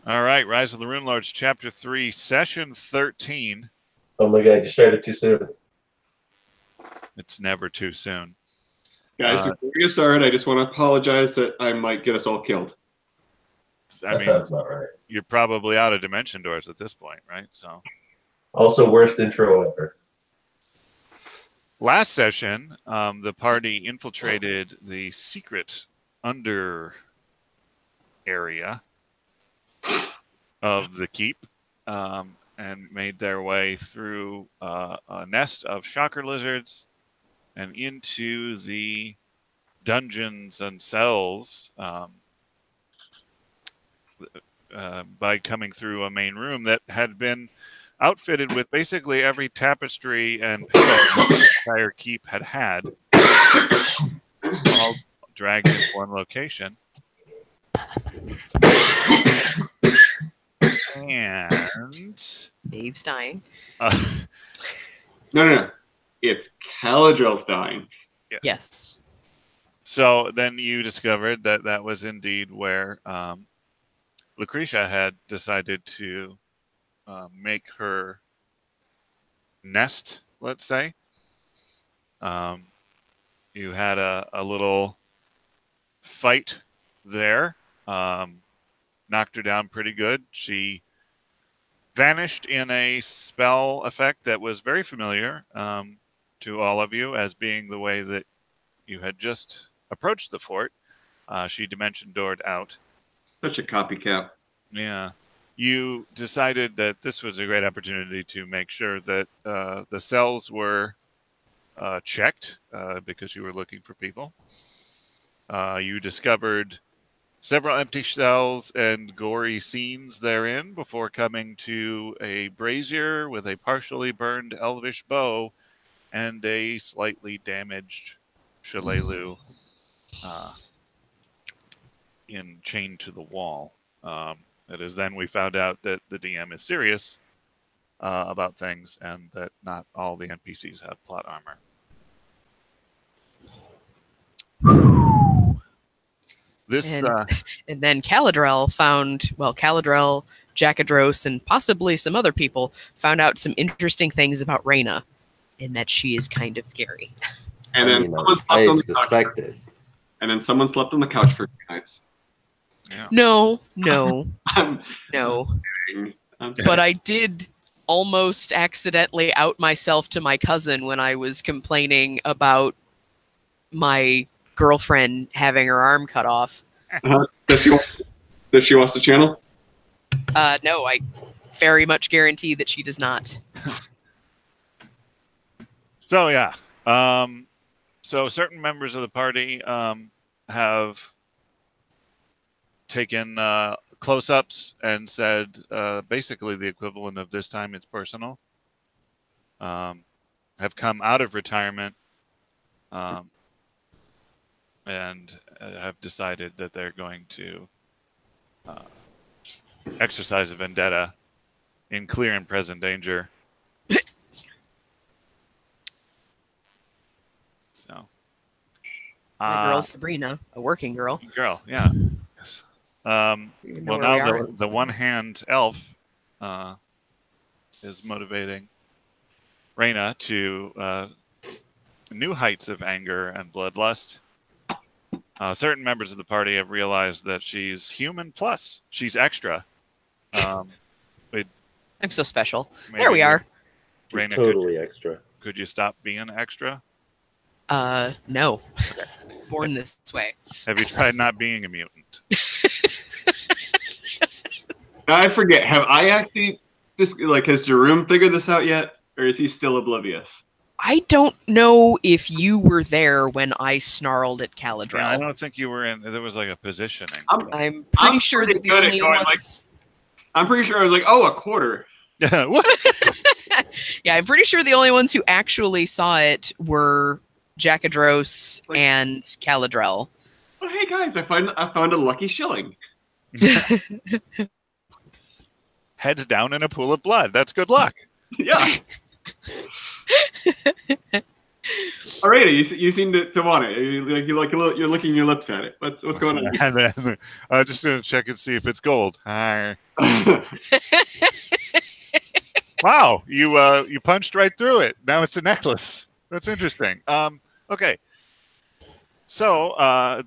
All right, Rise of the Rune Lords, Chapter 3, Session 13. Oh my god, you started too soon. It's never too soon. Guys, before we get started, I just want to apologize that I might get us all killed. That sounds about right. You're probably out of Dimension Doors at this point, right? So. Also, worst intro ever. Last session, the party infiltrated the secret under area of the keep and made their way through a nest of shocker lizards and into the dungeons and cells by coming through a main room that had been outfitted with basically every tapestry and pillow the entire keep had, all dragged in one location. And Dave's dying. No. It's Caladrel's dying. Yes. So then you discovered that that was indeed where Lucretia had decided to make her nest, let's say. You had a little fight there. Knocked her down pretty good. She vanished in a spell effect that was very familiar to all of you as being the way that you had just approached the fort. She dimension doored out. Such a copycat. Yeah. You decided that this was a great opportunity to make sure that the cells were checked because you were looking for people. You discovered several empty cells and gory scenes therein before coming to a brazier with a partially burned elvish bow and a slightly damaged shillelagh chained to the wall. It is then we found out that the DM is serious about things and that not all the NPCs have plot armor. And then Caladrel Caladrel, Jackadros, and possibly some other people found out some interesting things about Reyna, and that she is kind of scary. And then someone slept on the couch. And then someone slept on the couch for 2 nights. Yeah. No. I'm But I did almost accidentally out myself to my cousin when I was complaining about my girlfriend having her arm cut off. Does she watch the channel? No, I very much guarantee that she does not. So yeah, so certain members of the party have taken close-ups and said basically the equivalent of "this time it's personal." Have come out of retirement and have decided that they're going to exercise a vendetta in clear and present danger. So, My girl Sabrina, a working girl. Girl, yeah. Yes. Well, now the one-hand elf is motivating Reyna to new heights of anger and bloodlust. Certain members of the party have realized that she's human plus. She's extra. I'm so special. There we are. Reyna, totally extra. Could you stop being extra? No. Born this way. Have you tried not being a mutant? I forget. Have I actually has Jerome figured this out yet? Or is he still oblivious? I don't know if you were there when I snarled at Caladrel. Yeah, I don't think you were in. There was like a positioning. I'm pretty sure that the only ones... I'm pretty sure I was like, oh, a quarter. What? Yeah, I'm pretty sure the only ones who actually saw it were Jackadros and Caladrel. Oh, hey guys, I found a lucky shilling. Heads down in a pool of blood. That's good luck. Yeah. Alrighty, you seem to want it. You're licking your lips at it. What's going on? And then just gonna check and see if it's gold. Hi. Wow, you punched right through it. Now it's a necklace. That's interesting. Okay. So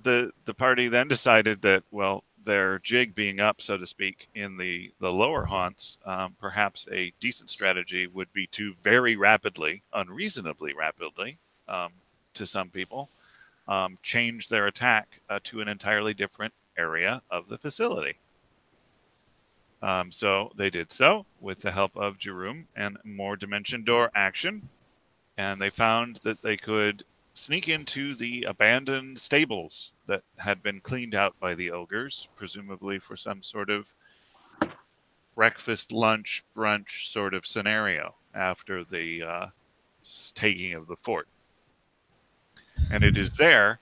the party then decided that, well, their jig being up, so to speak, in the lower haunts, perhaps a decent strategy would be to very rapidly, unreasonably rapidly, to some people, change their attack to an entirely different area of the facility. So they did so with the help of Jeroen and more dimension door action, and they found that they could sneak into the abandoned stables that had been cleaned out by the ogres, presumably for some sort of breakfast, lunch, brunch sort of scenario after the taking of the fort. And it is there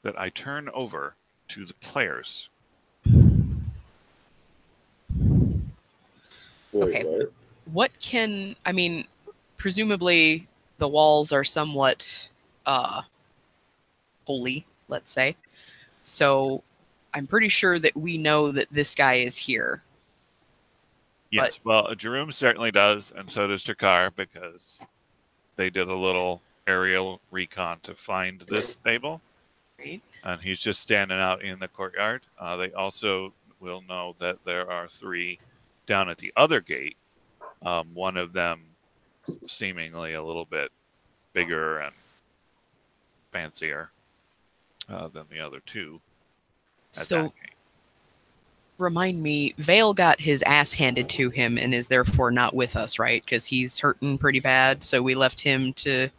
that I turn over to the players. Wait, Okay. What can, I mean, presumably the walls are somewhat holy, let's say. So I'm pretty sure that we know that this guy is here. Yes, well, Jeroen certainly does, and so does Takar, because they did a little aerial recon to find this stable. Right. And he's just standing out in the courtyard. They also will know that there are 3 down at the other gate. One of them seemingly a little bit bigger and fancier than the other 2. So, remind me, Vale got his ass handed to him and is therefore not with us, right? Because he's hurting pretty bad, so we left him to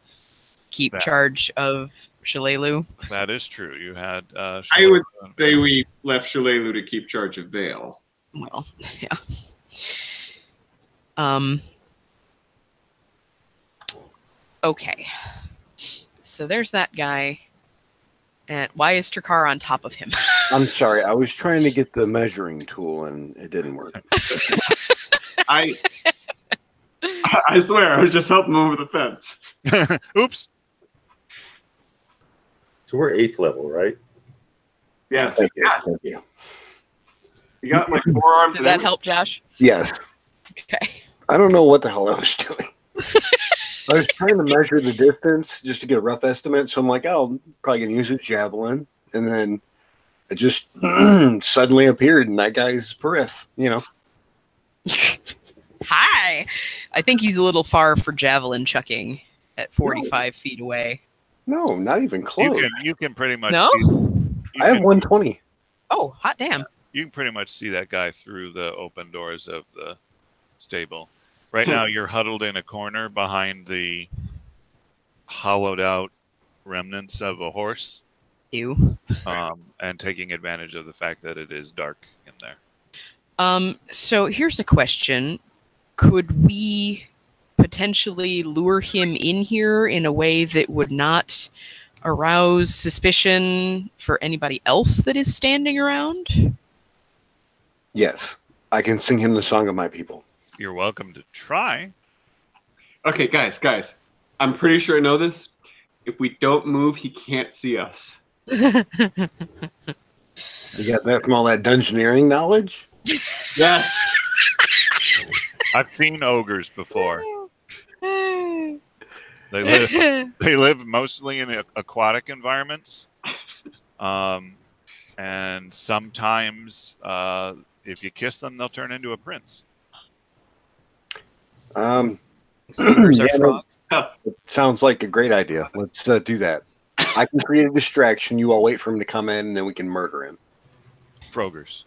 keep charge of Shalelu. That is true. You had I would say we left Shalelu to keep charge of Vale. Well, yeah. Okay. So there's that guy. And why is Takar on top of him? I'm sorry. I was trying to get the measuring tool and it didn't work. I swear, I was just helping him over the fence. Oops. So we're 8th level, right? Yeah. Thank you. Thank you. You got like 4 arms. Did that help, Josh? Yes. Okay. I don't know what the hell I was doing. I was trying to measure the distance just to get a rough estimate. So I'm like, oh, I'm probably going to use a javelin. And then it just suddenly appeared, and that guy's periph, you know. Hi. I think he's a little far for javelin chucking at 45 feet away. No, not even close. You can pretty much No? I have 120. Oh, hot damn. You can pretty much see that guy through the open doors of the stable. Right now, you're huddled in a corner behind the hollowed out remnants of a horse. Ew. And taking advantage of the fact that it is dark in there. So here's a question. Could we potentially lure him in here in a way that would not arouse suspicion for anybody else that is standing around? Yes. I can sing him the song of my people. You're welcome to try. Okay, guys. I'm pretty sure I know this. If we don't move, he can't see us. You got that from all that dungeoneering knowledge? Yeah. I've seen ogres before. They live mostly in aquatic environments, and sometimes if you kiss them, they'll turn into a prince. Ogres are frogs. It sounds like a great idea. Let's do that. I can create a distraction. You all wait for him to come in, and then we can murder him. Frogers.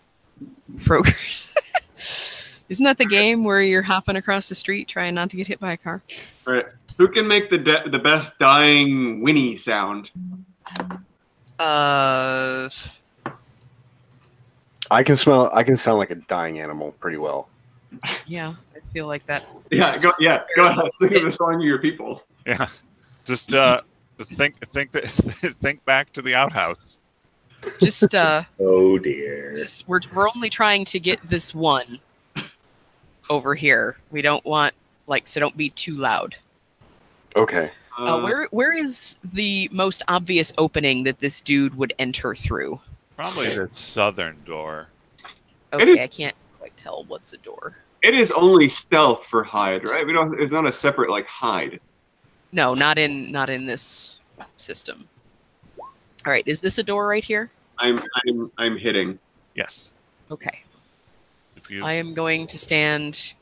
Isn't that the game where you're hopping across the street trying not to get hit by a car? Right. Who can make the best dying whinny sound? I can sound like a dying animal pretty well. Yeah, I feel like that. Yeah, go ahead. Think of the song of your people. Yeah, just think back to the outhouse. Just Oh dear. we're only trying to get this one over here. We don't want so don't be too loud. Okay. Where is the most obvious opening that this dude would enter through? Probably the southern door. Okay, I can't quite tell what's a door. It is only stealth for hide, right? We don't. It's not a separate like hide. No, not in this system. All right, is this a door right here? I'm hitting. Yes. Okay. If you I am going to stand,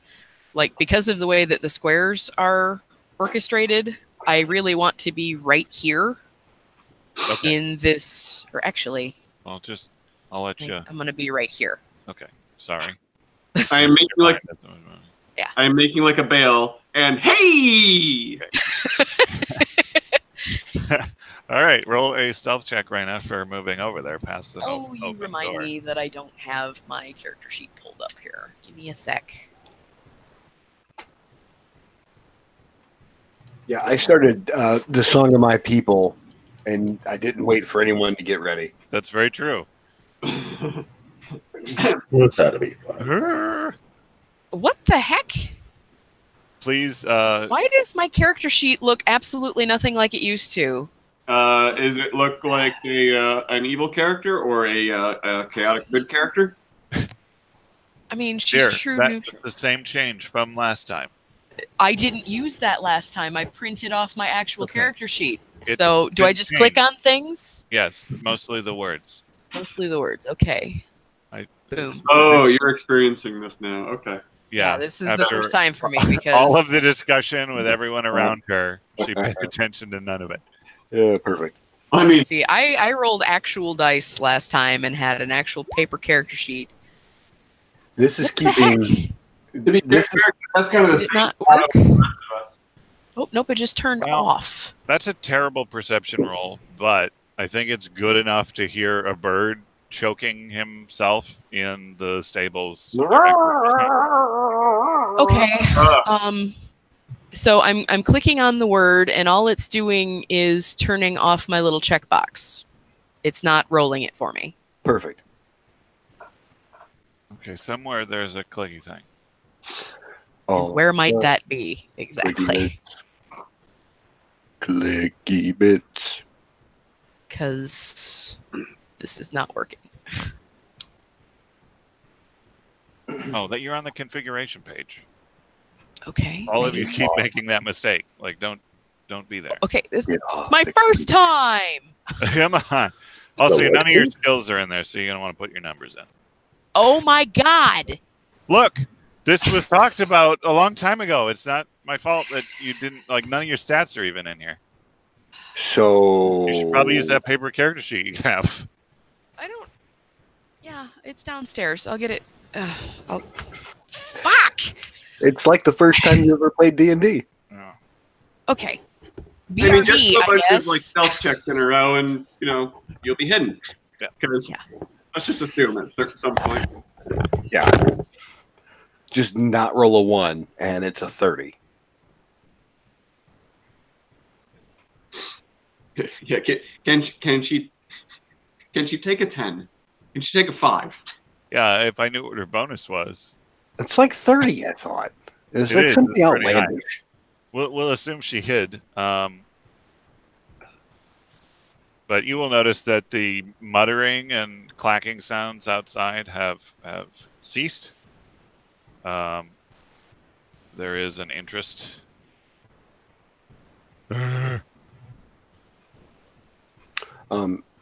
like, because of the way that the squares are orchestrated, I really want to be right here in this, or actually, I'll let you. I'm going to be right here. Okay. Sorry. I am making like That's what I'm doing. I am making like a bail, and hey! All right, roll a stealth check right now for moving over there past the Oh, you open remind door. me that I don't have my character sheet pulled up here. Give me a sec. Yeah, I started the Song of My People, and I didn't wait for anyone to get ready. That's very true. Well, it's had to be fun. What the heck? Please. Why does my character sheet look absolutely nothing like it used to? Does it look like an evil character or a chaotic good character? I mean, she's true neutral. That's the same change from last time. I didn't use that last time. I printed off my actual character sheet. It's So, do I just click on things? Yes, mostly the words. Mostly the words. Okay. Boom. Oh, you're experiencing this now. Okay. Yeah, this is the after first time for me because all of the discussion with everyone around her, she paid attention to none of it. Yeah, perfect. I mean, see, I rolled actual dice last time and had an actual paper character sheet. This is What the keeping. heck? to be fair, that's kind of the Did it same not thought work? of the rest of us. Oh, nope, it just turned Well, off. That's a terrible perception roll, but I think it's good enough to hear a bird choking himself in the stables. Okay. So I'm clicking on the word, and all it's doing is turning off my little checkbox. It's not rolling it for me. Perfect. Okay, somewhere there's a clicky thing. Oh, Where might that be exactly? Clicky bits. Because this is not working. Oh, that you're on the configuration page. Okay. All of you keep making that mistake. Like, don't be there. Okay, this Get is off my the first time. Come on. Also, none of your skills are in there, so you're gonna want to put your numbers in. Oh my god. Look, this was talked about a long time ago. It's not my fault that you didn't none of your stats are even in here. So You should probably use that paper character sheet you have. I don't. Yeah, it's downstairs. I'll get it. Fuck. it's like the first time you ever played D&D. Oh. Okay. I mean, just BRB, a I bunch guess. of like stealth checks in a row, and you'll be hidden. Yeah. Because let's just assume at some point. Yeah. Just not roll a 1, and it's a 30. Yeah. Can she take a 10? Can she take a 5? Yeah, if I knew what her bonus was. It's like 30, I thought. It was It like is. something It's pretty high. outlandish. We'll assume she hid. But you will notice that the muttering and clacking sounds outside have ceased. There is an interest.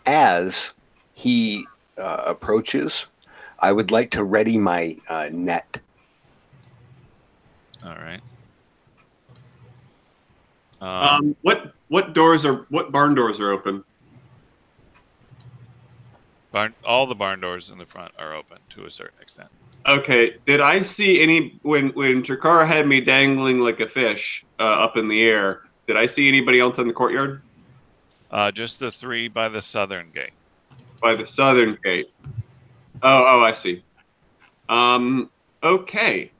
As he approaches, I would like to ready my net. All right. What barn doors are open? All the barn doors in the front are open to a certain extent. Okay. Did I see any when Chikara had me dangling like a fish up in the air? Did I see anybody else in the courtyard? Just the 3 by the southern gate. By the southern gate. Oh, I see. Okay.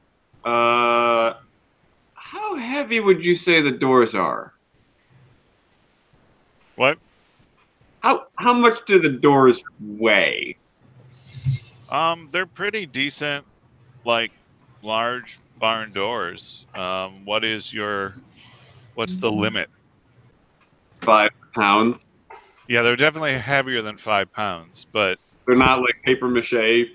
How heavy would you say the doors are? What? How much do the doors weigh? They're pretty decent, like large barn doors. What's the limit? 5 pounds. Yeah, they're definitely heavier than 5 pounds, but They're not like paper mache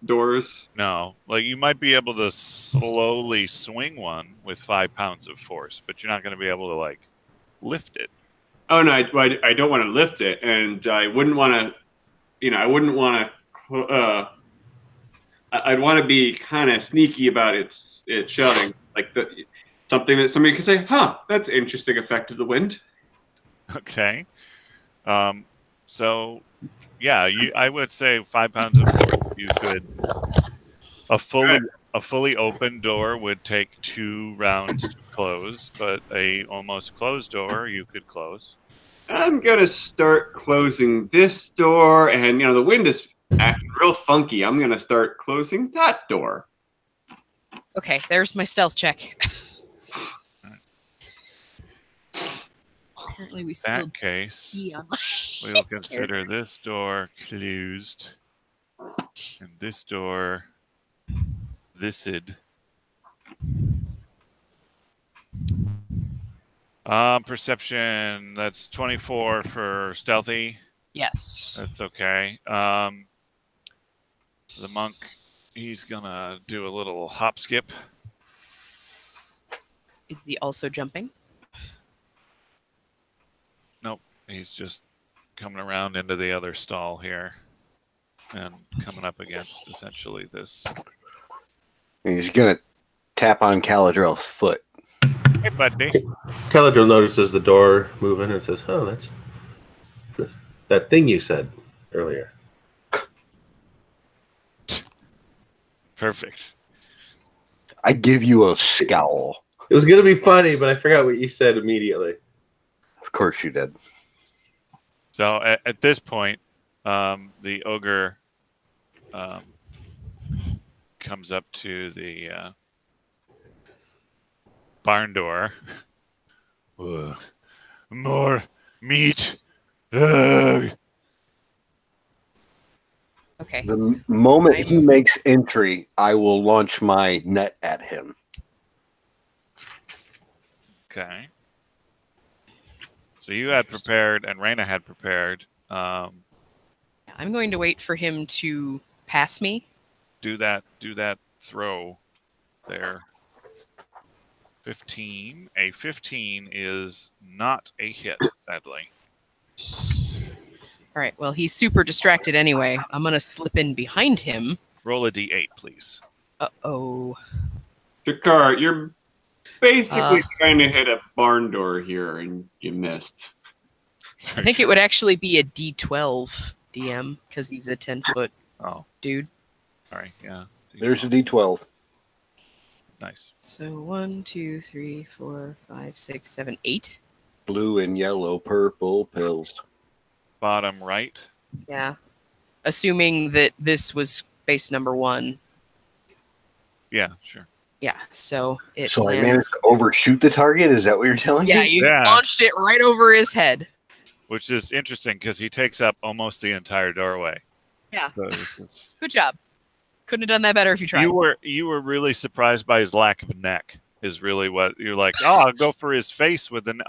doors. no. Like, you might be able to slowly swing one with 5 pounds of force, but you're not going to be able to, like, lift it. Oh no, I don't want to lift it, and I wouldn't want to. I wouldn't want to. I'd want to be kind of sneaky about it shutting, like something that somebody could say, "Huh, that's an interesting effect of the wind." Okay. So, yeah, I would say 5 pounds of force. You could a fully open door would take 2 rounds to close, but a almost closed door you could close. I'm gonna start closing this door, and the wind is acting real funky. I'm gonna start closing that door. Okay, there's my stealth check. Apparently, we In still that case, pee on my we'll consider this door closed, and this door this'd. Perception, that's 24 for stealthy. Yes. That's okay. The monk, he's gonna do a little hop skip. Is he also jumping? Nope, he's just coming around into the other stall here and coming up against essentially this. He's gonna tap on Caladril's foot. Hey, buddy. Caladriel notices the door moving and says, "Oh, that's that thing you said earlier." Perfect. I give you a scowl. It was going to be funny, but I forgot what you said immediately. Of course you did. So at this point, the ogre comes up to the barn door. More meat. Ugh. Okay. The moment he makes entry, I will launch my net at him. Okay. So you had prepared, and Raina had prepared. I'm going to wait for him to pass me. Do that throw there. 15. A 15 is not a hit, sadly. All right. Well, he's super distracted anyway. I'm going to slip in behind him. Roll a d8, please. Uh-oh. Jakar, you're basically trying to hit a barn door here, and you missed. I think it would actually be a D12 DM because he's a 10-foot dude. Sorry, yeah. There's a D12. Nice. So 1, 2, 3, 4, 5, 6, 7, 8. Blue and yellow, purple pills. Bottom right. Yeah. Assuming that this was base number 1. Yeah, sure. Yeah, so it So lands. I managed to overshoot the target? Is that what you're telling Yeah, me? you launched it right over his head. Which is interesting because he takes up almost the entire doorway. Yeah. So it's Good job. Couldn't have done that better if you tried. You were really surprised by his lack of neck. Is really what you're like. Oh, I'll go for his face with an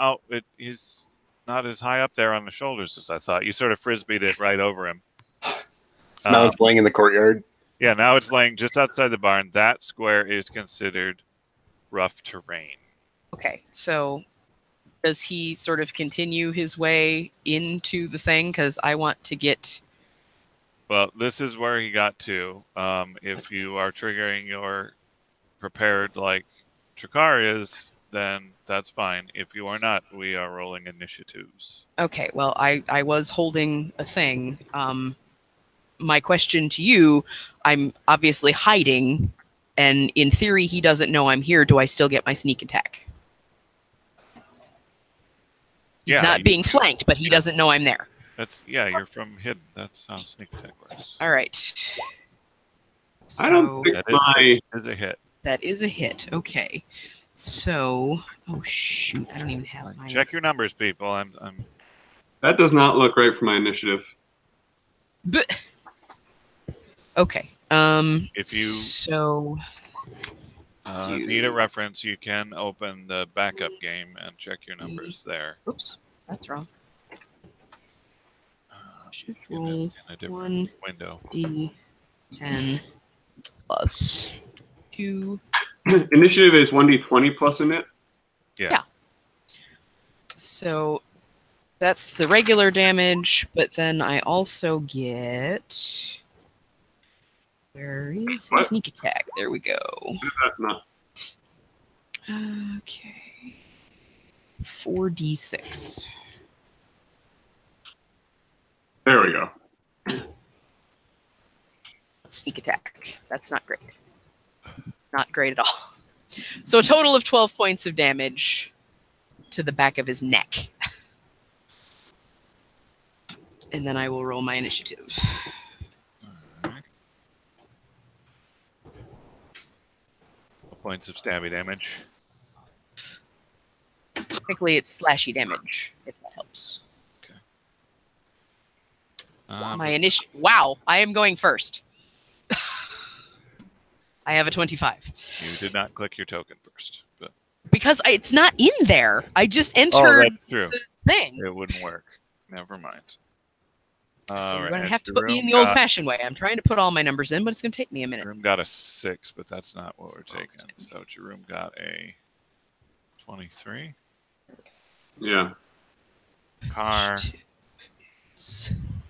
he's not as high up there on the shoulders as I thought. You sort of frisbeed it right over him. So now it's laying in the courtyard. Yeah, now it's laying just outside the barn. That square is considered rough terrain. Okay, so does he sort of continue his way into the thing? Because I want to get... Well, this is where he got to. If you are triggering your prepared like Ch.3 is, then that's fine. If you are not, we are rolling initiatives. Okay, well, I was holding a thing. My question to you, I'm obviously hiding, and in theory he doesn't know I'm here. Do I still get my sneak attack? He's not being flanked, but he doesn't know I'm there. You're from hidden. That's how sneak attack works. All right. So I don't think that is a hit. That is a hit. Okay. So, oh shoot, I don't even have my... Check your numbers, people. I'm That does not look right for my initiative. But... Okay. If you need a reference, you can open the backup game and check your numbers there. Oops. That's wrong. Should In roll a different 1 window. D10 plus 2. Initiative is 1d20 plus a nit. Yeah. So that's the regular damage, but then I also get. Where is his What? sneak attack? There we go. That's not. Okay. 4d6. There we go. Sneak attack. That's not great. Not great at all. So a total of 12 points of damage to the back of his neck. And then I will roll my initiative. Alright. Points of stabby damage. Technically, it's slashy damage, if that helps. My initiative. Wow, I am going first. I have a 25. You did not click your token first, but Because it's not in there. I just oh, entered that's true. the thing. It wouldn't work. Never mind. So All you're right, going to have to your put me in room the old-fashioned way. I'm trying to put all my numbers in, but it's going to take me a minute. Room got a 6, but that's not what we're taking. So your room got a 23. Yeah. Car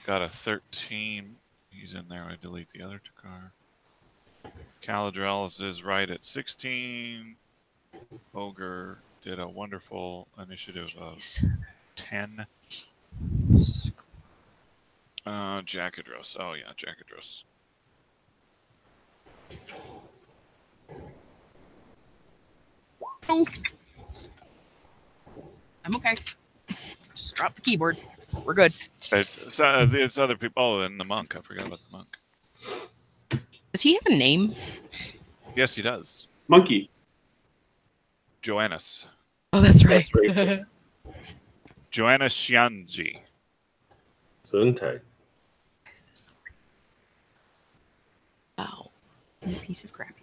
got a 13. He's in there. I delete the other car. Caladrell is right at 16. Ogre did a wonderful initiative of 10. Jackadros. Oh, yeah, Jackadros. Oh. I'm okay. Just drop the keyboard. We're good. It's other people. Oh, and the monk. I forgot about the monk. Does he have a name? Yes, he does. Monkey. Joannis. Oh, that's right. Joanna Shianji. Suntai. Wow. You piece of crap.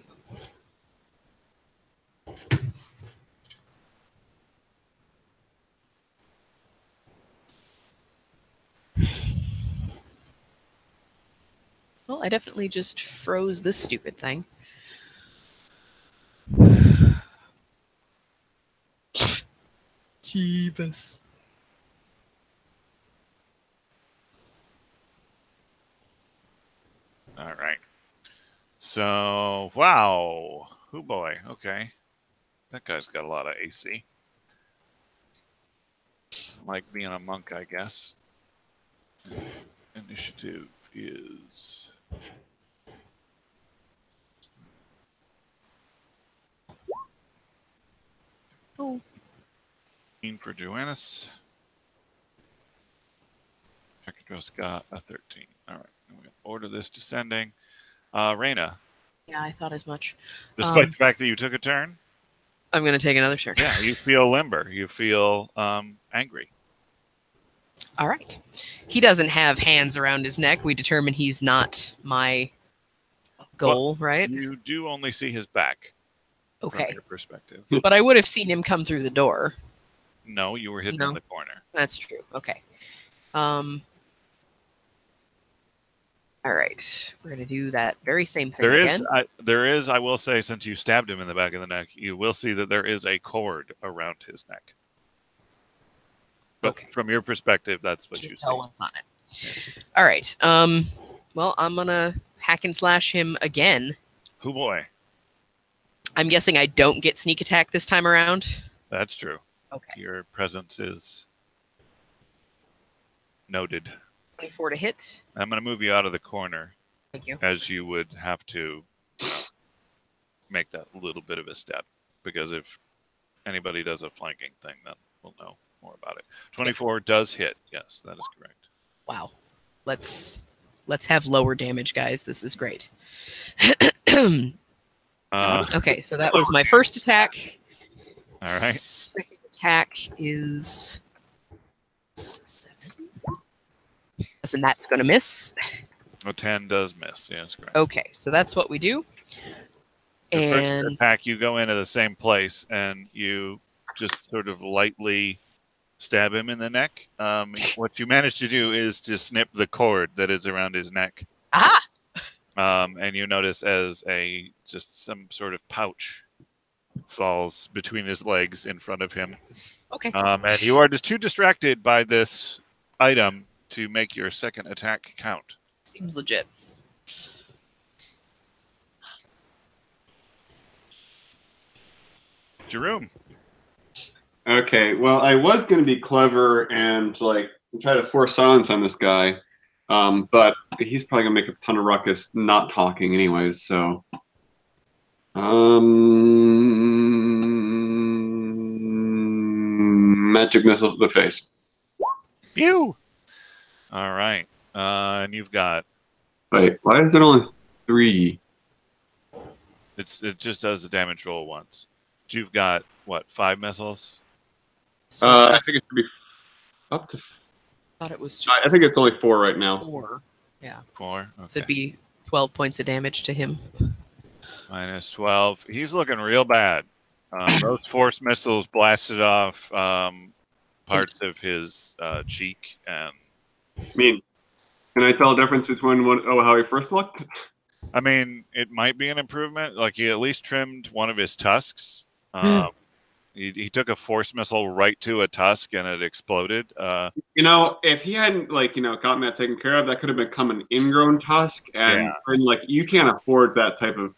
Well, I definitely just froze this stupid thing. Jeebus. All right. So, wow. Oh boy. Okay. That guy's got a lot of AC. Like being a monk, I guess. Initiative is... Oh. For Joannis. Jackadros got a 13. All right. I'm going to order this descending. Reyna. Yeah, I thought as much. Despite the fact that you took a turn, I'm going to take another turn. yeah, you feel limber. You feel angry. All right. He doesn't have hands around his neck. We determine he's not my goal, right? You do only see his back. Okay. From your perspective. But I would have seen him come through the door. No, you were hidden in the corner. That's true. Okay. All right. We're going to do that very same thing again. There is, I will say, since you stabbed him in the back of the neck, you will see that there is a cord around his neck. But okay. From your perspective, that's what you see. What's on it. All right. Well, I'm going to hack and slash him again. Oh, boy. I'm guessing I don't get sneak attack this time around? That's true. Okay. Your presence is noted. 24 to hit. I'm going to move you out of the corner. Thank you. As you would have to make that little bit of a step. Because if anybody does a flanking thing, then we'll know more about it. 24 does hit. Yes, that is correct. Wow. Let's have lower damage, guys. This is great. Okay, so that was my first attack. All right. Second attack is 7. Yes, and that's going to miss. A 10 does miss. Yes, correct. Okay, so that's what we do. Your first And attack, you go into the same place and you just sort of lightly stab him in the neck. What you manage to do is to snip the cord that is around his neck. Aha! And you notice as just some sort of pouch falls between his legs in front of him. Okay. And you are just too distracted by this item to make your second attack count. Seems legit. Jerome. Okay, well, I was going to be clever and like try to force silence on this guy, but he's probably going to make a ton of ruckus not talking anyways, so... magic missile to the face. Pew! All right. And you've got... Wait, why is it only 3? It just does the damage roll once. But you've got, what, 5 missiles? So I think it should be up to... I thought it was I think it's only 4 right now. 4. Yeah. 4? Okay. So it'd be 12 points of damage to him. Minus 12. He's looking real bad. Those force missiles blasted off parts of his cheek. And I mean, can I tell a difference between how he first looked? I mean, it might be an improvement. Like, he at least trimmed one of his tusks. He took a force missile right to a tusk and it exploded. If he hadn't, gotten that taken care of, that could have become an ingrown tusk. And you can't afford that type of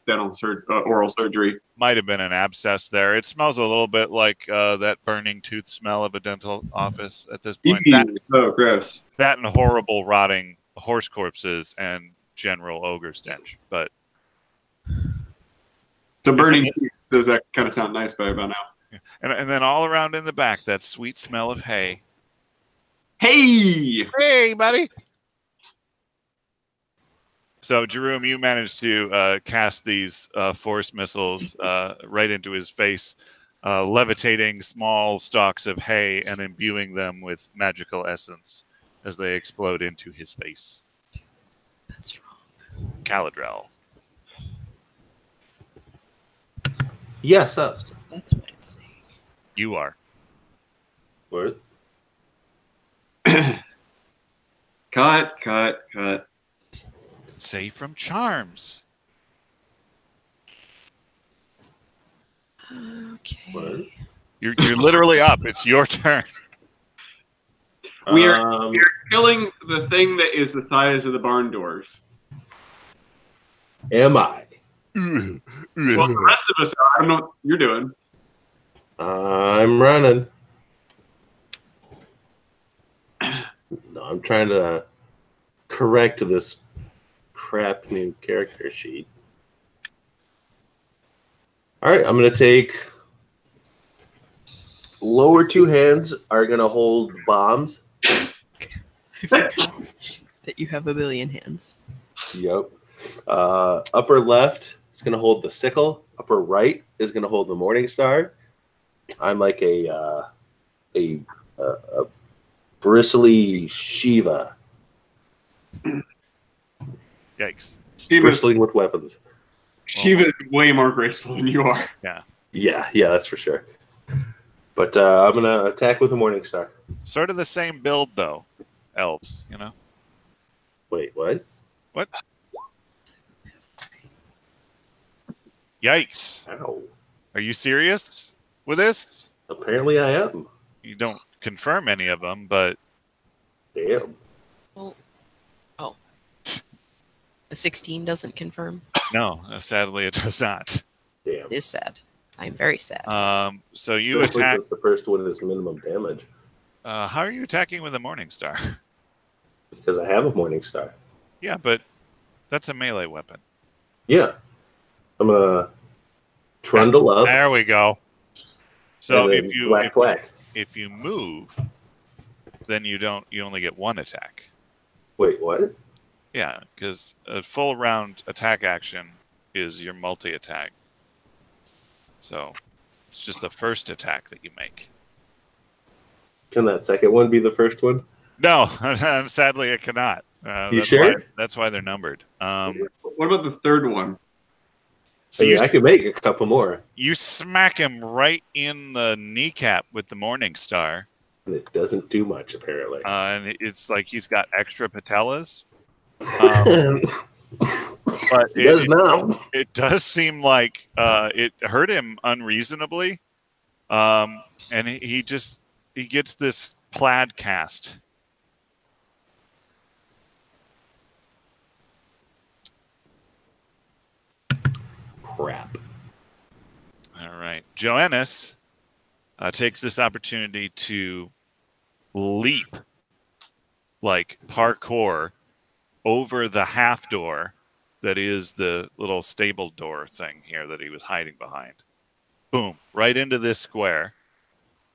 oral surgery. Might have been an abscess there. It smells a little bit like that burning tooth smell of a dental office at this point. Oh, gross. That and horrible rotting horse corpses and general ogre stench. But so burning teeth, does that kind of sound nice by about now? And then all around in the back, that sweet smell of hay. Hey! Hey, buddy! So, Jerome, you managed to cast these force missiles right into his face, levitating small stalks of hay and imbuing them with magical essence as they explode into his face. That's wrong. Caladrel. Yes, up. That's what it's saying. You are. What? Cut. Save from charms. Okay. What? You're literally up. It's your turn. We're killing the thing that is the size of the barn doors. Am I? Well, the rest of us are. I don't know what you're doing. I'm running. No, I'm trying to correct this crap new character sheet. All right, I'm going to take... Lower 2 hands are going to hold bombs. I forgot that you have a billion hands. Yep. Upper left is going to hold the sickle. Upper right is going to hold the morning star. I'm like a bristly Shiva. Yikes. Bristling with weapons. Shiva's way more graceful than you are. Yeah, that's for sure. But I'm going to attack with the morning star. Sort of the same build, though. Elves, you know? Wait, what? What? Yikes. Ow. Are you serious with this? Apparently I am. You don't confirm any of them, but... Damn. Well, a 16 doesn't confirm. No, sadly it does not. Damn. It is sad. I'm very sad. So you attack... The first one is minimum damage. How are you attacking with a morning star? Because I have a morning star. Yeah, but that's a melee weapon. Yeah. I'm going to trundle up. There we go. So and if you move, then you only get 1 attack. Wait, what? Yeah, because a full round attack action is your multi-attack. So it's just the first attack that you make. Can that second one be the first one? No, sadly it cannot. You sure? That's why they're numbered. What about the third one? So I can make a couple more. You smack him right in the kneecap with the morning star. And it doesn't do much, apparently. And it's like he's got extra patellas. It But does now. it does seem like it hurt him unreasonably. And he gets this plaid cast. Crap. All right. Joannis takes this opportunity to leap, like parkour, over the half door that is the little stable door thing here that he was hiding behind. Boom, right into this square.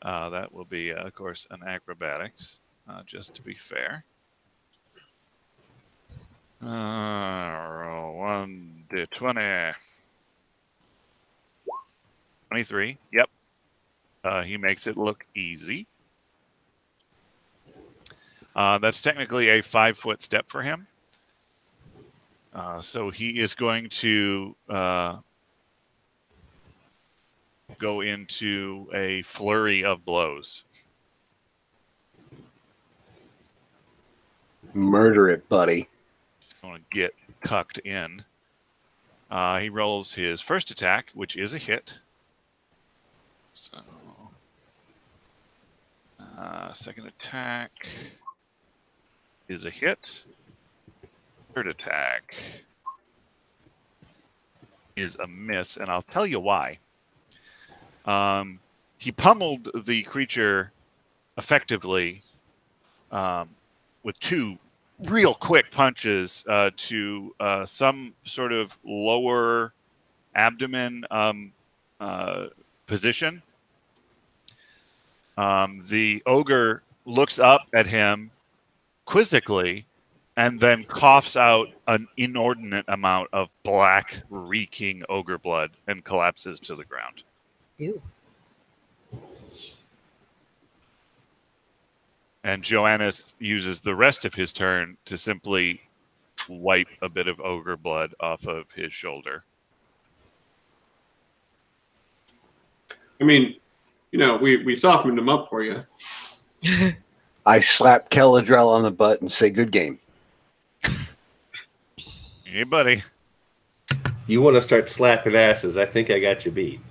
That will be, of course, an acrobatics, just to be fair. 1d20. 23. Yep. He makes it look easy. That's technically a 5-foot step for him. So he is going to go into a flurry of blows. Murder it, buddy. He's going to get cucked in. He rolls his first attack, which is a hit. So, second attack is a hit. Third attack is a miss, and I'll tell you why. He pummeled the creature effectively with 2 real quick punches to some sort of lower abdomen position. The ogre looks up at him quizzically and then coughs out an inordinate amount of black, reeking ogre blood and collapses to the ground. Ew. And Joannis uses the rest of his turn to simply wipe a bit of ogre blood off of his shoulder. I mean, we softened him up for you. I slap Caladrell on the butt and say, "Good game." Hey, buddy. You want to start slapping asses? I think I got you beat.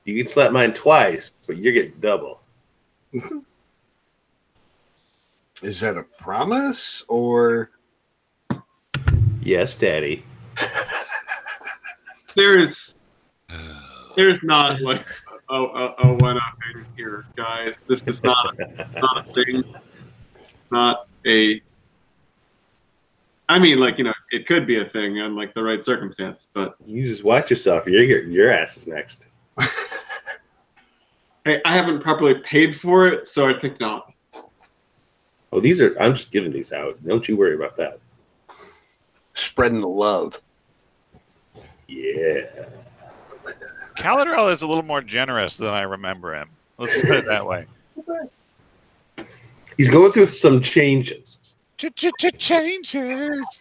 You can slap mine twice, but you're getting double. Is that a promise or? Yes, Daddy. There's not like a one-upping here, guys. This is not a thing. Not a. I mean, it could be a thing on the right circumstance, but You just watch yourself. Your ass is next. hey, I haven't properly paid for it, so I think not. Oh, I'm just giving these out. Don't you worry about that. Spreading the love. Yeah. Caladrell is a little more generous than I remember him. Let's put it that way. He's going through some changes. Changes.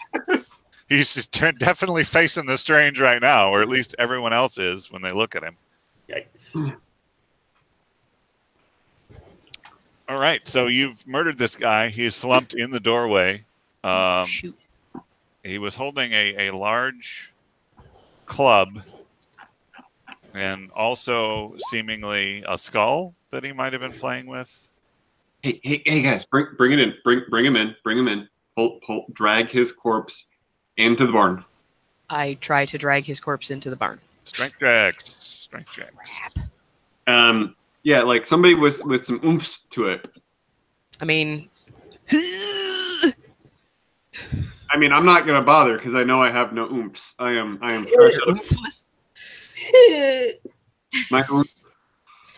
He's just definitely facing the strange right now, or at least everyone else is when they look at him. Yikes. All right, so you've murdered this guy. He's slumped in the doorway. Shoot. He was holding a large club and also seemingly a skull that he might have been playing with. Hey, guys, bring it in. Bring him in. Drag his corpse into the barn. I try to drag his corpse into the barn. Strength checks. Yeah, somebody with some oomphs to it. I mean, I'm not gonna bother because I know I have no oomphs. I am. My oomph.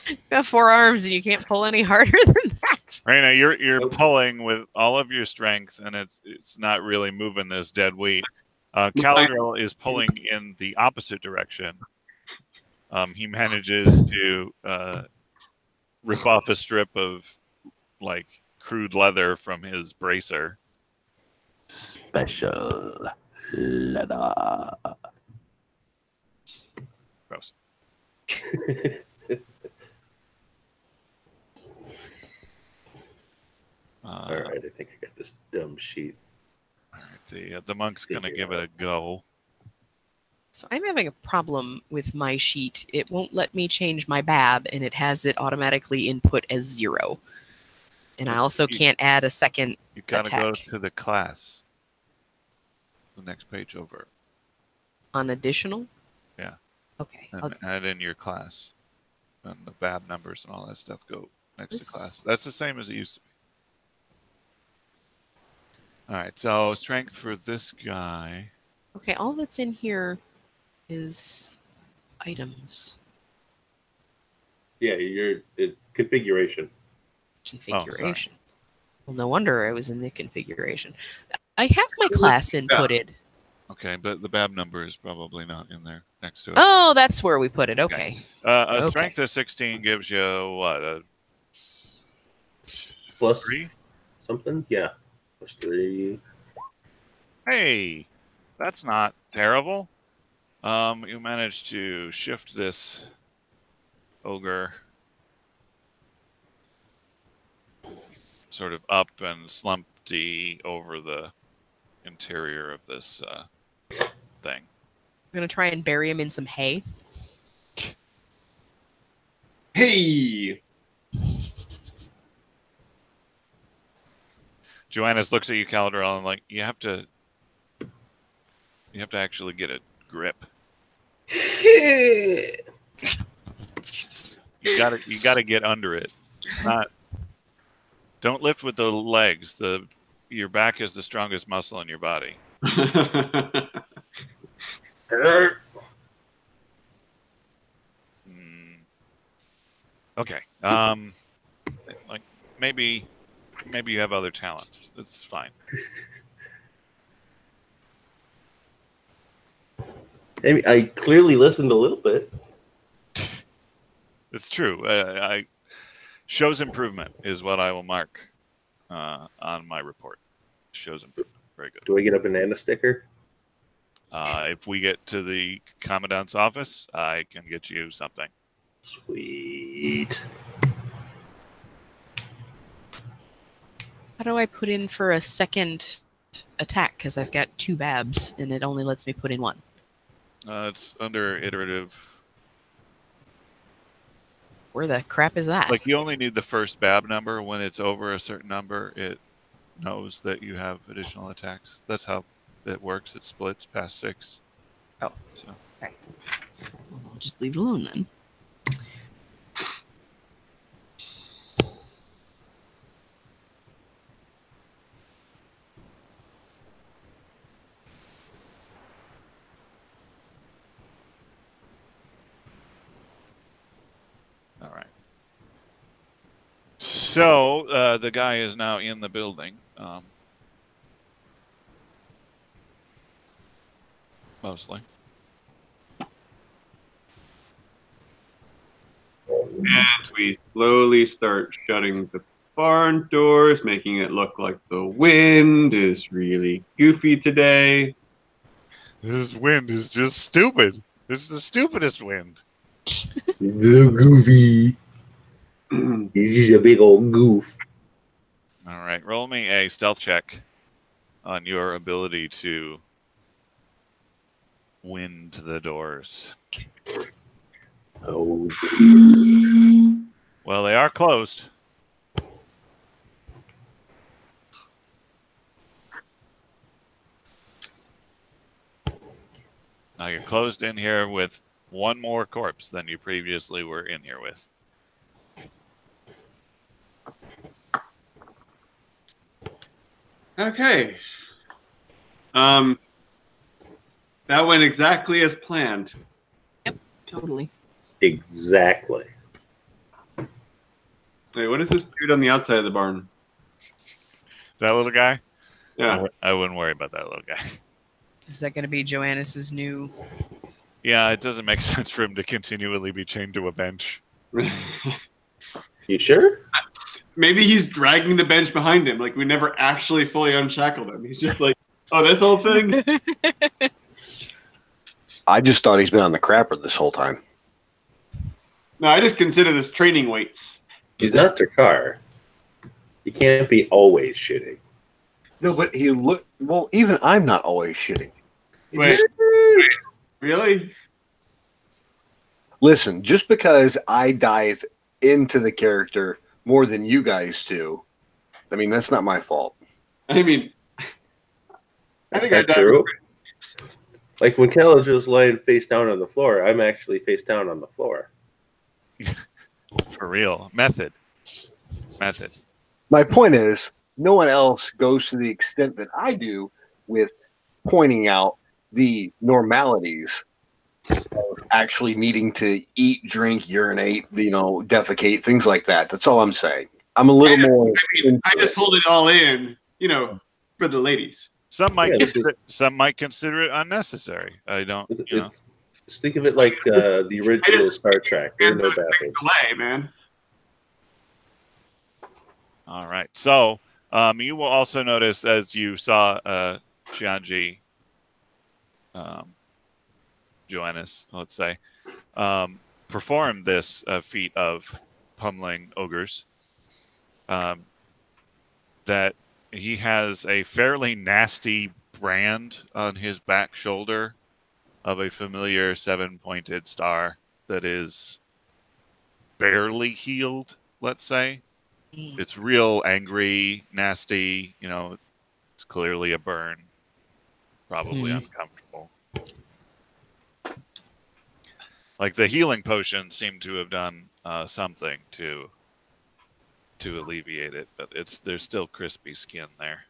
you have 4 arms and you can't pull any harder than that. Raina, you're pulling with all of your strength, and it's not really moving this dead weight. Caladrell is pulling in the opposite direction. He manages to rip off a strip of crude leather from his bracer. Special leather. Gross. this dumb sheet. All right, the monk's going to give it a go. So I'm having a problem with my sheet. It won't let me change my BAB, and it has it automatically input as 0. And I also can't add a second You got to go attack. to the class. The next page over. On additional? Yeah. Okay. And add in your class. And the BAB numbers and all that stuff go next to class. That's the same as it used to be. All right, so strength for this guy. Okay, all that's in here is items. Yeah, configuration. Configuration. Well, no wonder I was in the configuration. I have my class inputted. Okay, but the BAB number is probably not in there next to it. Oh, that's where we put it. Okay. A strength of 16 gives you what? A plus 3? Something? Yeah. Plus 3. Hey, that's not terrible. You managed to shift this ogre sort of up and slumpy over the interior of this thing. I'm going to try and bury him in some hay. Hey! Joannis looks at you, Calderon, and like, you have to actually get a grip. You gotta get under it. It's not. Don't lift with the legs. Your back is the strongest muscle in your body. Okay. Like maybe you have other talents. It's fine. I clearly listened a little bit. It's true. Shows improvement is what I will mark on my report. Shows improvement. Very good. Do I get a banana sticker? If we get to the commandant's office, I can get you something. Sweet. How do I put in for a second attack? Because I've got 2 BABs, and it only lets me put in 1. It's under iterative. Where the crap is that? Like, you only need the first BAB number. When it's over a certain number, it knows that you have additional attacks. That's how it works. It splits past 6. Oh. So. Okay. I'll just leave it alone then. All right. So the guy is now in the building. Mostly. And we slowly start shutting the barn doors, making it look like the wind is really goofy today. This wind is just stupid. This is the stupidest wind. The goofy. He's just a big old goof. All right, roll me a stealth check on your ability to wind the doors. Oh. Well, they are closed. Now you're closed in here with 1 more corpse than you previously were in here with. Okay. That went exactly as planned. Yep, totally. Exactly. Wait, what is this dude on the outside of the barn? That little guy? Yeah. I wouldn't worry about that little guy. Is that going to be Joannis's new... Yeah, it doesn't make sense for him to continually be chained to a bench. You sure? Maybe he's dragging the bench behind him. Like, we never actually fully unshackled him. He's just like, oh, this whole thing? I just thought he's been on the crapper this whole time. No, I just consider this training weights. He's not Dakar. He can't be always shitting. No, but he looked. Well, even I'm not always shitting. Wait, really? Listen, just because I dive into the character more than you guys do, I mean, that's not my fault. I mean, I That's think I not died. true. Like when Kellage was laying face down on the floor, I'm actually face down on the floor. For real. Method. My point is, no one else goes to the extent that I do with pointing out the normalities of actually needing to eat, drink, urinate, defecate, things like that. That's all I'm saying. I'm a little more. I just hold it all in, for the ladies. Some might Yeah, this is- some might consider it unnecessary. I don't, Just think of it like the original Star Trek. There are no bathrooms. Delay, man. All right. So you will also notice as you saw Xianji, Joannis, let's say, perform this feat of pummeling ogres, that he has a fairly nasty brand on his back shoulder of a familiar 7-pointed star that is barely healed, let's say. It's real angry, nasty, it's clearly a burn. Probably uncomfortable. Like the healing potion seemed to have done something to alleviate it, but there's still crispy skin there.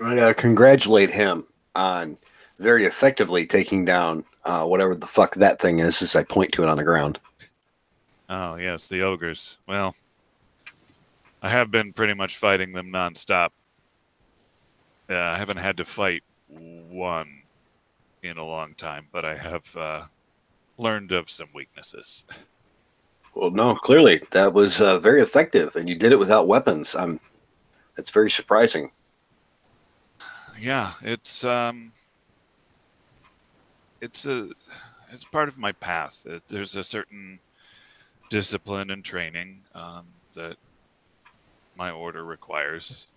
I congratulate him on very effectively taking down whatever the fuck that thing is as I point to it on the ground. Oh, yes, the ogres. Well, I have been pretty much fighting them nonstop. I haven't had to fight one in a long time, but I have learned of some weaknesses. Well, no, clearly that was very effective, and you did it without weapons. It's very surprising. Yeah, it's part of my path. There's a certain discipline and training that my order requires.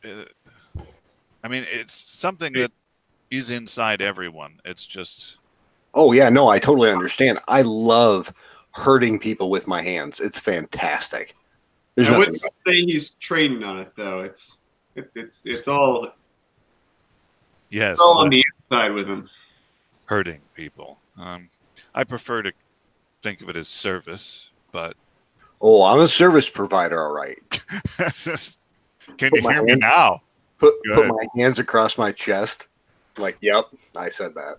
It's something that is inside everyone. It's just. Oh yeah, no, I totally understand. I love hurting people with my hands. It's fantastic. There's I nothing. wouldn't say he's training on it though. It's all. Yes, it's all on the inside with him. Hurting people. I prefer to think of it as service, but. Oh, I'm a service provider, all right. Can you hear me now? Put my hands across my chest. Like, yep, I said that.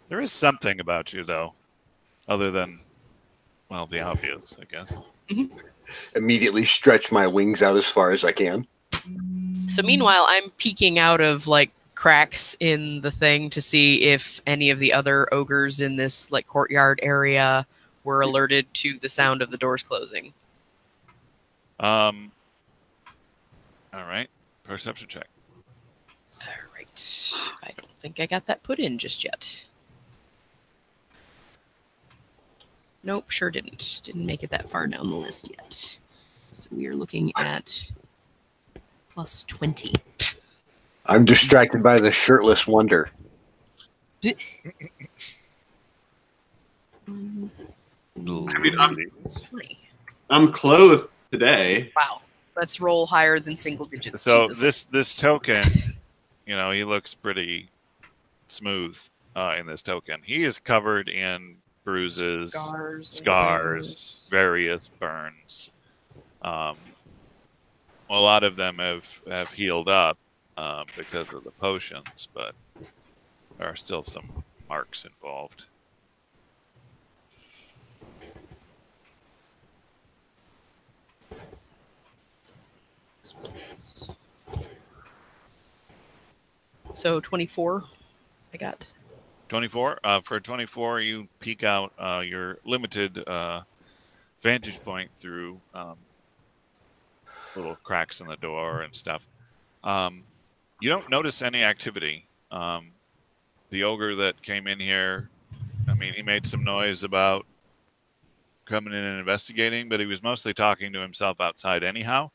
There is something about you, though, other than, well, the obvious, I guess. Immediately stretch my wings out as far as I can. So meanwhile, I'm peeking out of cracks in the thing to see if any of the other ogres in this courtyard area were alerted to the sound of the doors closing. All right. Perception check. All right. I don't think I got that put in just yet. Nope, sure didn't. Didn't make it that far down the list yet. So we are looking at plus 20. I'm distracted by the shirtless wonder. I'm clothed today. Wow. Let's roll higher than single digits. So Jesus. this token, he looks pretty smooth in this token. He is covered in bruises, scars, various burns. A lot of them have healed up because of the potions, but there are still some marks involved. So 24, I got. 24. For 24, you peek out your limited vantage point through little cracks in the door and stuff. You don't notice any activity the ogre that came in here, I mean, he made some noise about coming in and investigating, but he was mostly talking to himself outside anyhow.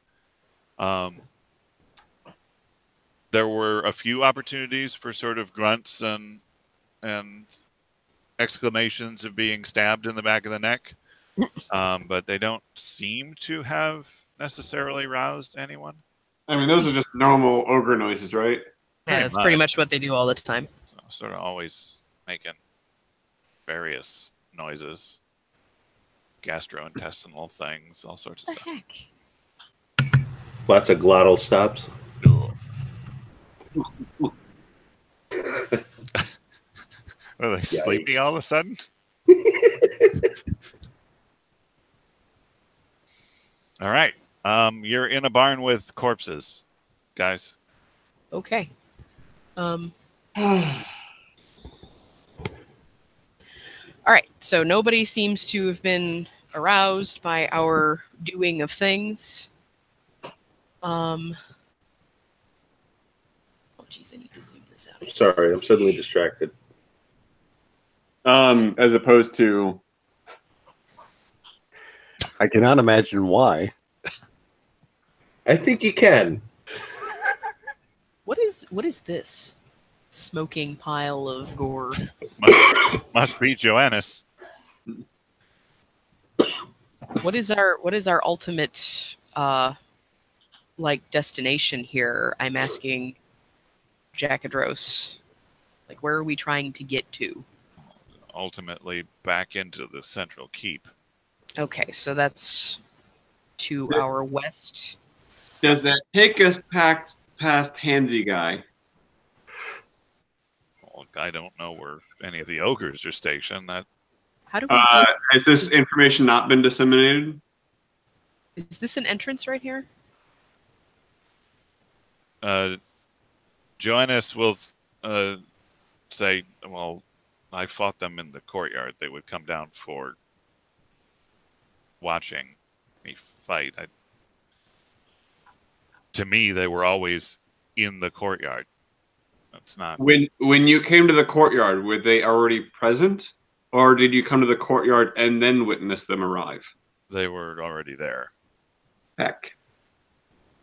There were a few opportunities for sort of grunts and exclamations of being stabbed in the back of the neck, but they don't seem to have necessarily roused anyone. I mean, those are just normal ogre noises, right? Yeah, that's pretty much what they do all the time. So, sort of always making various noises, gastrointestinal things, all sorts of What stuff. the heck? Lots of glottal stops. Are they sleepy all of a sudden? All right. You're in a barn with corpses, guys. Okay. All right. So nobody seems to have been aroused by our doing of things. Oh, jeez, I need to zoom this out. Sorry, I'm suddenly distracted. As opposed to, I cannot imagine why. I think you can. What is this smoking pile of gore? Must be Joannis. What is our ultimate like destination here? I'm asking Jackadros. Like, where are we trying to get to? Ultimately back into the central keep. Okay, so that's to our west. does that take us past Handsy Guy? Well, I don't know where any of the ogres are stationed. That How do we get? Has this information not been disseminated? Is this an entrance right here? Joannis will say, well, I fought them in the courtyard. They would come down for watching me fight. To me, they were always in the courtyard. That's not... When you came to the courtyard, were they already present? Or did you come to the courtyard and then witness them arrive? They were already there. Heck.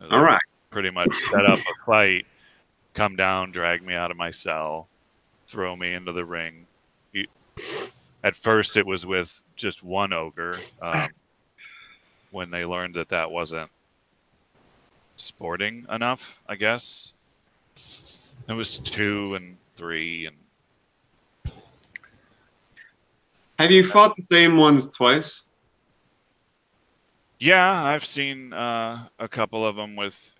They All right. pretty much set up a fight, come down, drag me out of my cell, throw me into the ring. At first, it was with just one ogre. When they learned that that wasn't sporting enough, I guess. It was 2 and 3 and... Have you fought the same ones twice? Yeah, I've seen a couple of them with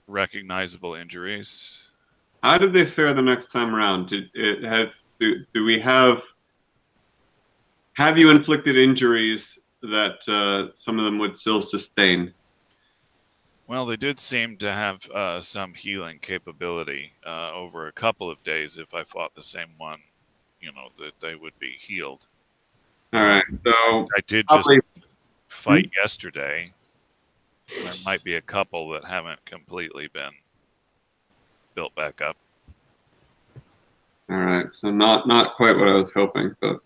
recognizable injuries. How did they fare the next time around? Do we have you inflicted injuries that some of them would still sustain? Well, they did seem to have some healing capability over a couple of days. If I fought the same one, you know, that they would be healed. All right, so I did just fight yesterday. There might be a couple that haven't completely been built back up. All right, so not quite what I was hoping, but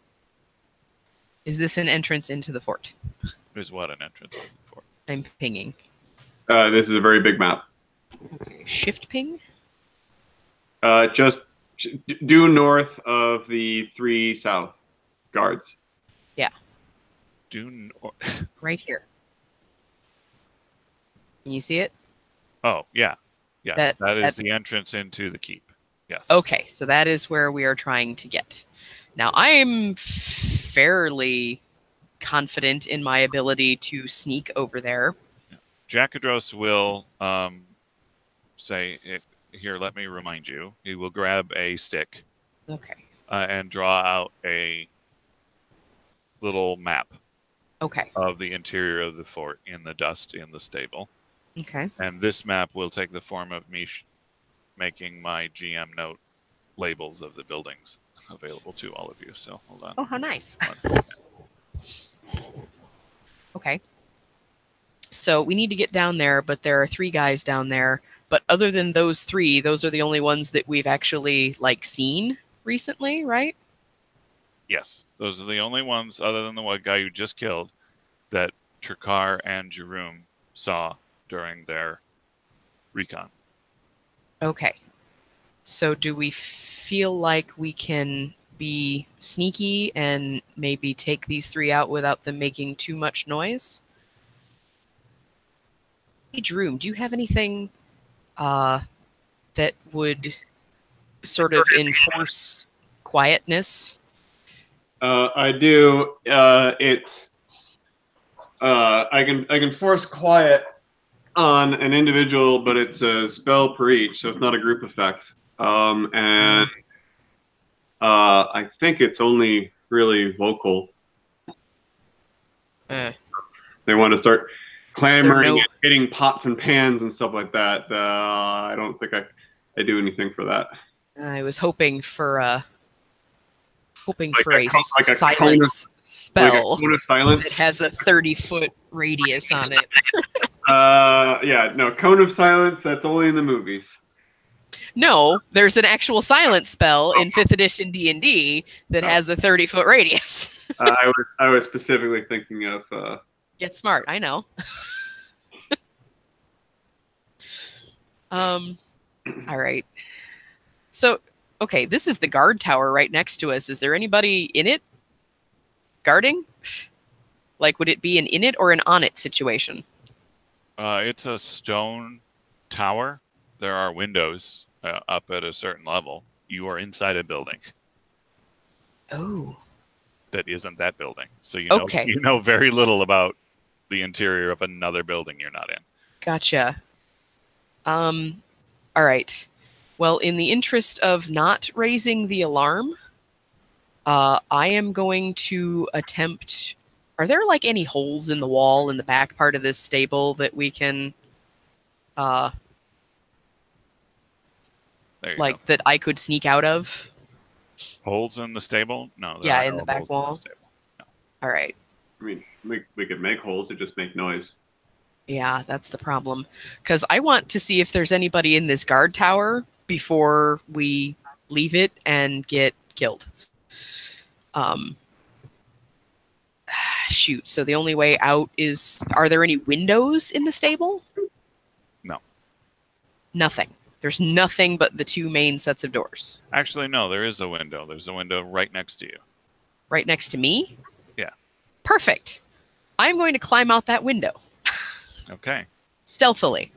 Is this an entrance into the fort? There's what an entrance for. I'm pinging. this is a very big map. Okay, shift ping. Just due north of the 3 south guards. Right here. Can you see it? Oh, yeah. Yes, that is that- the entrance into the keep. Yes. Okay, so that is where we are trying to get. Now, I am fairly confident in my ability to sneak over there. Jackadros will say, here, let me remind you. He will grab a stick Okay. and draw out a little map Okay. of the interior of the fort in the dust in the stable. Okay. And this map will take the form of me making my GM note labels of the buildings available to all of you. So hold on. Oh, how nice. Okay. So we need to get down there, but there are 3 guys down there But other than those 3, those are the only ones that we've actually like seen recently, right? Yes, those are the only ones, other than the one guy you just killed, that Trakar and Jeroen saw during their recon. Okay. So do we feel like we can be sneaky and maybe take these 3 out without them making too much noise? Hey, Drew, do you have anything that would sort of enforce quietness? I do. I can force quiet on an individual, but it's a spell per each, so it's not a group effect. And I think it's only really vocal. They want to start clamoring and hitting pots and pans and stuff like that. I don't think I do anything for that. I was hoping for a silence spell silence. It has a 30-foot radius on it. Yeah, no, cone of silence. That's only in the movies. No, there's an actual silence spell in 5th edition D&D that has a 30-foot radius. I was specifically thinking of. Get smart. I know. All right. So, okay, this is the guard tower right next to us. Is there anybody in it guarding? Like, would it be an in it or an on it situation? It's a stone tower. There are windows up at a certain level. You are inside a building. Oh. That isn't that building. So you know very little about the interior of another building you're not in. Gotcha. All right. Well, in the interest of not raising the alarm, I am going to attempt... Are there, like, any holes in the wall in the back part of this stable that we can... that I could sneak out of? Holes in the stable? No. Yeah, in the back wall? No. All right. I mean, we could make holes that just make noise. Yeah, that's the problem. Because I want to see if there's anybody in this guard tower before we leave it and get killed. Shoot. So the only way out is... Are there any windows in the stable? No. Nothing. There's nothing but the 2 main sets of doors. Actually, no, there is a window. There's a window right next to you. Right next to me? Yeah. Perfect. I'm going to climb out that window. Okay. Stealthily.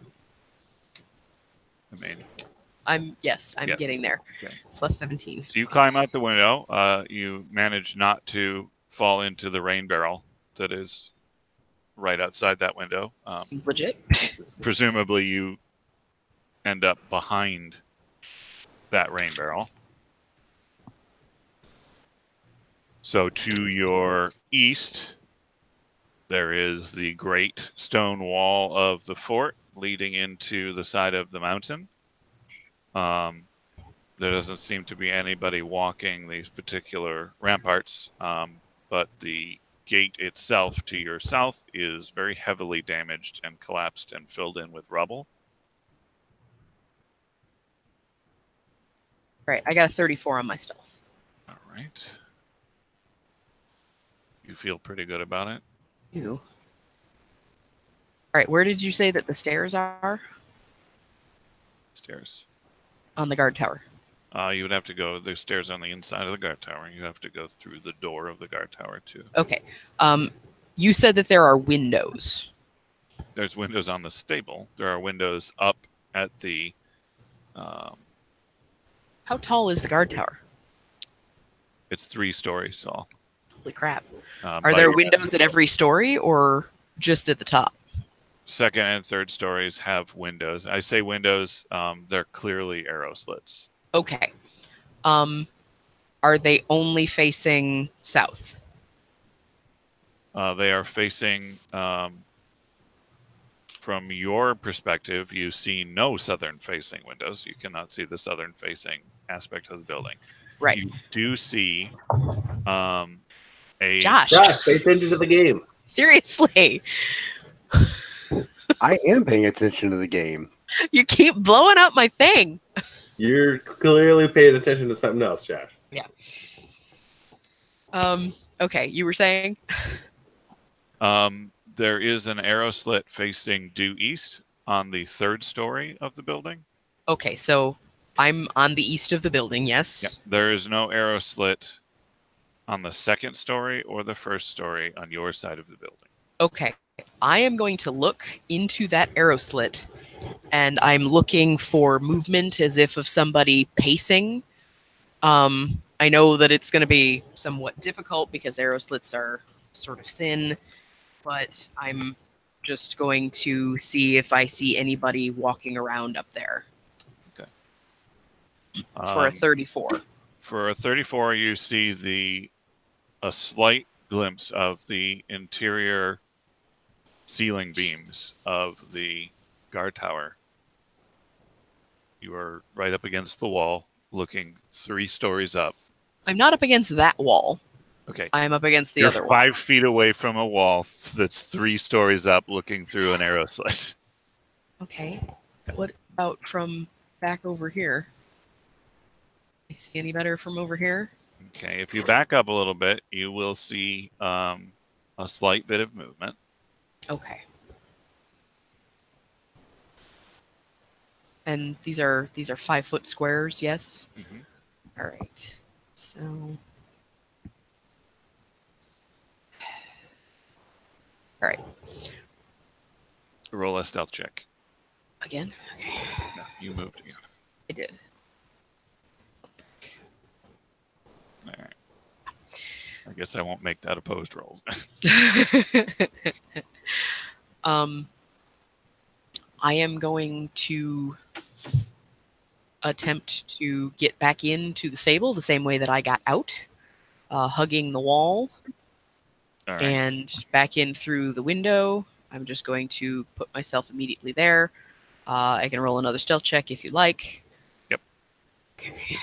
I mean... I'm getting there. Okay. Plus 17. So you climb out the window. You manage not to fall into the rain barrel that is right outside that window. Seems legit. Presumably you end up behind that rain barrel. So to your east, there is the great stone wall of the fort leading into the side of the mountain. There doesn't seem to be anybody walking these particular ramparts, but the gate itself to your south is very heavily damaged and collapsed and filled in with rubble. All right, I got a 34 on my stealth. All right. You feel pretty good about it? You. All right, where did you say that the stairs are? Stairs. On the guard tower. You would have to go, the stairs on the inside of the guard tower. You have to go through the door of the guard tower, too. Okay. You said that there are windows. There's windows on the stable. There are windows up at the... How tall is the guard tower? It's 3 stories tall. Holy crap. Are there windows at every story or just at the top? Second and third stories have windows. I say windows, they're clearly arrow slits. Okay. Are they only facing south? They are facing, from your perspective, you see no southern-facing windows. You cannot see the southern-facing aspect of the building. Right. You do see Josh, pay attention to the game. Seriously. I am paying attention to the game. You keep blowing up my thing. You're clearly paying attention to something else, Josh. Yeah. Okay, you were saying? There is an arrow slit facing due east on the 3rd story of the building. Okay, so I'm on the east of the building, yes? Yep. There is no arrow slit on the 2nd story or the 1st story on your side of the building. Okay, I am going to look into that arrow slit, and I'm looking for movement as if of somebody pacing. I know that it's going to be somewhat difficult because arrow slits are sort of thin, but I'm just going to see if I see anybody walking around up there. Okay. For a 34. For a 34, you see a slight glimpse of the interior ceiling beams of the guard tower. You are right up against the wall, looking 3 stories up. I'm not up against that wall. Okay. I'm up against the You're other wall. 5 feet away from a wall that's 3 stories up, looking through an arrow slit. Okay. What about from back over here? Can you see any better from over here? Okay, if you back up a little bit, you will see a slight bit of movement. Okay. And these are 5-foot squares, yes? Mm-hmm. All right. So all right. Roll a stealth check. Again? Okay. No, you moved again. I did. All right. I guess I won't make that opposed roll. I am going to attempt to get back into the stable the same way that I got out, hugging the wall. All right. And back in through the window. I'm just going to put myself immediately there. I can roll another stealth check if you like. Yep. Okay.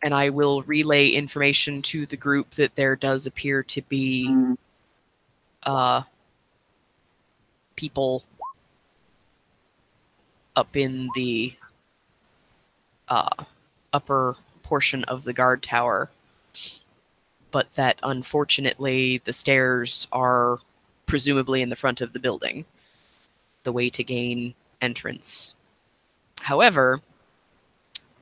And I will relay information to the group that there does appear to be people up in the upper portion of the guard tower, but that unfortunately the stairs are presumably in the front of the building, the way to gain entrance. However,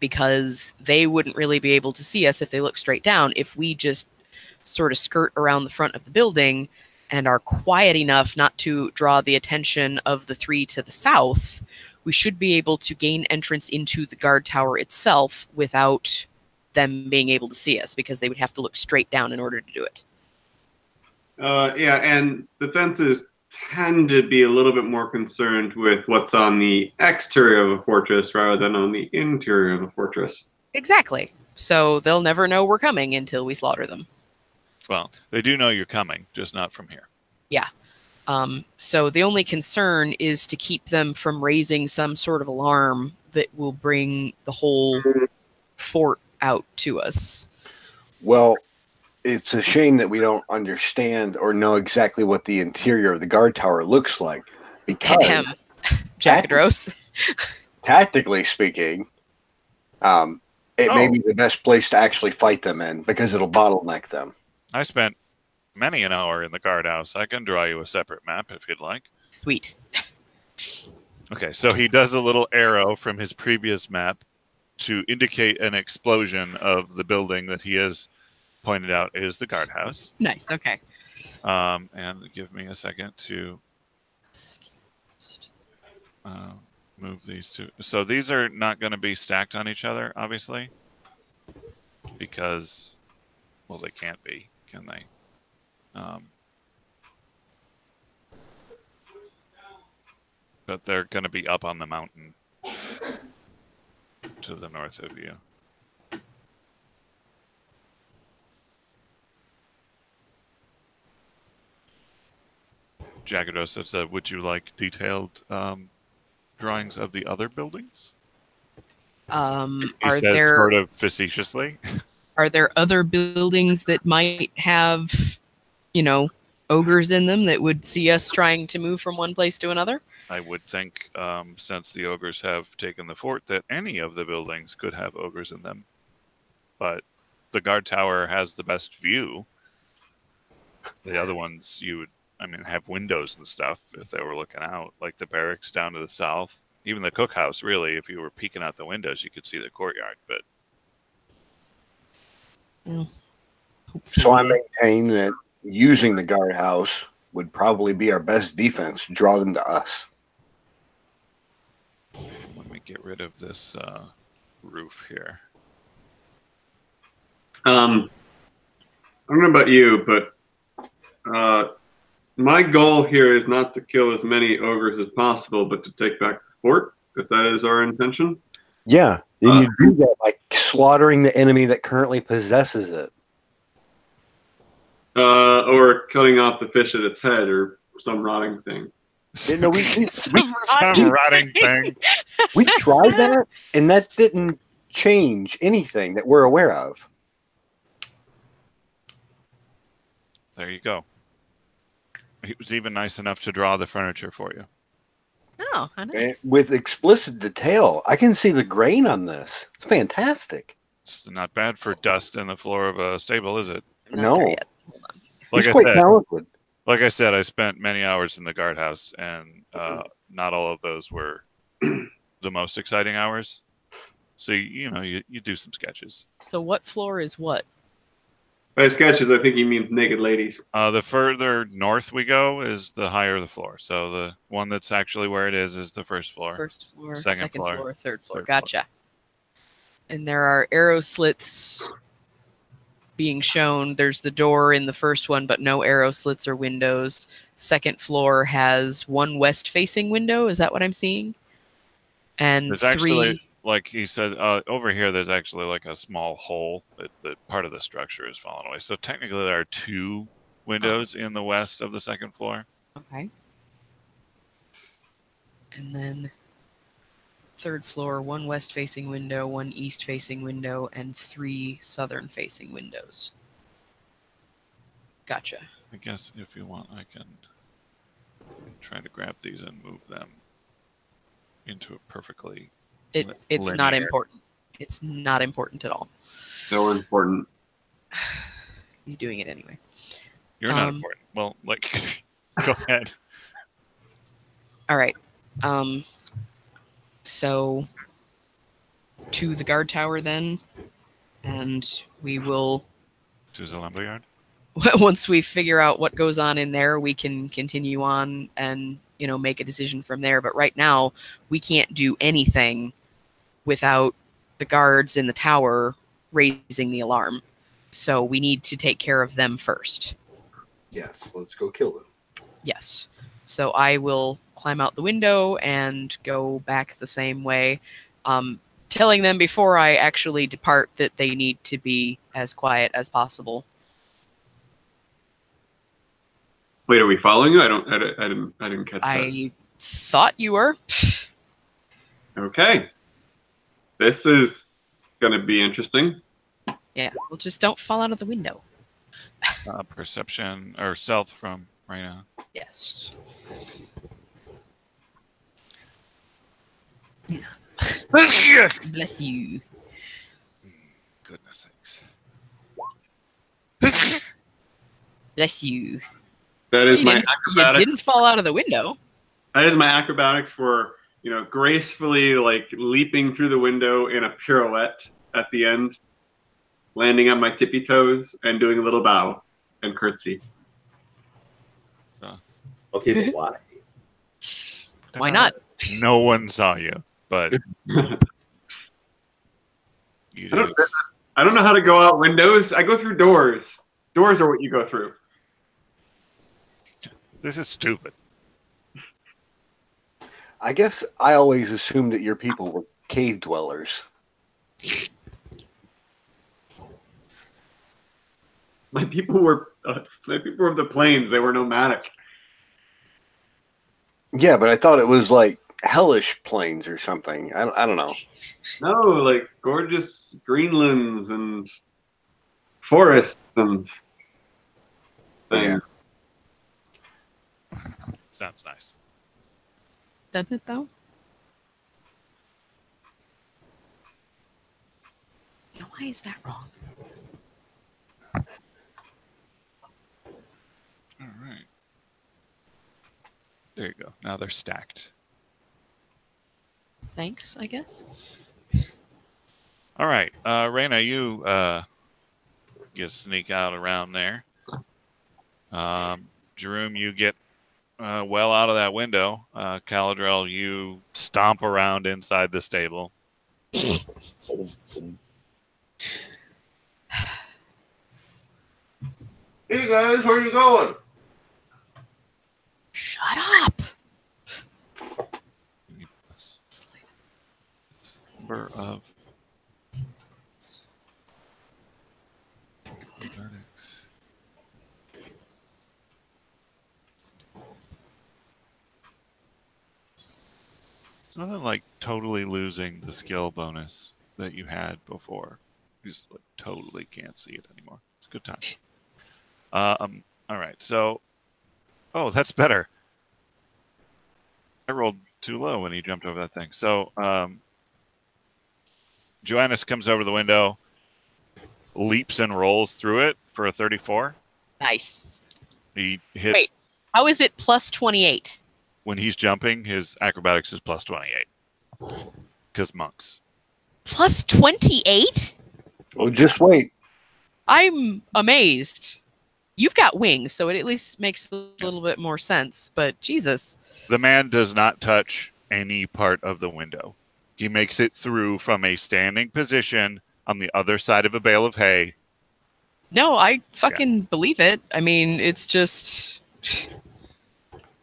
because they wouldn't really be able to see us if they look straight down, if we just sort of skirt around the front of the building and are quiet enough not to draw the attention of the 3 to the south, we should be able to gain entrance into the guard tower itself without them being able to see us, because they would have to look straight down in order to do it. Yeah, and defenses tend to be a little bit more concerned with what's on the exterior of a fortress rather than on the interior of a fortress. Exactly. So they'll never know we're coming until we slaughter them. Well, they do know you're coming, just not from here. Yeah. So the only concern is to keep them from raising some sort of alarm that will bring the whole fort out to us. Well, it's a shame that we don't understand or know exactly what the interior of the guard tower looks like, because Jackadros. tactically speaking, it may be the best place to actually fight them in, because it'll bottleneck them. I spent many an hour in the guardhouse. I can draw you a separate map if you'd like. Sweet. Okay, so he does a little arrow from his previous map to indicate an explosion of the building that he has pointed out is the guardhouse. Nice, okay. And give me a second to move these two. So these are not going to be stacked on each other, obviously, because, well, they can't be, can they? But they're going to be up on the mountain to the north of you. Jagados said, would you like detailed drawings of the other buildings? He says there sort of facetiously. Are there other buildings that might have, ogres in them that would see us trying to move from one place to another? I would think, since the ogres have taken the fort, that any of the buildings could have ogres in them. But the guard tower has the best view. The other ones, you would, I mean, have windows and stuff if they were looking out, like the barracks down to the south. Even the cookhouse, really, if you were peeking out the windows, you could see the courtyard. But So I maintain that using the guardhouse would probably be our best defense. Draw them to us. let me get rid of this roof here. I don't know about you, but my goal here is not to kill as many ogres as possible, but to take back the fort, if that is our intention. Yeah, and you do that by slaughtering the enemy that currently possesses it. Or cutting off the fish at its head, or some rotting thing. No, Some rotting thing. we tried that, and that didn't change anything that we're aware of. There you go. He was even nice enough to draw the furniture for you. Oh, how nice. With explicit detail. I can see the grain on this. It's fantastic. It's not bad for dust in the floor of a stable, is it? I'm not there No. yet. Hold on. Like He's I quite said, talented. like I said, I spent many hours in the guardhouse, and not all of those were the most exciting hours. So you do some sketches. So what floor is what? By sketches, I think he means naked ladies. The further north we go is the higher the floor. So the one that's actually where it is the first floor. First floor, Second second floor, floor, third floor. third Gotcha. And there are arrow slits being shown. There's the door in the first one, but no arrow slits or windows. Second floor has one west-facing window. Is that what I'm seeing? And There's three. actually, like he said, over here, there's actually like a small hole that part of the structure is fallen away. So technically, there are two windows in the west of the second floor. Okay. And then third floor, one west-facing window, one east-facing window, and three southern-facing windows. Gotcha. I guess if you want, I can try to grab these and move them into a perfectly. It's not linear. important. It's not important at all. So important. He's doing it anyway. You're not important. Well, like, go ahead. All right. So to the guard tower then, and we will. To the lumberyard. Once we figure out what goes on in there, we can continue on and make a decision from there. But right now, we can't do anything without the guards in the tower raising the alarm. So we need to take care of them first. Yes, let's go kill them. Yes. So I will climb out the window and go back the same way, telling them before I actually depart that they need to be as quiet as possible. Wait, are we following you? I didn't catch that. I thought you were. Okay. This is gonna be interesting. Yeah, well, just don't fall out of the window. Perception or stealth from right now. Yes. Bless you. Goodness sakes. Bless you. That is You my didn't, you acrobatics. didn't fall out of the window. That is my acrobatics for gracefully like leaping through the window in a pirouette at the end, landing on my tippy toes and doing a little bow and curtsy. Okay, but why? Why not? No one saw you, but you did. I don't know how to go out windows. I go through doors. Doors are what you go through. This is stupid. I guess I always assumed that your people were cave dwellers. My people were of the plains. They were nomadic. Yeah, but I thought it was like hellish plains or something. I don't know. No, like gorgeous greenlands and forests and things. Yeah. Sounds nice. Doesn't it, though? Now, why is that wrong? All right. There you go. Now they're stacked. Thanks, I guess. All right. Raina, you sneak out around there. Jerome, you get well out of that window. Caladrel, you stomp around inside the stable. Hey guys, where are you going? Shut up! Number of verdicts. It's nothing like totally losing the skill bonus that you had before. You just like totally can't see it anymore. It's a good time. All right. So, oh, that's better. I rolled too low when he jumped over that thing. So, Joannis comes over the window, leaps and rolls through it for a 34. Nice. He hits. Wait, how is it plus 28? When he's jumping, his acrobatics is plus 28. Because monks. Plus 28? Oh, just wait. I'm amazed. You've got wings, so it at least makes a little bit more sense, but Jesus. The man does not touch any part of the window. He makes it through from a standing position on the other side of a bale of hay. No, I fucking believe it. I mean, it's just...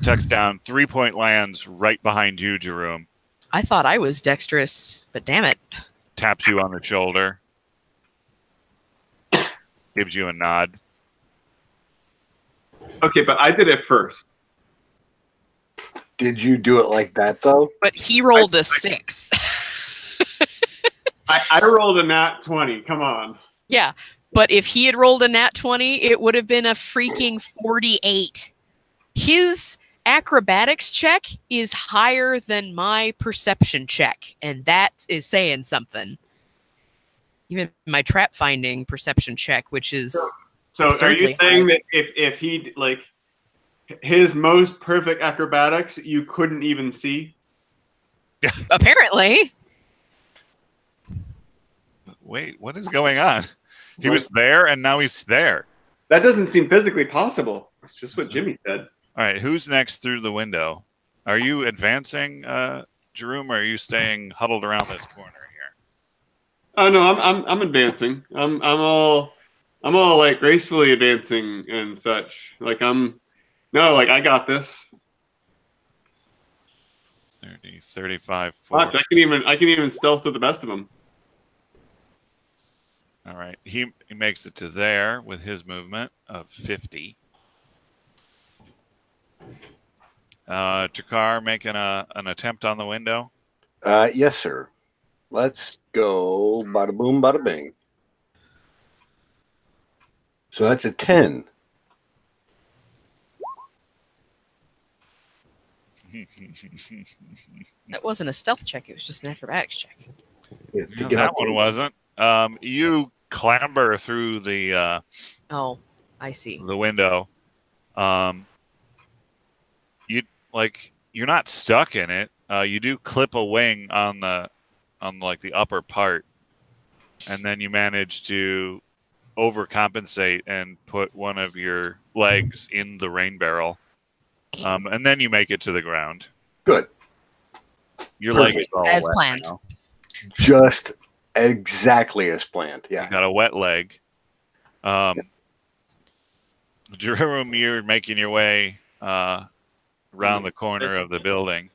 Tucks down, 3-point lands right behind you, Jerome. I thought I was dexterous, but damn it. Taps you on the shoulder. Gives you a nod. Okay, but I did it first. Did you do it like that, though? But he rolled a 6. I rolled a nat 20. Come on. Yeah, but if he had rolled a nat 20, it would have been a freaking 48. His acrobatics check is higher than my perception check, and that is saying something. Even my trap finding perception check, which is So are you absurdly saying high. that if he like his most perfect acrobatics, you couldn't even see? Apparently. Wait, what is going on? He was there, and now he's there. That doesn't seem physically possible. That's just what Jimmy said. All right, who's next through the window? Are you advancing, Jerome, or are you staying huddled around this corner here? Oh no, I'm advancing. I'm all like gracefully advancing and such. Like I got this. 30, 35, 40. Watch, I can even stealth to the best of them. All right, he makes it to there with his movement of 50. Jakar making an attempt on the window. Yes, sir. Let's go. Bada boom, bada bing. So that's a 10. That wasn't a stealth check, it was just an acrobatics check. Yeah, No, that one wasn't. You clamber through the Oh, I see. the window. You're not stuck in it. You do clip a wing on the upper part, and then you manage to overcompensate and put one of your legs in the rain barrel, and then you make it to the ground. Good. Your Perfect. leg is all As wet planned. now. Just exactly as planned. Yeah. You got a wet leg. Jerome, you're making your way around the corner of the building.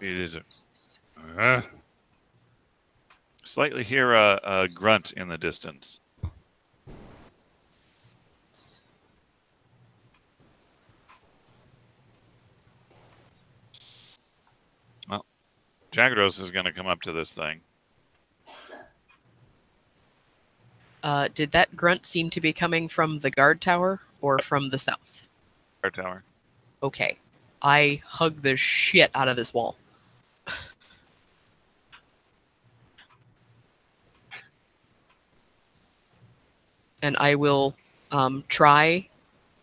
It is slightly hear a grunt in the distance. Well, Jagros is going to come up to this thing. Did that grunt seem to be coming from the guard tower or from the south? Our tower. Okay. I hug the shit out of this wall. And I will try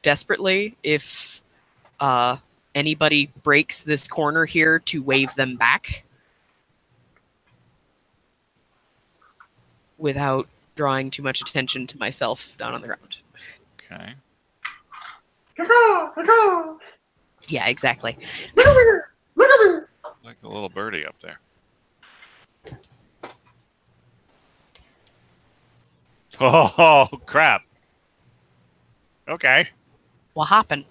desperately, if anybody breaks this corner here, to wave them back without drawing too much attention to myself down on the ground. Okay. Yeah, exactly. Like a little birdie up there. Oh, crap. Okay. What happened?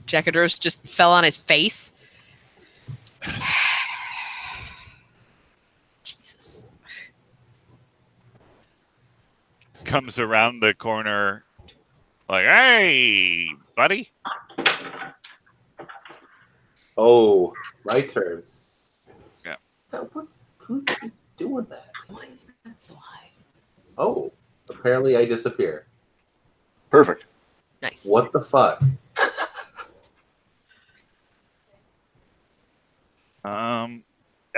Jackadros just fell on his face. Jesus. Comes around the corner like, hey, buddy. Oh, my turn. Yeah. Who's doing that? Why is that so high? Oh, apparently I disappear. Perfect. Nice. What the fuck?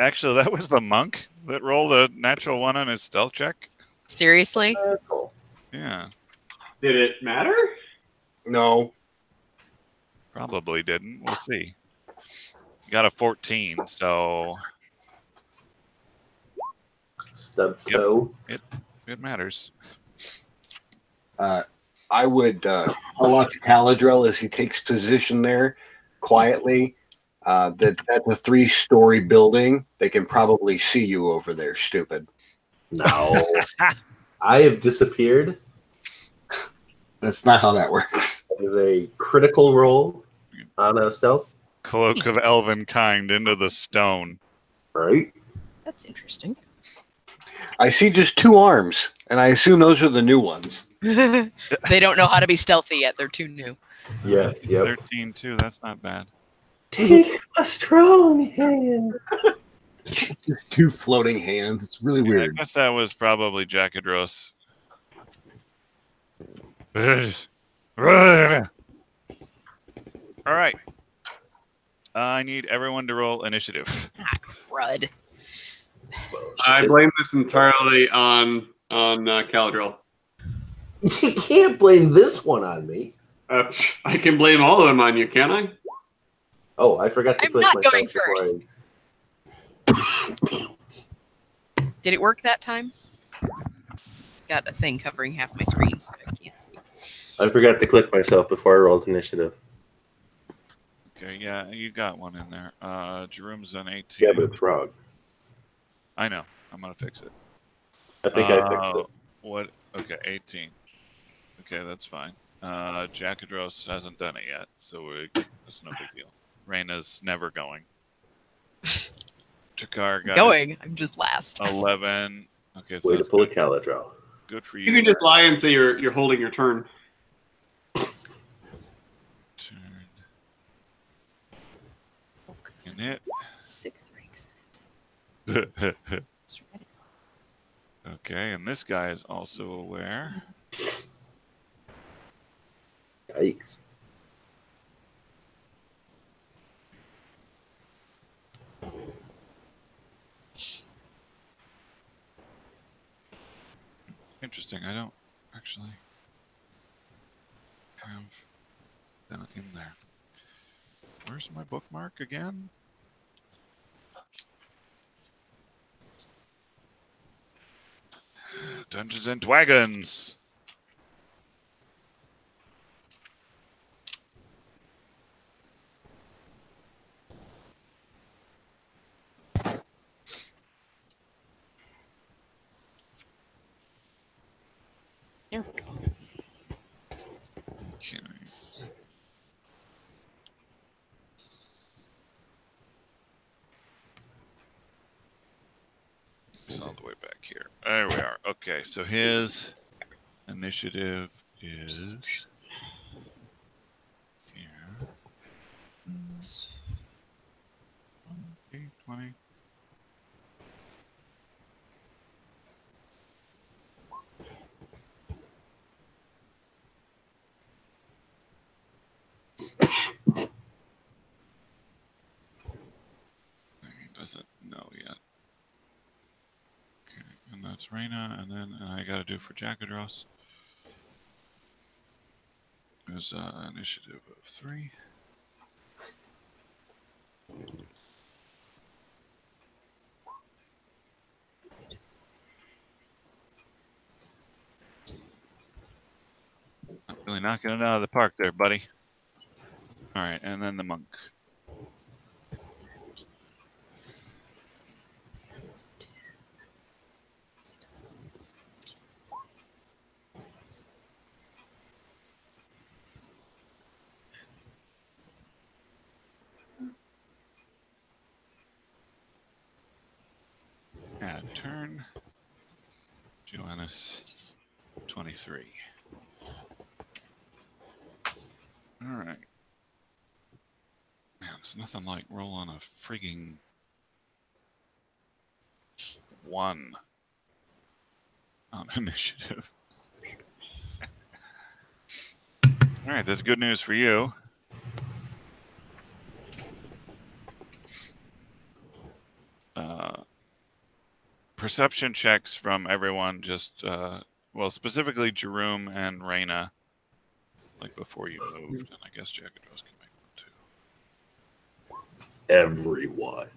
Actually, that was the monk that rolled a natural 1 on his stealth check. Seriously? Asshole. Yeah, Did it matter? No. probably didn't. We'll see. You got a 14, so Stub toe. it matters. I would call out to Caladrel as he takes position there quietly. That's a 3-story building. They can probably see you over there, stupid. No. I have disappeared. That's not how that works. It is a critical roll on a stealth. Cloak of elven kind into the stone. Right? That's interesting. I see just 2 arms, and I assume those are the new ones. They don't know how to be stealthy yet. They're too new. Yeah. He's Yep. 13 too. That's not bad. Take a strong hand. Just 2 floating hands. It's really Yeah, I weird. guess that was probably Jackadros. All right. I need everyone to roll initiative. Ah, crud. I blame this entirely on Caladril. You can't blame this one on me. I can blame all of them on you, can't I? Oh, I forgot to I'm click not myself going before first. Did it work that time? Got a thing covering half my screen, so I can't see. I forgot to click myself before I rolled initiative. Okay, yeah, you got one in there. Jerome's on 18. Yeah, but it's wrong. I know. I'm gonna fix it. I think I fixed it. What? Okay, 18. Okay, that's fine. Jackadros hasn't done it yet, so it's no big deal. Raina's never going. Chakar got I'm just last. 11. Okay, so Way to that's pull a good. Caladrel. Good for You you. can just lie and say you're holding your turn. Turn. In it. 6 ranks. Okay, and this guy is also aware. Yikes. Interesting. I don't actually have that in there. Where's my bookmark again? Dungeons and Dragons. There we go. Okay. It's all the way back here. There we are. Okay, so his initiative is here. 20. doesn't know yet. Okay, and that's Reyna, and then I got to do for Jacadros. There's initiative of 3. Not really knocking it out of the park there, buddy. All right, and then the monk. Add turn. Joannis 23. All right. Man, it's nothing like rolling a frigging 1 on initiative. All right, that's good news for you. Perception checks from everyone, just, well, specifically Jerome and Reyna, like before you moved, and I guess Jacadros can make one too. Everyone.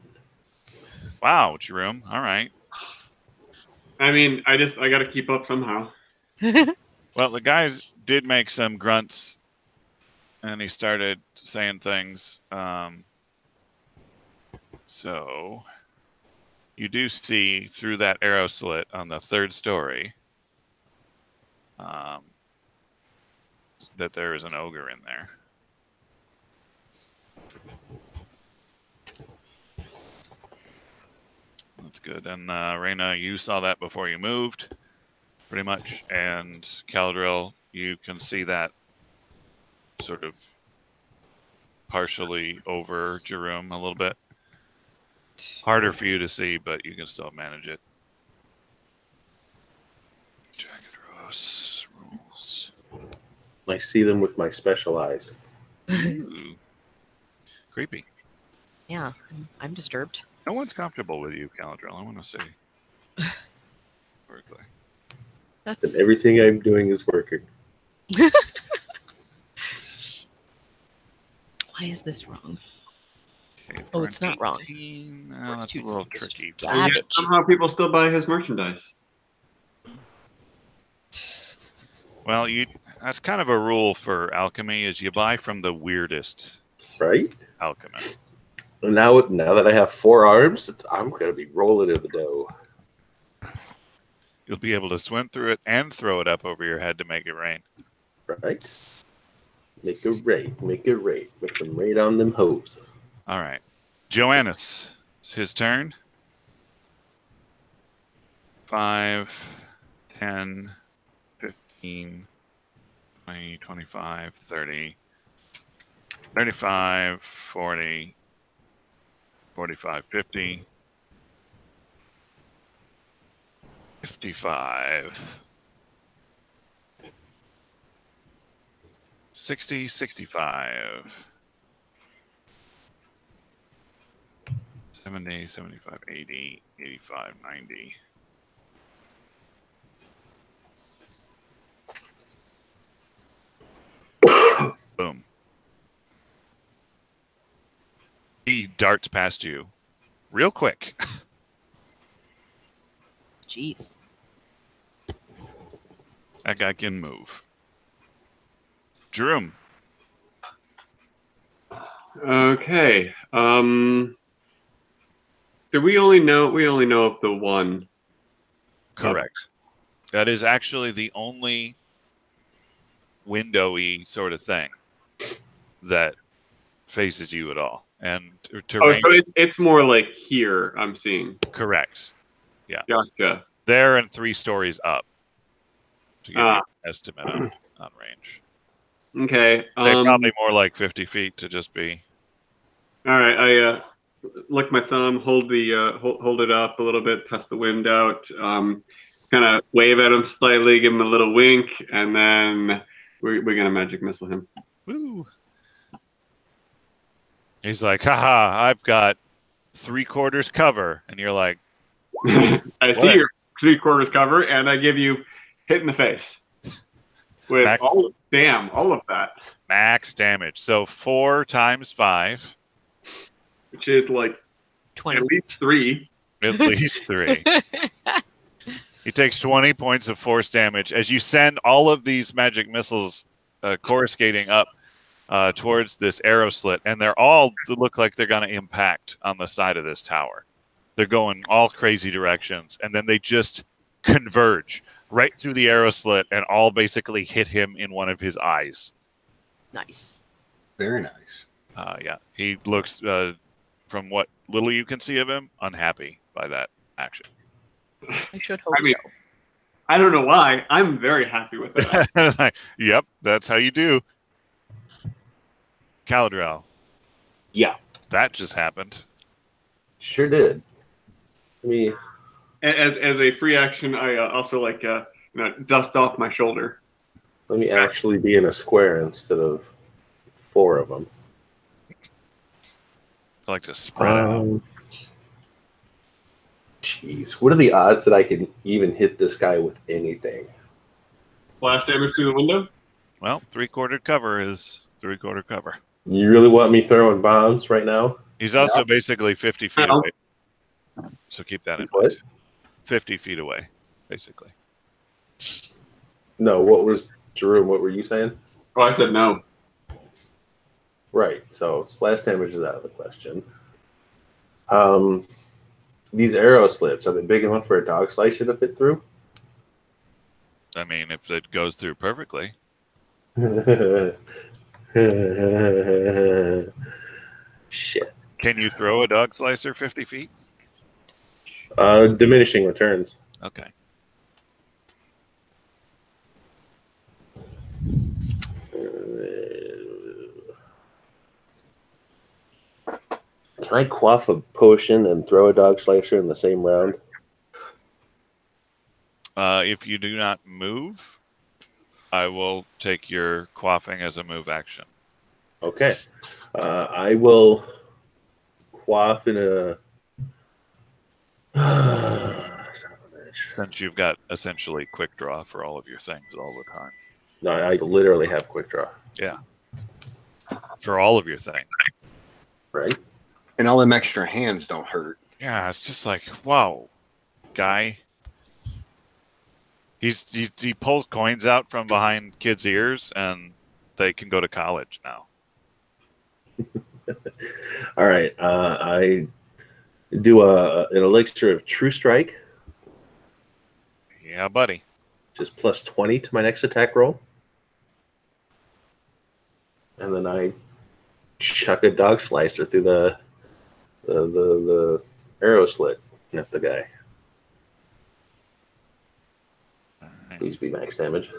Wow, Jerome. All right. I mean, I got to keep up somehow. Well, the guys did make some grunts, and he started saying things. So you do see through that arrow slit on the 3rd story that there is an ogre in there. That's good. And Reyna, you saw that before you moved, pretty much. And Caladriel, you can see that sort of partially over Jerome a little bit. Harder for you to see, but you can still manage it. Jacadros rules. I see them with my special eyes. Ooh. Creepy. Yeah, I'm disturbed. No one's comfortable with you, Caladriel. I want to say. Berkeley. And everything I'm doing is working. Why is this wrong? Okay, Oh, it's not wrong. 18. No, that's a little tricky. And yet somehow people still buy his merchandise. Well, that's kind of a rule for alchemy, is you buy from the weirdest Right? alchemist. Now that I have 4 arms, I'm going to be rolling in the dough. You'll be able to swim through it and throw it up over your head to make it rain. Right? Make a raid. Make them raid on them hoes. All right. Joannis, it's his turn. 5, 10, 15, 20, 25, 30, 35, 40, 45, 50, 55, 60, 65, 70, 75, 80, 85, 90. Boom. He darts past you real quick. Jeez. That guy can move. Jerome. Okay. Do we only know of the one? Correct. That is actually the only windowy sort of thing that faces you at all. And terrain. Oh, so it's more like here I'm seeing. Correct. Yeah. Gotcha. There and 3 stories up to give you an estimate on range. Okay. They're probably more like 50 feet to just be. All right. I lick my thumb, hold it up a little bit, test the wind out, kind of wave at him slightly, give him a little wink, and then we're gonna magic missile him. Woo. He's like, haha, I've got 3/4 cover, and you're like, I see your 3/4 cover, and I give you hit in the face with all of that, max damage. So 4 times 5, which is like 20. at least 3. at least 3. He takes 20 points of force damage as you send all of these magic missiles coruscating up towards this arrow slit, and they're all look like they're going to impact on the side of this tower. They're going all crazy directions, and then they just converge right through the arrow slit and all basically hit him in one of his eyes. Nice. Very nice. Yeah, he looks, from what little you can see of him, unhappy by that action. I should hope I mean, so. I don't know why. I'm very happy with that. Yep, that's how you do. Caladrel. Yeah. That just happened. Sure did. I mean, As a free action, I also like dust off my shoulder. let me actually be in a square instead of 4 of them. I like to spread out. Jeez, what are the odds that I can even hit this guy with anything? Flash damage through the window? Well, 3/4 cover is 3/4 cover. You really want me throwing bombs right now? He's also basically 50 feet No. away. So keep that in What? mind. 50 feet away, basically. No, what was Jerome? What were you saying? Oh, I said no. Right. So splash damage is out of the question. These arrow slits, are they big enough for a dog slicer to fit through? I mean, if it goes through perfectly. Shit. Can you throw a dog slicer 50 feet? Diminishing returns. Okay. Can I quaff a potion and throw a dog slicer in the same round? If you do not move, I will take your quaffing as a move action. Okay. I will quaff in a... Since you've got essentially quick draw for all of your things all the time. No, I literally have quick draw. Yeah. For all of your things. Right? And all them extra hands don't hurt. Yeah, it's just like, wow, guy. He pulls coins out from behind kids' ears, and they can go to college now. All right. I do an elixir of True Strike, Yeah, buddy. just plus 20 to my next attack roll. And then I chuck a dog slicer through the arrow slit at the guy. Please be max damage.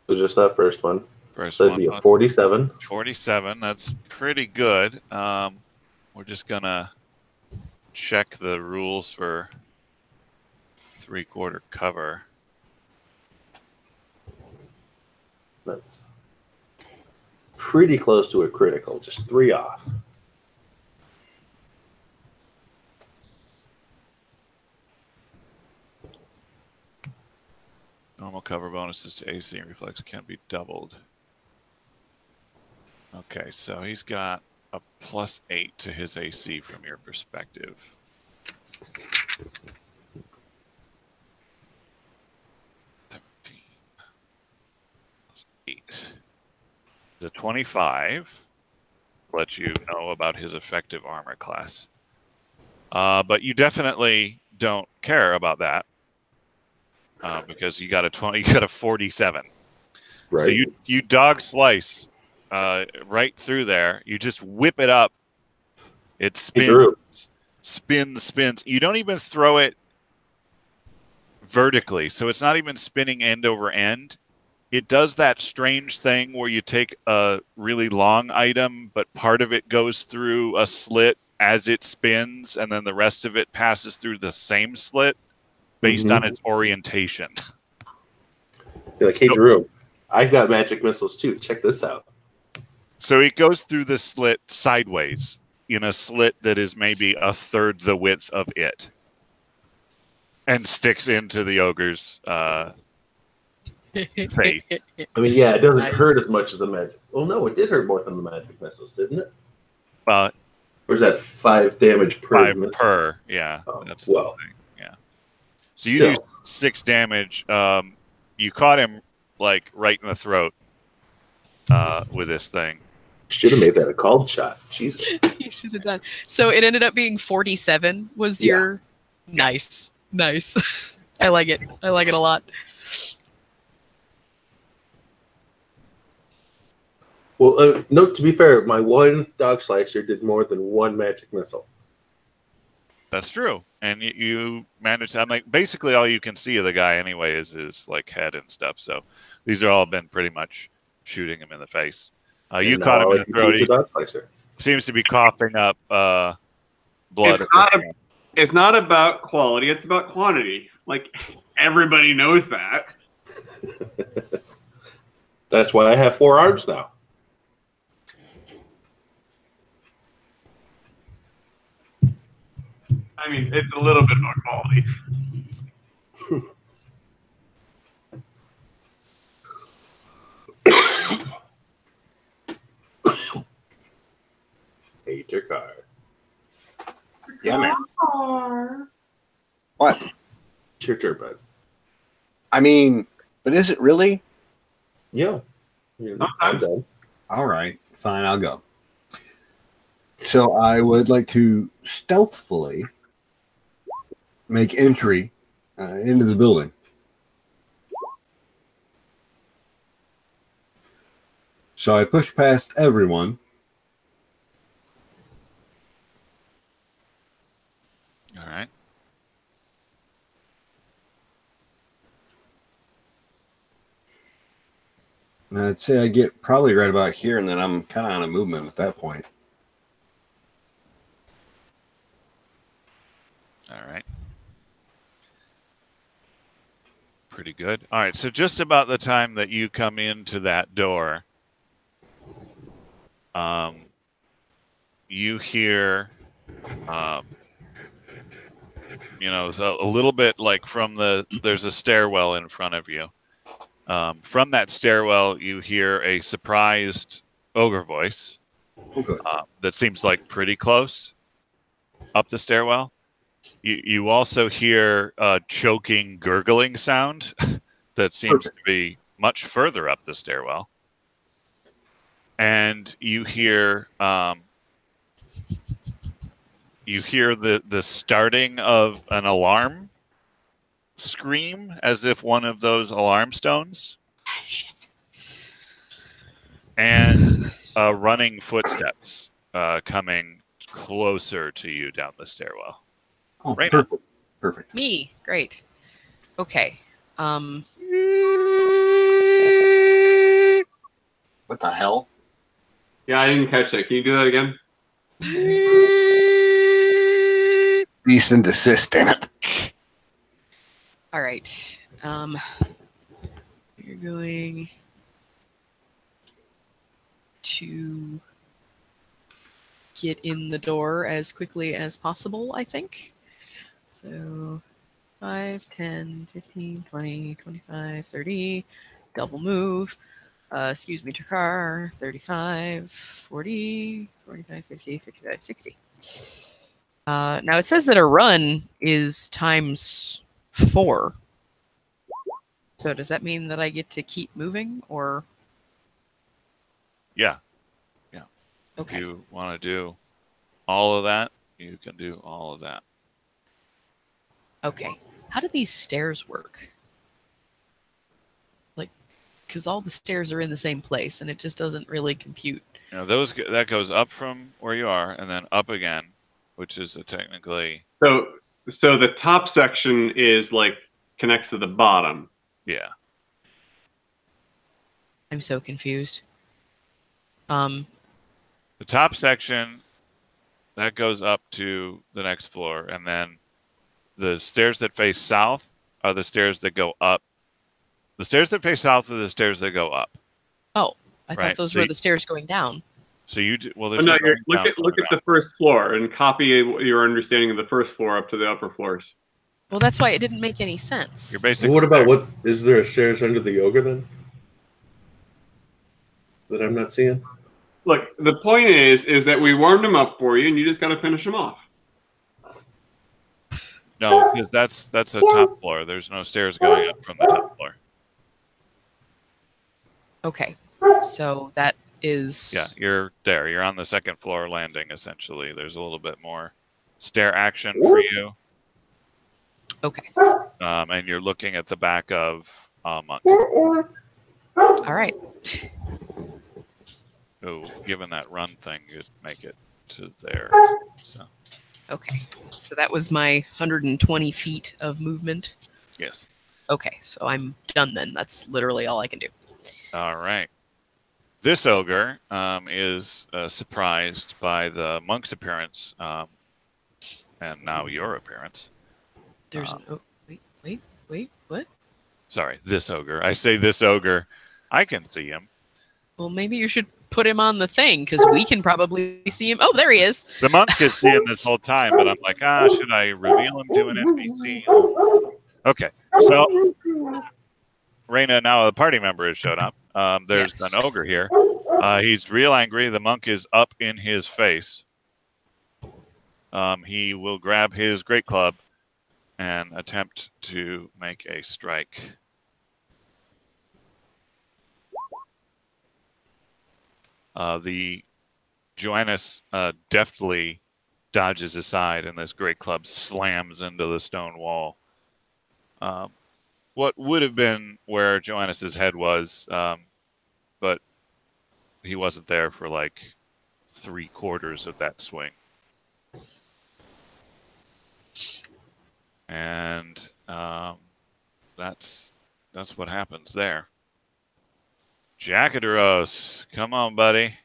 So just that first one. First So it'd be a 47. 47. That's pretty good. We're just gonna check the rules for 3/4 cover. That's pretty close to a critical, just 3 off. Normal cover bonuses to AC and reflex can't be doubled. Okay, so he's got a +8 to his AC from your perspective. +8. The 25 let you know about his effective armor class. But you definitely don't care about that because you got a 20, you got a 47. Right. So you dog slice right through there. You just whip it up. It spins. You don't even throw it vertically, so it's not even spinning end over end. It does that strange thing where you take a really long item, but part of it goes through a slit as it spins, and then the rest of it passes through the same slit based on its orientation. Be like, hey, Drew, I've got magic missiles too. Check this out. So it goes through the slit sideways in a slit that is maybe a third the width of it, and sticks into the ogre's face. I mean, yeah, it doesn't Nice. hurt as much as the magic. Well, no, it did hurt more than the magic missiles, didn't it? Well, Or is that 5 damage per 5 missile? per, yeah. Oh, That's well. the thing. Yeah. So you do 6 damage. You caught him like right in the throat with this thing. Should have made that a called shot. Jesus. You should have done. So it ended up being 47 was your... Nice. I like it. I like it a lot. Well, no, to be fair, my one dog slicer did more than one magic missile. That's true. And you managed. I'm like, basically all you can see of the guy anyway is his like head and stuff. So these are all been pretty much shooting him in the face. You caught him in the throat. He dog slicer. seems to be coughing up blood. It's not about quality, it's about quantity. Like, everybody knows that. That's why I have 4 arms now. I mean, it's a little bit about quality. Hate your car. Yeah, man. What? It's your turn, bud. I mean, but is it really? Yeah. I'm done. All right, fine, I'll go. So I would like to stealthily make entry into the building. So I push past everyone. All right. And I'd say I get probably right about here, and then I'm kind of on a movement at that point. All right. Pretty good. All right. So just about the time that you come into that door, you hear, so a little bit like there's a stairwell in front of you. From that stairwell, you hear a surprised ogre voice that seems like pretty close up the stairwell. You also hear a choking, gurgling sound that seems to be much further up the stairwell. And you hear the starting of an alarm scream, as if one of those alarm stones. And running footsteps coming closer to you down the stairwell. Oh, right. Perfect. Me. Great. Okay. What the hell? Yeah, I didn't catch that. Can you do that again? Cease and desist, damn it. All right. You're going to get in the door as quickly as possible, I think. So 5, 10, 15, 20, 25, 30. Double move. Excuse me, Takar. 35, 40, 45, 50, 55, 60. Now it says that a run is times 4. So does that mean that I get to keep moving, or? Yeah. Okay. If you want to do all of that, you can do all of that. Okay. How do these stairs work? Like, because all the stairs are in the same place, and it just doesn't really compute. That goes up from where you are, and then up again, which is technically. So the top section is like connects to the bottom. Yeah. I'm so confused. The top section that goes up to the next floor, and then the stairs that face south are the stairs that go up. The stairs that face south are the stairs that go up. Oh, I thought those were the stairs going down. So you do, well. Oh, There's no, no look at the first floor and copy your understanding of the first floor up to the upper floors. Well, that's why it didn't make any sense. You're So basically. what about what is there stairs under the yoga then? That I'm not seeing? Look, the point is that we warmed them up for you, and you just got to finish them off. No, because that's the top floor. There's no stairs going up from the top floor. Okay, so that is... Yeah, you're there. You're on the second floor landing, essentially. There's a little bit more stair action for you. Okay. And you're looking at the back of Monk. All right. Oh, given that run thing, you'd make it to there. So, Okay. So that was my 120 feet of movement. yes. Okay, so I'm done then. That's literally all I can do. All right. This ogre is surprised by the monk's appearance, and now your appearance. There's an... Wait, what? Sorry, this ogre. I say this ogre. I can see him. Well, maybe you should put him on the thing, because we can probably see him. Oh, there he is. The monk is seeing this whole time, but I'm like, should I reveal him to an NPC? Okay, so Raina, now a party member has showed up. There's Yes. an ogre here. He's real angry. The monk is up in his face. He will grab his great club and attempt to make a strike. The Joannis deftly dodges aside, and this great club slams into the stone wall. What would have been where Joannis's head was, but he wasn't there for like 3/4 of that swing. And that's what happens there. Jackaderos, come on, buddy.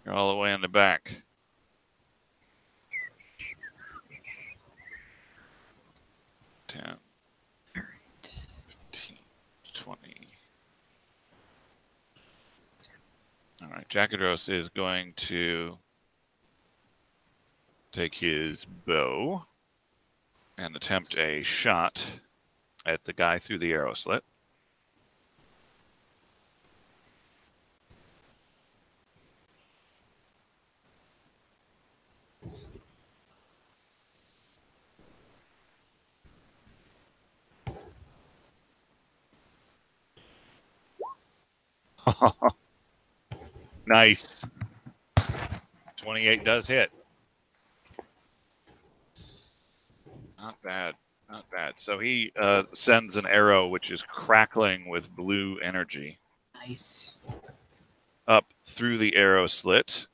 You're all the way in the back. Ten, 15, 20. All right, Jackaderos is going to take his bow and attempt a shot at the guy through the arrow slit. Nice. 28 does hit. Not bad. Not bad. So he sends an arrow which is crackling with blue energy Nice. up through the arrow slit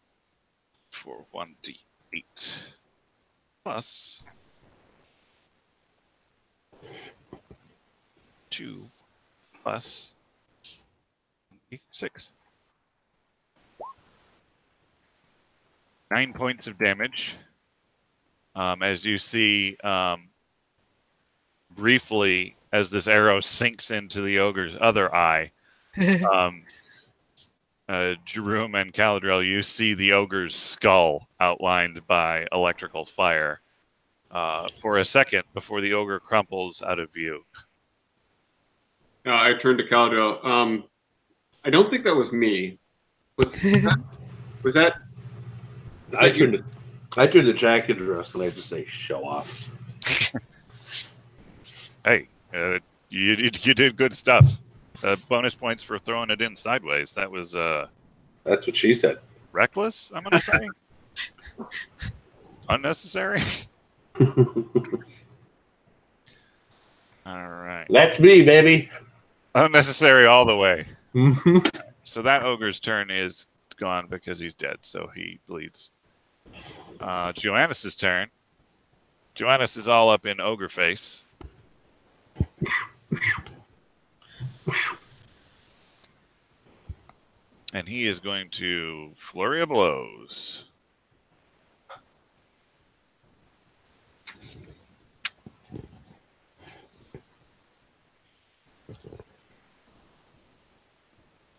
for 1d8 plus 2 plus 6. 9 points of damage. As you see, briefly, as this arrow sinks into the ogre's other eye, Jerome and Caladriel, you see the ogre's skull outlined by electrical fire for a second before the ogre crumples out of view. I turned to Caladriel. I don't think that was me. Was that I turned to Jackaderos and I just say, show off. Hey, you did good stuff. Bonus points for throwing it in sideways. That was That's what she said. reckless, I'm going to say. Unnecessary. All right. That's me, baby. Unnecessary all the way. So that ogre's turn is gone because he's dead, so he bleeds. Joannis's turn. Joannis is all up in ogre face. And he is going to flurry of blows.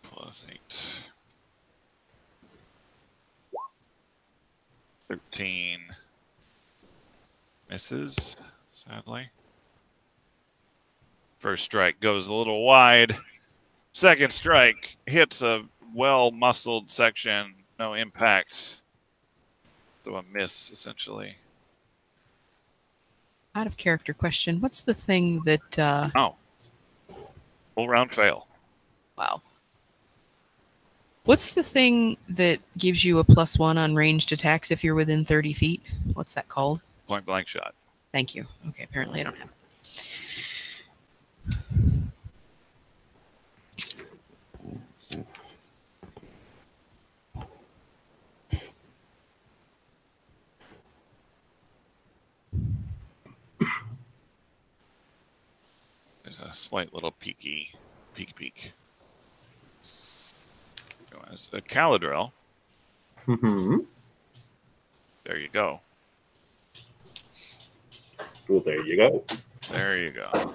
+8. 13 misses, sadly. First strike goes a little wide. Second strike hits a well-muscled section. No impact. So a miss, essentially. Out of character question. What's the thing that... Oh. Full round fail. Wow. What's the thing that gives you a +1 on ranged attacks if you're within 30 feet? What's that called? Point blank shot. Thank you. Okay, apparently I don't have it. There's a slight little peek. As a Caladrel. Mm-hmm. There you go. Well, there you go. There you go.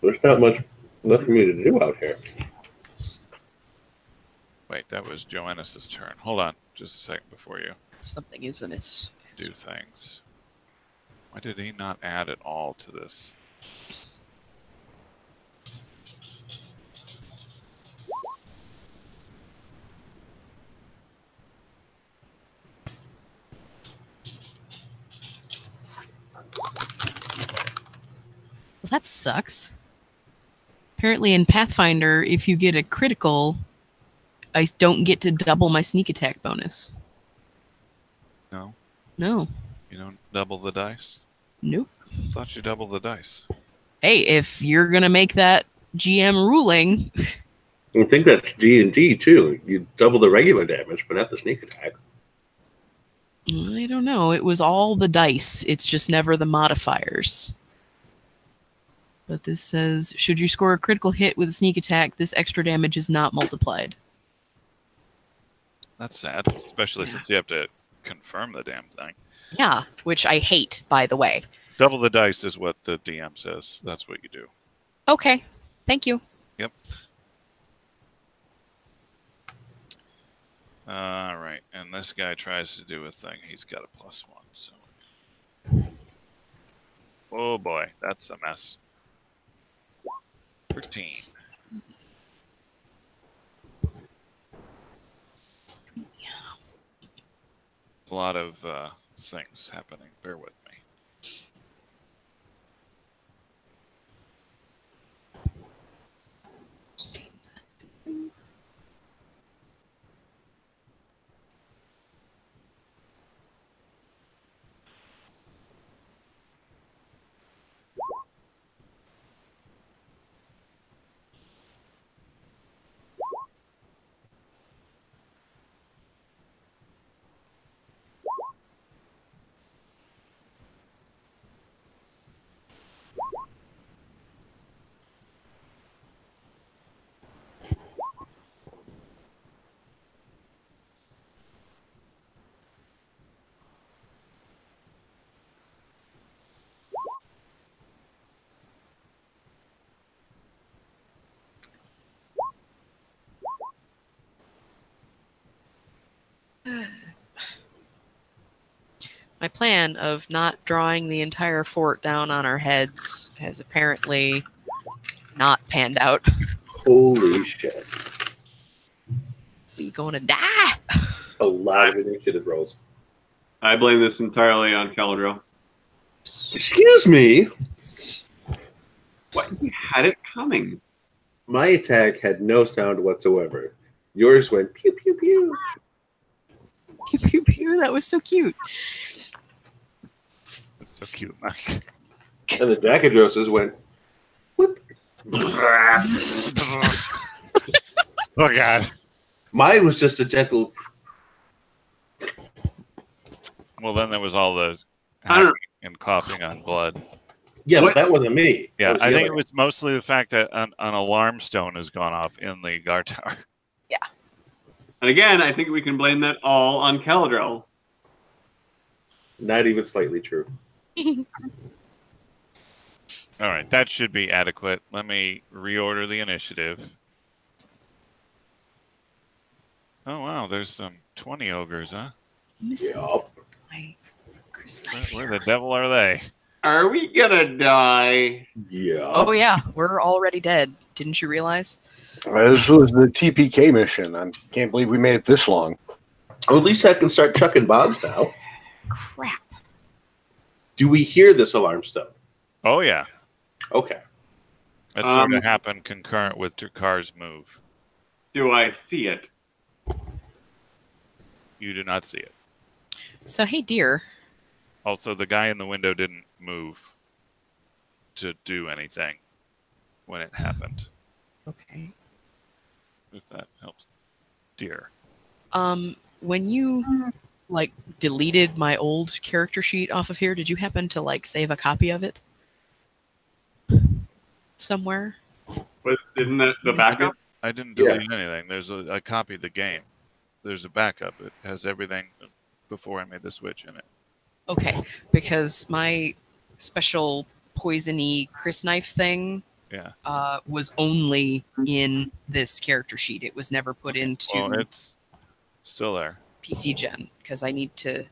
There's not much left for me to do out here. Wait, that was Joannis's turn. Hold on just a second before you Something is amiss. do things. Why did he not add it all to this? Well, that sucks. Apparently in Pathfinder, if you get a critical, I don't get to double my sneak attack bonus. No? No. You don't double the dice? Nope. I thought you doubled the dice. Hey, if you're going to make that GM ruling... I think that's D&D, too. You double the regular damage, but not the sneak attack. I don't know. It was all the dice. It's just never the modifiers. But this says, should you score a critical hit with a sneak attack, this extra damage is not multiplied. That's sad, especially since you have to confirm the damn thing. Yeah, which I hate, by the way. Double the dice is what the DM says. That's what you do. Okay. Thank you. Yep. All right, and this guy tries to do a thing. He's got a +1, so... Oh boy, that's a mess. 13. A lot of things happening. Bear with me. My plan of not drawing the entire fort down on our heads has apparently not panned out. Holy shit. We gonna die? A lot of initiative rolls. I blame this entirely on Caladril. Excuse me? What? You had it coming. My attack had no sound whatsoever. Yours went pew, pew, pew. Pew, pew, pew. That was so cute. That's so cute, Mike. And the Jackadroses went whoop. Oh, God. Mine was just a gentle... Well, then there was all the I don't- hacking and coughing on blood. Yeah, What? but that wasn't me. Yeah, That was I the think other it was mostly the fact that an alarm stone has gone off in the guard tower. And again, I think we can blame that all on Caladril. Not even slightly true. All right, that should be adequate. Let me reorder the initiative. Oh wow, there's some 20 ogres, huh? Missing Yup. my Chris knife Where here. the devil are they? Are we gonna die? Yeah. Oh yeah, we're already dead. Didn't you realize? This was the TPK mission. I can't believe we made it this long. Well, at least I can start chucking bombs now. Crap. Do we hear this alarm stone? Oh yeah, Okay. that sort of happened concurrent with Drakar's move. Do I see it? You do not see it. So hey, dear. Also, the guy in the window didn't move to do anything when it happened. Okay. If that helps, dear. When you like deleted my old character sheet off of here, did you happen to like save a copy of it somewhere? Isn't that the backup? I didn't delete anything. There's I copied the game. There's a backup. It has everything before I made the switch in it. Okay, because my special poisony Chris knife thing was only in this character sheet. It was never put into Well, it's still there. PC Gen because I need to.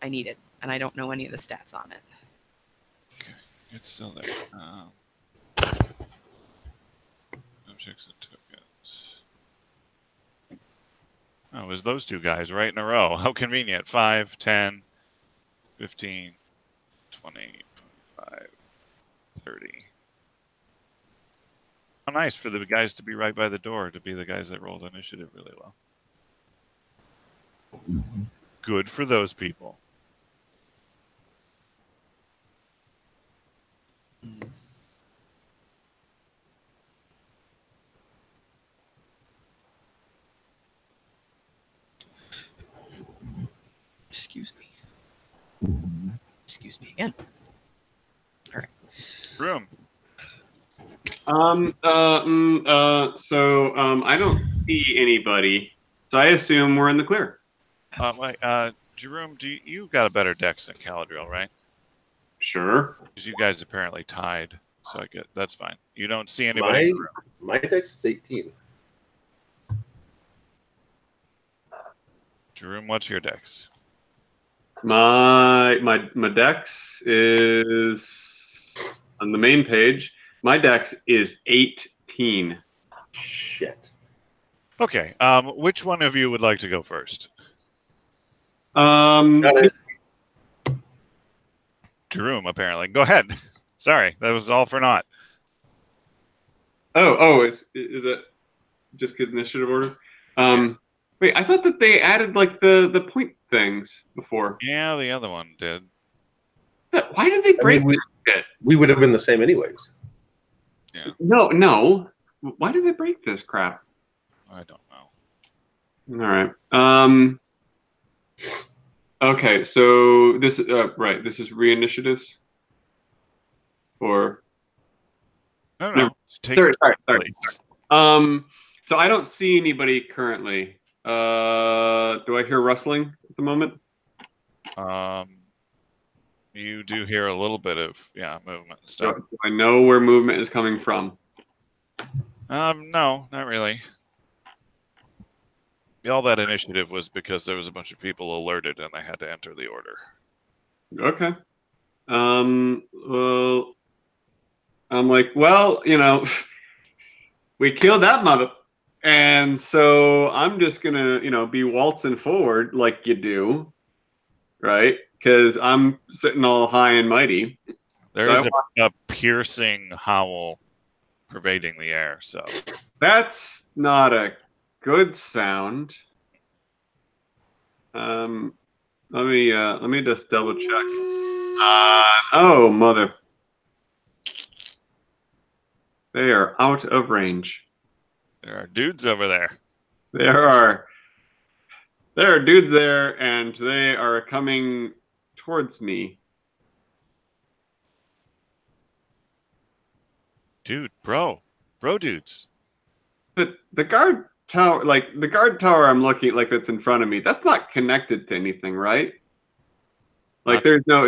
I need it, and I don't know any of the stats on it. Okay, it's still there. Objects and tokens. Oh, it was those two guys right in a row. How convenient. 5, 10, 15, 20, 25, 30. How nice for the guys to be right by the door, to be the guys that rolled initiative really well. Good for those people. Excuse me. Excuse me again. All right. Room. I don't see anybody, so I assume we're in the clear. Jerome, you got a better dex than Caladriel, right? Sure. Because you guys apparently tied, so I get that's fine. You don't see anybody. My dex is 18. Jerome, what's your dex? My dex is on the main page. My dex is 18. Shit. Okay. Which one of you would like to go first? Got it. Jerome, apparently. Go ahead. Sorry, that was all for naught. Is it just because initiative order? Wait, I thought that they added like the point things before. Yeah, the other one did. Why did they break that shit? We would have been the same anyways. Yeah. No. Why did they break this crap? I don't know. All right. Okay, so this right. This is reinitiatives. Or No. Sorry. So I don't see anybody currently. Do I hear rustling at the moment? You do hear a little bit of movement and stuff. Do I know where movement is coming from? No, not really. All that initiative was because there was a bunch of people alerted and they had to enter the order. Okay. Well, I'm like, well, we killed that mother, and so I'm just gonna, be waltzing forward like you do, right? Because I'm sitting all high and mighty. There is a piercing howl pervading the air. So that's not a good sound. Let me just double check. Oh mother! They are out of range. There are dudes over there. There are dudes there, and they are coming towards me. Dude, bro dudes. The guard tower, the guard tower I'm looking like that's in front of me, that's not connected to anything, right? Like there's not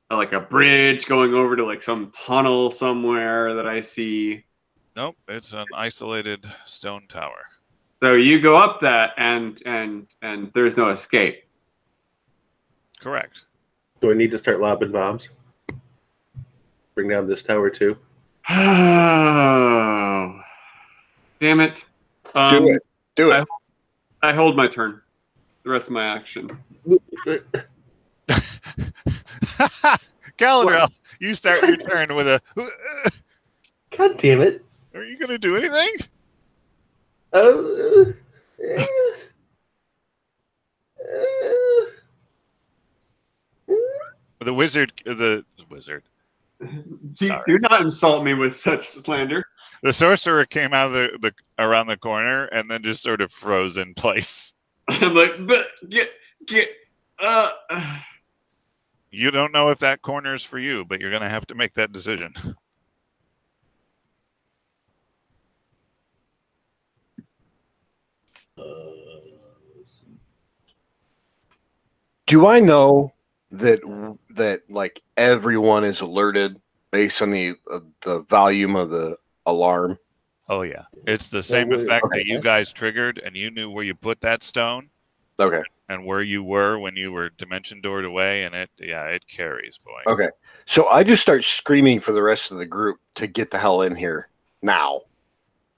like a bridge going over to like some tunnel somewhere that I see. Nope, it's an isolated stone tower. So you go up that, and there's no escape. Correct. Do I need to start lobbing bombs? Bring down this tower too. Oh, damn it! Do it. Do it. I hold my turn. The rest of my action. Galadriel, you start your turn with a. God damn it! Are you going to do anything? The wizard. Sorry. Do not insult me with such slander. The sorcerer came out of the around the corner and then just sort of froze in place. I'm like, but get. You don't know if that corner is for you, but you're going to have to make that decision. Do I know that like everyone is alerted based on the volume of the alarm? Oh yeah, it's the same effect that you guys triggered, and you knew where you put that stone. Okay. And where you were when you were dimension doored away, and it carries, boy. Okay. So I just start screaming for the rest of the group to get the hell in here now.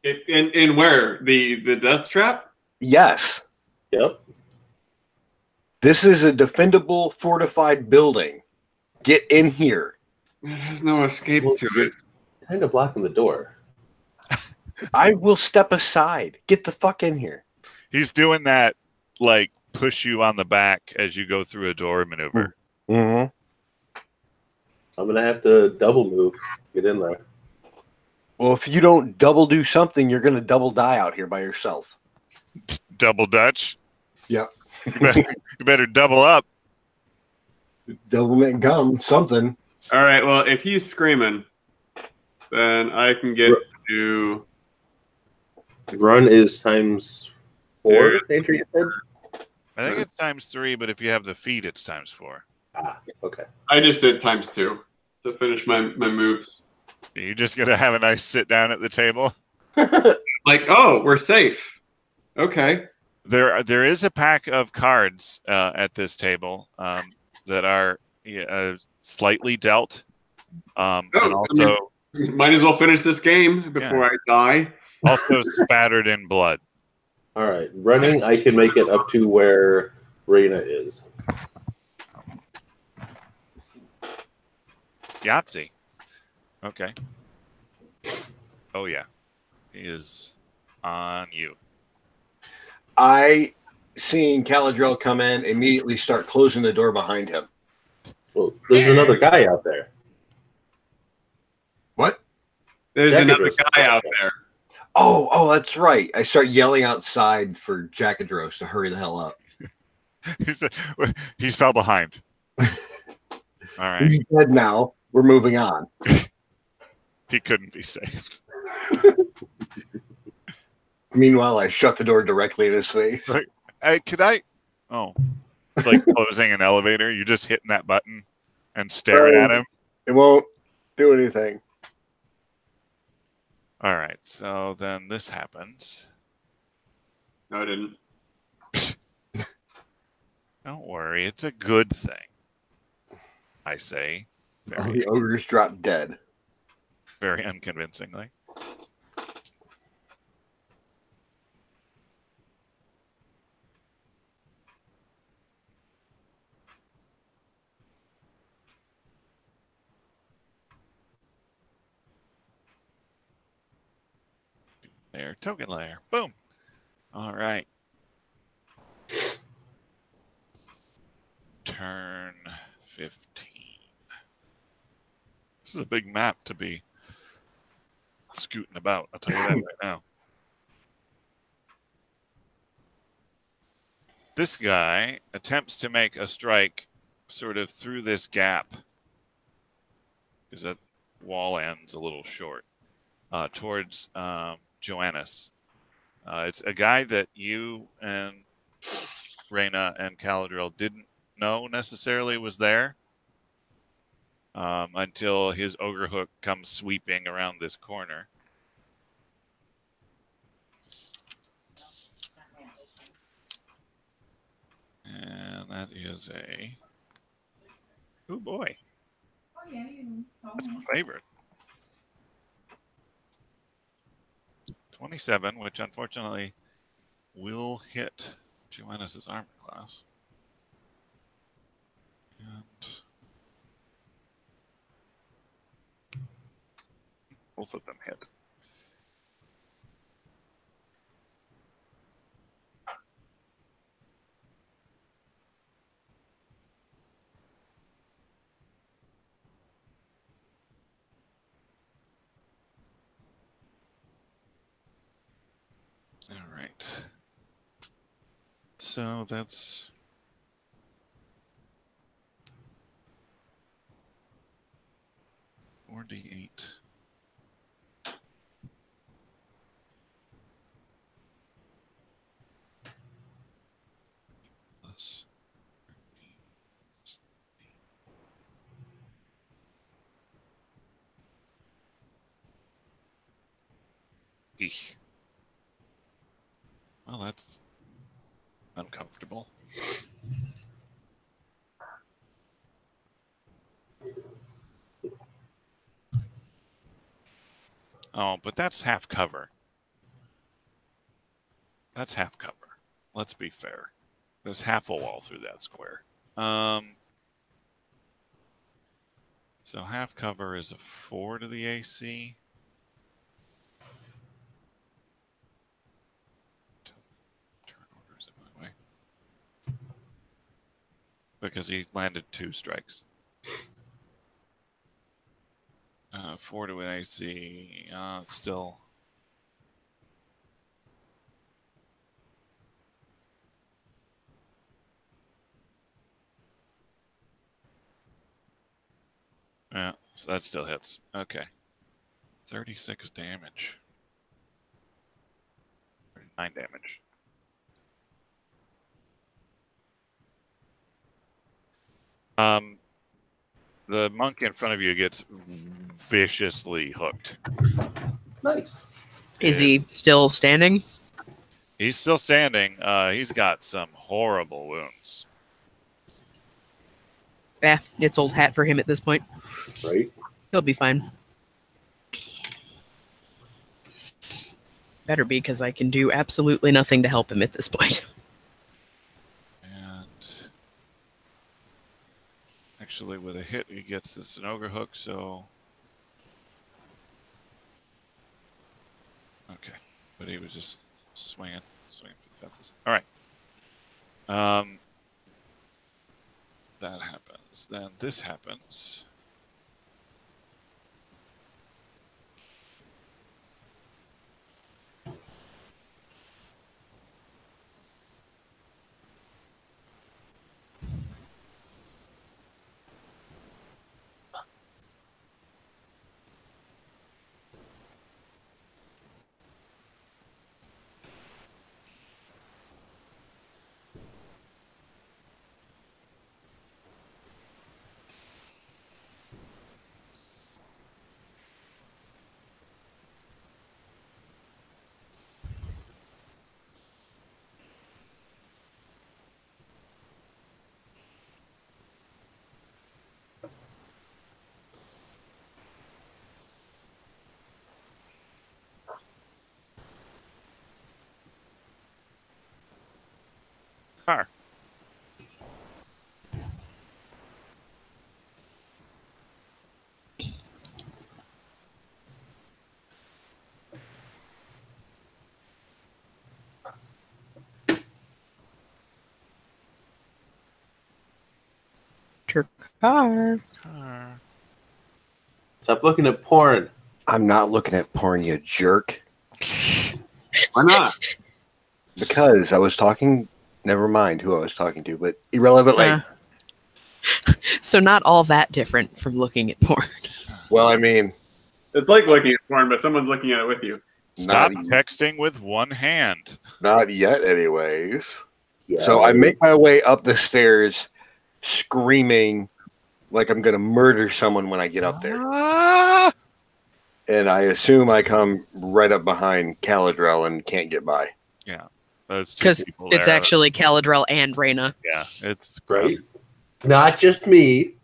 In where? The death trap? Yes. Yep. This is a defendable, fortified building. Get in here. There's no escape to it. Kind of blocking the door. I will step aside. Get the fuck in here. He's doing that, like, push you on the back as you go through a door maneuver. Mm-hmm. I'm going to have to double move. Get in there. Well, if you don't double do something, you're going to double die out here by yourself. Double Dutch? Yeah. You better double up. Double make gum, something. All right, well, if he's screaming, then I can get to... Run is times 4, Andrew, you said? I think it's times 3, but if you have the feet, it's times 4. Ah, okay. I just did times 2 to finish my moves. You're just going to have a nice sit down at the table? Like, oh, we're safe. Okay. There is a pack of cards at this table that are slightly dealt. And also, I mean, might as well finish this game before I die. Also spattered in blood. All right. Running, I can make it up to where Reyna is. Yahtzee. Okay. Oh, yeah. He is on you. I, seeing Galadriel come in, immediately start closing the door behind him. Well, there's another guy out there. What? There's another guy out there. Oh, that's right. I start yelling outside for Jackadros to hurry the hell up. He's fell behind. All right. He's dead now. We're moving on. He couldn't be saved. Meanwhile, I shut the door directly in his face. Like, hey, could I? Oh, it's like closing an elevator. You're just hitting that button and staring at him. It won't do anything. All right. So then this happens. No, I didn't. Don't worry. It's a good thing. I say. The ogres drop dead. Very unconvincingly. There, token layer. Boom. All right. Turn 15. This is a big map to be scooting about. I'll tell you that right now. This guy attempts to make a strike sort of through this gap because that wall ends a little short towards Joannis. It's a guy that you and Reyna and Galadriel didn't know necessarily was there until his ogre hook comes sweeping around this corner. That is a... Oh, boy. That's my favorite. 27, which unfortunately will hit Joanna's armor class. And both of them hit. All right. So that's 4d8. Plus 13. Eesh. Well, that's uncomfortable. Oh, but that's half cover. That's half cover. Let's be fair. There's half a wall through that square. So half cover is a 4 to the AC. Turn orders in my way. Because he landed 2 strikes. 4 to an AC. It's still... Yeah, so that still hits. Okay. 36 damage. 9 damage. The monk in front of you gets viciously hooked. Nice. Is he still standing? He's still standing. He's got some horrible wounds. Yeah, it's old hat for him at this point. Right? He'll be fine. Better be, because I can do absolutely nothing to help him at this point. And actually, with a hit, he gets this an ogre hook, so... Okay. But he was just swinging for the fences. All right. That happens. Then this happens. Car. Car. Stop looking at porn. I'm not looking at porn, you jerk. Why not? Because I was talking. Never mind who I was talking to, but irrelevantly. So not all that different from looking at porn. Well, I mean, It's like looking at porn, but someone's looking at it with you. Stop not, texting with one hand. not yet, anyways. Yeah. So I make my way up the stairs, screaming like I'm going to murder someone when I get up there. Ah! And I assume I come right up behind Caladrel and can't get by. Yeah. There's two Because people it's there. actually Caladrel and Reyna. Yeah, it's Right? crowded. Not just me.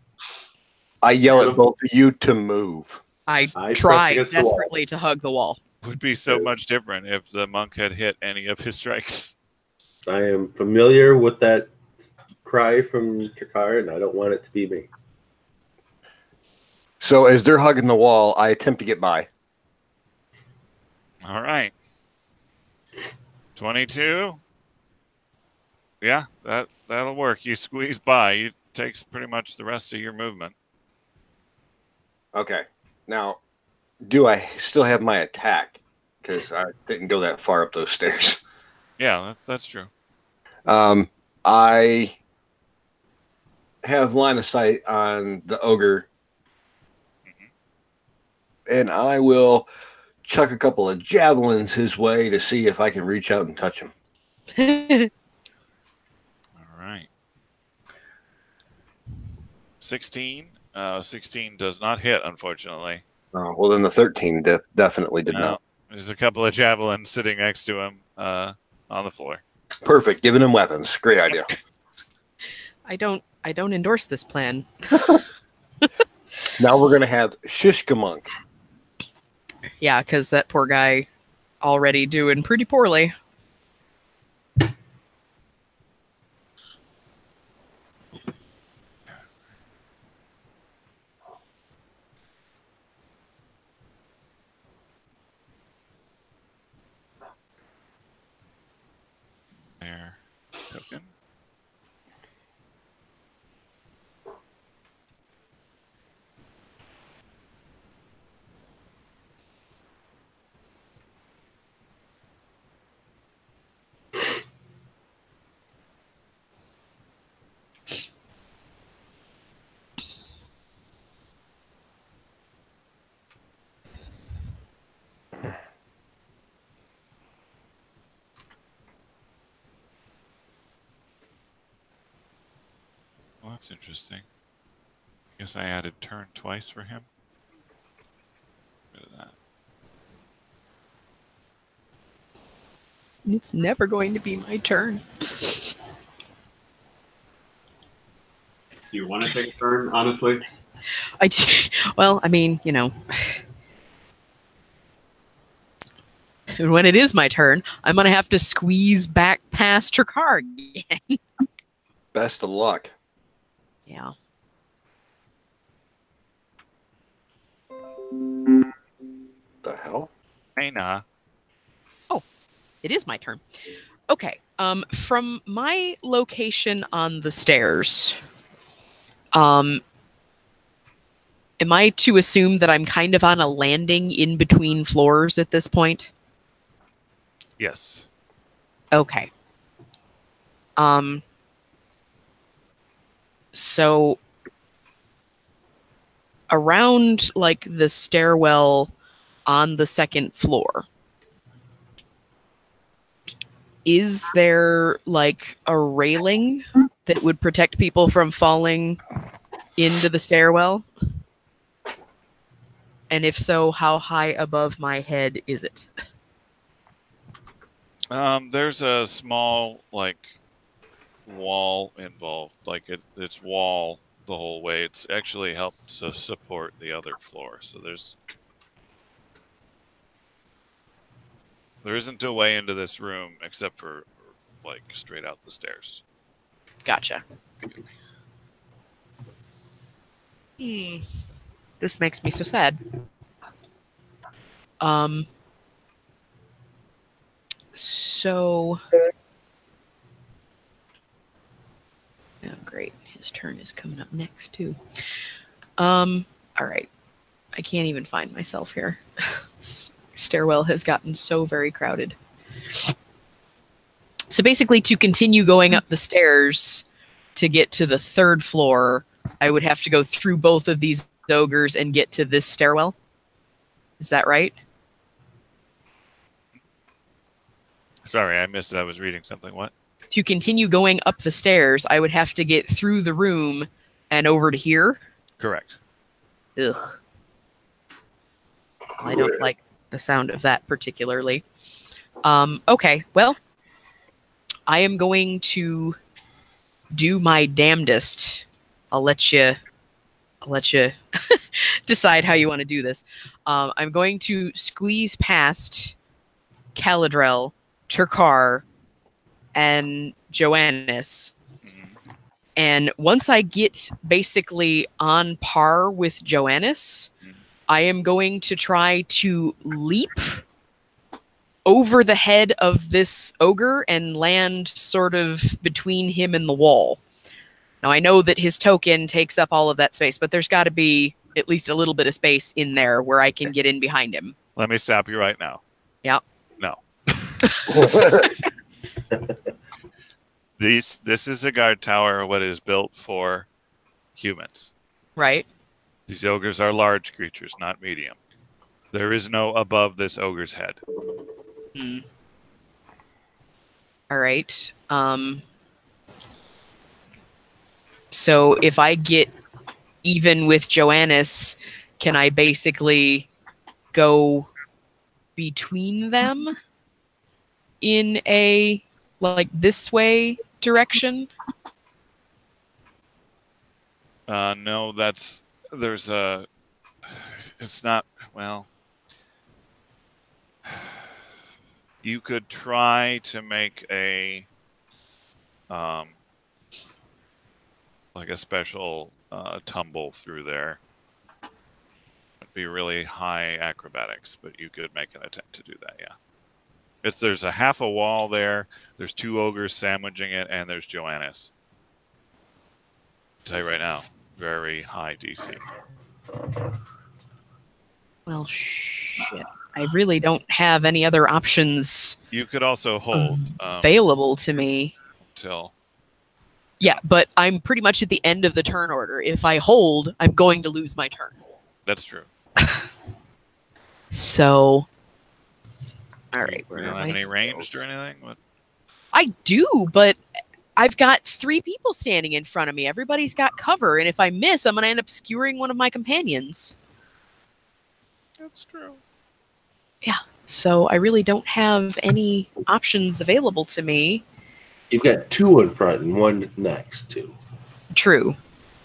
I yell at both of you to move. I press try against the wall. desperately to hug the wall. Would be so Yes. much different if the monk had hit any of his strikes. I am familiar with that cry from Takar, and I don't want it to be me. So as they're hugging the wall, I attempt to get by. All right. 22. Yeah, that'll work. You squeeze by. It takes pretty much the rest of your movement. Okay. Now, do I still have my attack? Because I didn't go that far up those stairs. Yeah, that's true. I have line of sight on the ogre, and I will chuck a couple of javelins his way to see if I can reach out and touch him. All right. 16. 16 does not hit, unfortunately. Well, then the 13 definitely did not. There's a couple of javelins sitting next to him on the floor. Perfect. Giving him weapons. Great idea. I don't endorse this plan. Now we're going to have Shishka Monk. Yeah, because that poor guy already doing pretty poorly. There. Token. Well, that's interesting. Guess I added turn twice for him. Rid of that. It's never going to be my turn. Do you want to take a turn, honestly? Well, I mean, you know. When it is my turn, I'm going to have to squeeze back past Trakar again. Best of luck. Yeah. The hell? Hey, nah. It is my turn. Okay. From my location on the stairs, am I to assume that I'm kind of on a landing in between floors at this point? Yes. Okay. So around like the stairwell on the second floor, is there like a railing that would protect people from falling into the stairwell? And if so, how high above my head is it? There's a small like wall involved. Like it's wall the whole way. It's actually helped to support the other floor. So there isn't a way into this room except for like straight out the stairs. Gotcha. This makes me so sad. So... Oh, great. His turn is coming up next, too. All right. I can't even find myself here. This stairwell has gotten so very crowded. So basically, to continue going up the stairs to get to the third floor, I would have to go through both of these ogres and get to this stairwell. Is that right? Sorry, I missed it. I was reading something. What? To continue going up the stairs, I would have to get through the room and over to here. Correct. Ugh. I don't like the sound of that particularly. Okay, well, I am going to do my damnedest. I'll let you decide how you want to do this. I'm going to squeeze past Caladrel, Turkar, and Joannis. And once I get basically on par with Joannis, I am going to try to leap over the head of this ogre and land sort of between him and the wall. Now, I know that his token takes up all of that space, but there's got to be at least a little bit of space in there where I can get in behind him. Let me stop you right now. Yeah. No. This is a guard tower, what is built for humans. Right. These ogres are large creatures, not medium. There is no above this ogre's head. All right. So if I get even with Joannis, can I basically go between them in a like this way direction? No, it's not, well, you could try to make a, like a special tumble through there. It'd be really high acrobatics, but you could make an attempt to do that, yeah. There's a half a wall there, there's two ogres sandwiching it, and there's Joannis. I'll tell you right now, very high DC. Well, shit. I really don't have any other options You could also hold available to me. until... Yeah, but I'm pretty much at the end of the turn order. If I hold, I'm going to lose my turn. That's true. So, all right. You don't have any ranged or anything? What? I do, but I've got 3 people standing in front of me. Everybody's got cover, and if I miss, I'm going to end up skewering one of my companions. That's true. Yeah, so I really don't have any options available to me. You've got 2 in front and 1 next to. True,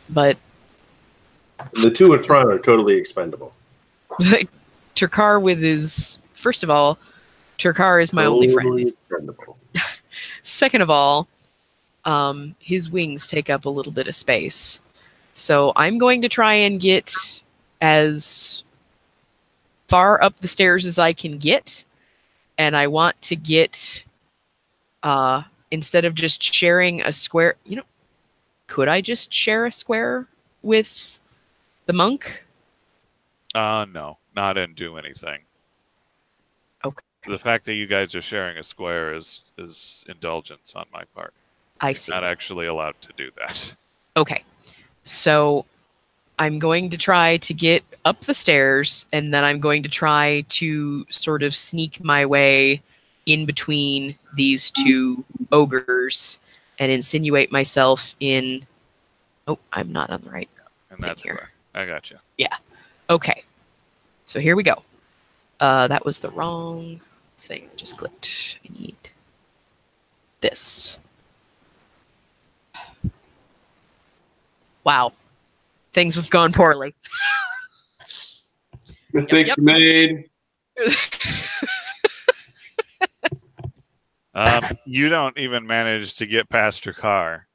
but The 2 in front are totally expendable. Turkar with his... First of all, Turkar is my only friend. Expendable. Second of all, his wings take up a little bit of space. So I'm going to try and get as far up the stairs as I can get. And I want to get, instead of just sharing a square, could I just share a square with the monk? No, not and do anything. Okay. The fact that you guys are sharing a square is indulgence on my part. I see. Not actually allowed to do that. Okay. So I'm going to try to get up the stairs, and then I'm going to try to sort of sneak my way in between these 2 ogres and insinuate myself in... Oh, I'm not on the right And that's here. where I got you. Yeah. Okay. So here we go. That was the wrong thing. I just clicked. I need this. Wow. Things have gone poorly. Mistakes made. You don't even manage to get past your car.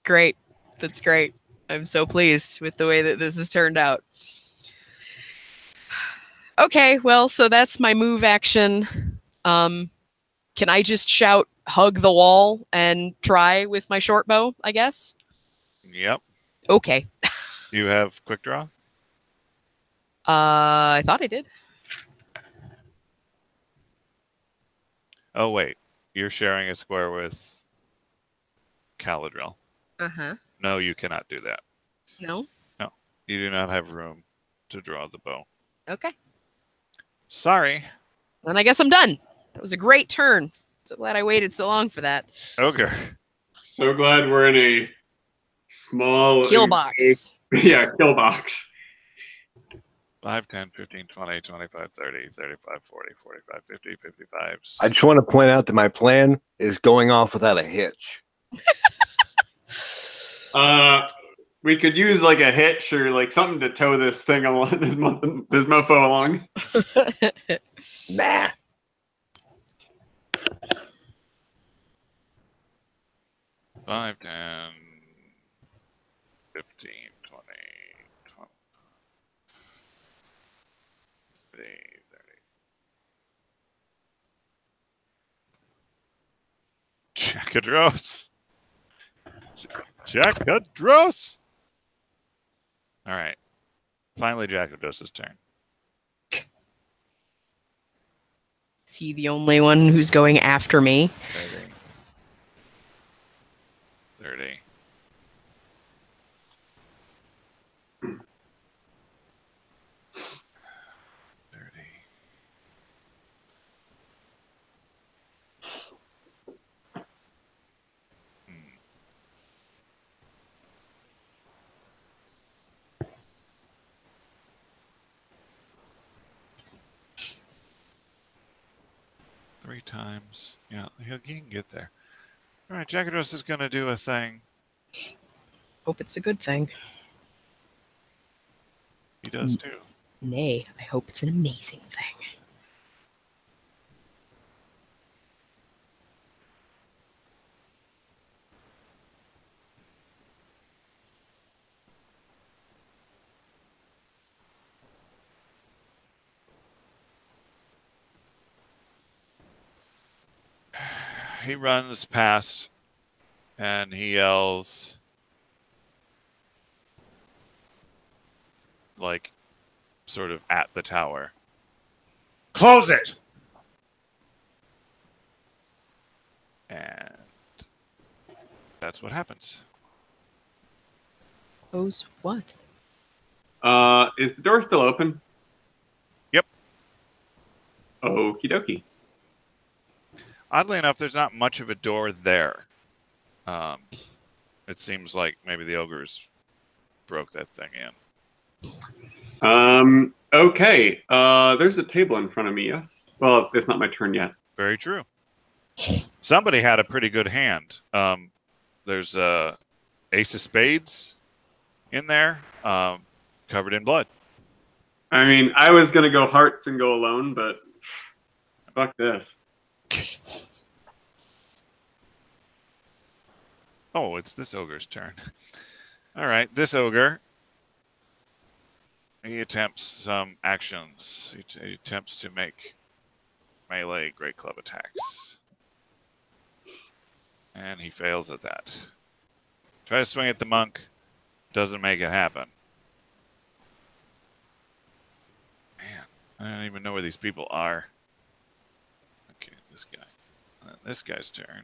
Great. That's great. I'm so pleased with the way that this has turned out. Okay, well, so that's my move action. Can I just shout, hug the wall, and try with my short bow, I guess? Yep. Okay. You have quick draw? I thought I did. Oh, wait. You're sharing a square with Caladril. Uh-huh. No, you cannot do that. No? No. You do not have room to draw the bow. Okay. Sorry. Then I guess I'm done. That was a great turn. So glad I waited so long for that. Okay. So glad we're in a small Kill box. Yeah, kill box. 5, 10, 15, 20, 25, 30, 35, 40, 45, 50, 55. I just want to point out that my plan is going off without a hitch. We could use like a hitch or like something to tow this thing along, this mofo along. Nah. 5, 10, 15, 20, 30, 30. Jackadros. Jackadros. All right. Finally, Jackadros' turn. Is he the only one who's going after me? 30. 30. 30. 3 times. Yeah, he can get there. All right, Jackadros is going to do a thing. Hope it's a good thing. He does too. Nay, I hope it's an amazing thing. He runs past and he yells, like, sort of at the tower, "Close it!" And that's what happens. Close what? Is the door still open? Yep. Okie dokie. Oddly enough, there's not much of a door there. It seems like maybe the ogres broke that thing in. Okay. There's a table in front of me, yes? Well, it's not my turn yet. Very true. Somebody had a pretty good hand. There's a ace of spades in there, covered in blood. I mean, I was going to go hearts and go alone, but fuck this. Oh, it's this ogre's turn. All right, this ogre, he attempts some actions. He attempts to make melee great club attacks. And he fails at that. Try to swing at the monk. Doesn't make it happen. Man, I don't even know where these people are. Okay, this guy. And then this guy's turn.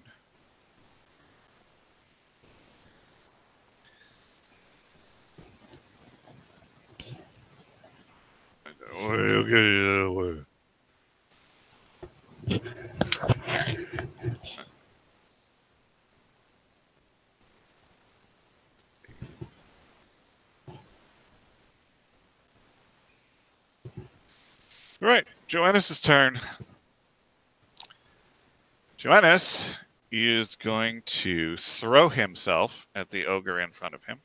Right, Joannis' turn. Joannis is going to throw himself at the ogre in front of him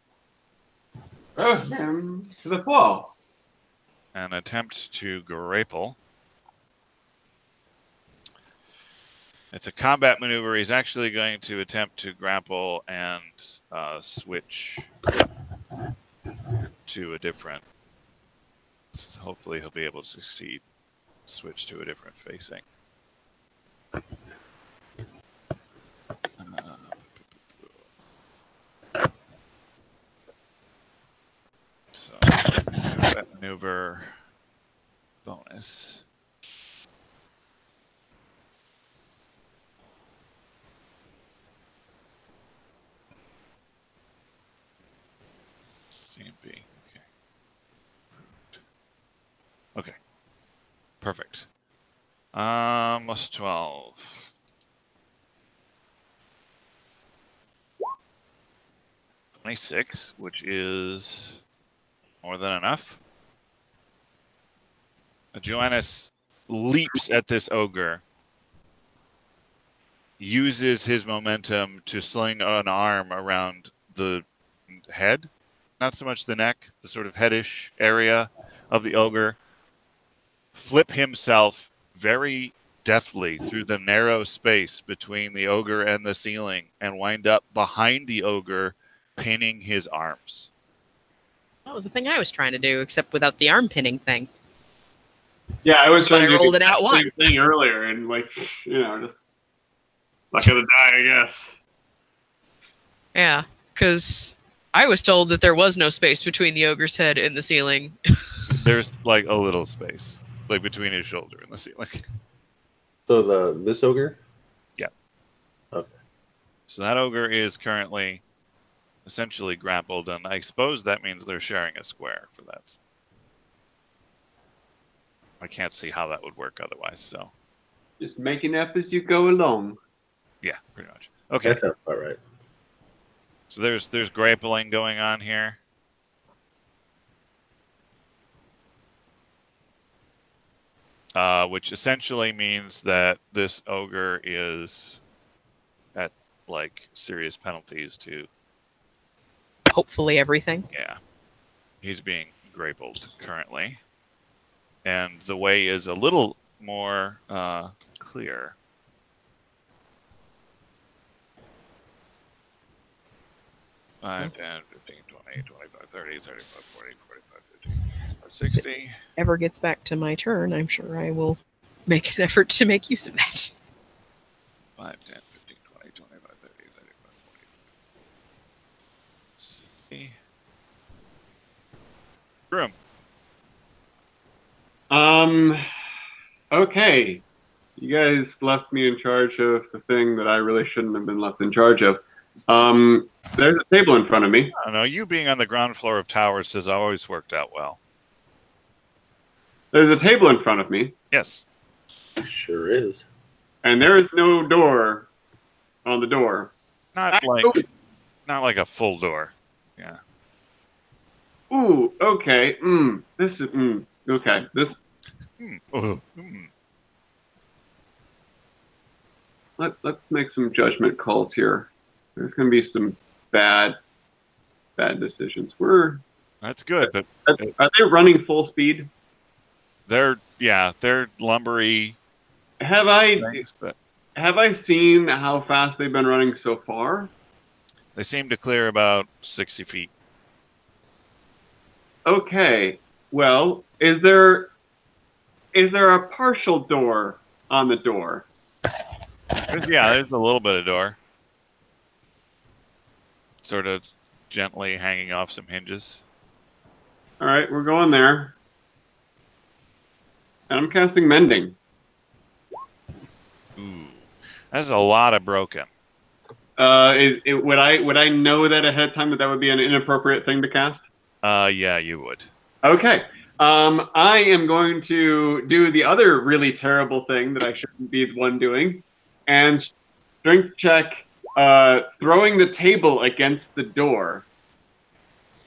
Throw him to the wall. and attempt to grapple. It's a combat maneuver. He's actually going to attempt to grapple and switch to a different. Hopefully, he'll be able to succeed. Switch to a different facing. So, combat maneuver bonus. CMB. Okay. Okay. Perfect. Plus 12. 26, which is more than enough. Joannis leaps at this ogre, uses his momentum to sling an arm around the head, not so much the neck, the sort of headish area of the ogre, flip himself very deftly through the narrow space between the ogre and the ceiling, and wind up behind the ogre, pinning his arms. That was the thing I was trying to do, except without the arm pinning thing. Yeah, I was trying But to I do rolled the it out same one. thing earlier, and like, just luck of the die, I guess. Yeah, because I was told that there was no space between the ogre's head and the ceiling. There's like a little space, like between his shoulder and the ceiling. So this ogre? Yeah. Okay. So that ogre is currently essentially grappled, and I suppose that means they're sharing a square for that. I can't see how that would work otherwise, so. Just making up as you go along. Yeah, pretty much. Okay. That sounds about right. So there's grappling going on here. Which essentially means that this ogre is at like serious penalties to. Hopefully everything. Yeah, he's being grappled currently, and the way is a little more clear. Five, 10, 15, 20, 25, 30, 35, 40, 45, 50, 60. Ever gets back to my turn, I'm sure I will make an effort to make use of that. 5, 10, 15, 20, 25, 30, 35, 40, 60. Room. Okay. You guys left me in charge of the thing that I really shouldn't have been left in charge of. There's a table in front of me. I don't know. You being on the ground floor of towers has always worked out well. There's a table in front of me. Yes. Sure is. And there is no door on the door. Not like a full door. Yeah. Ooh, okay. This is okay. This Ooh. let's make some judgment calls here. There's going to be some bad decisions. That's good, but Are they running full speed? they're lumbery Have I things, but seen how fast they've been running so far? they seem to clear about 60 feet. Okay. Well, is there a partial door on the door? There's a little bit of door. Sort of gently hanging off some hinges. All right, we're going there. And I'm casting Mending. Ooh. That's a lot of broken. Would I know that ahead of time that would be an inappropriate thing to cast? Yeah, you would. Okay. I am going to do the other really terrible thing that I shouldn't be the one doing, and strength check, throwing the table against the door.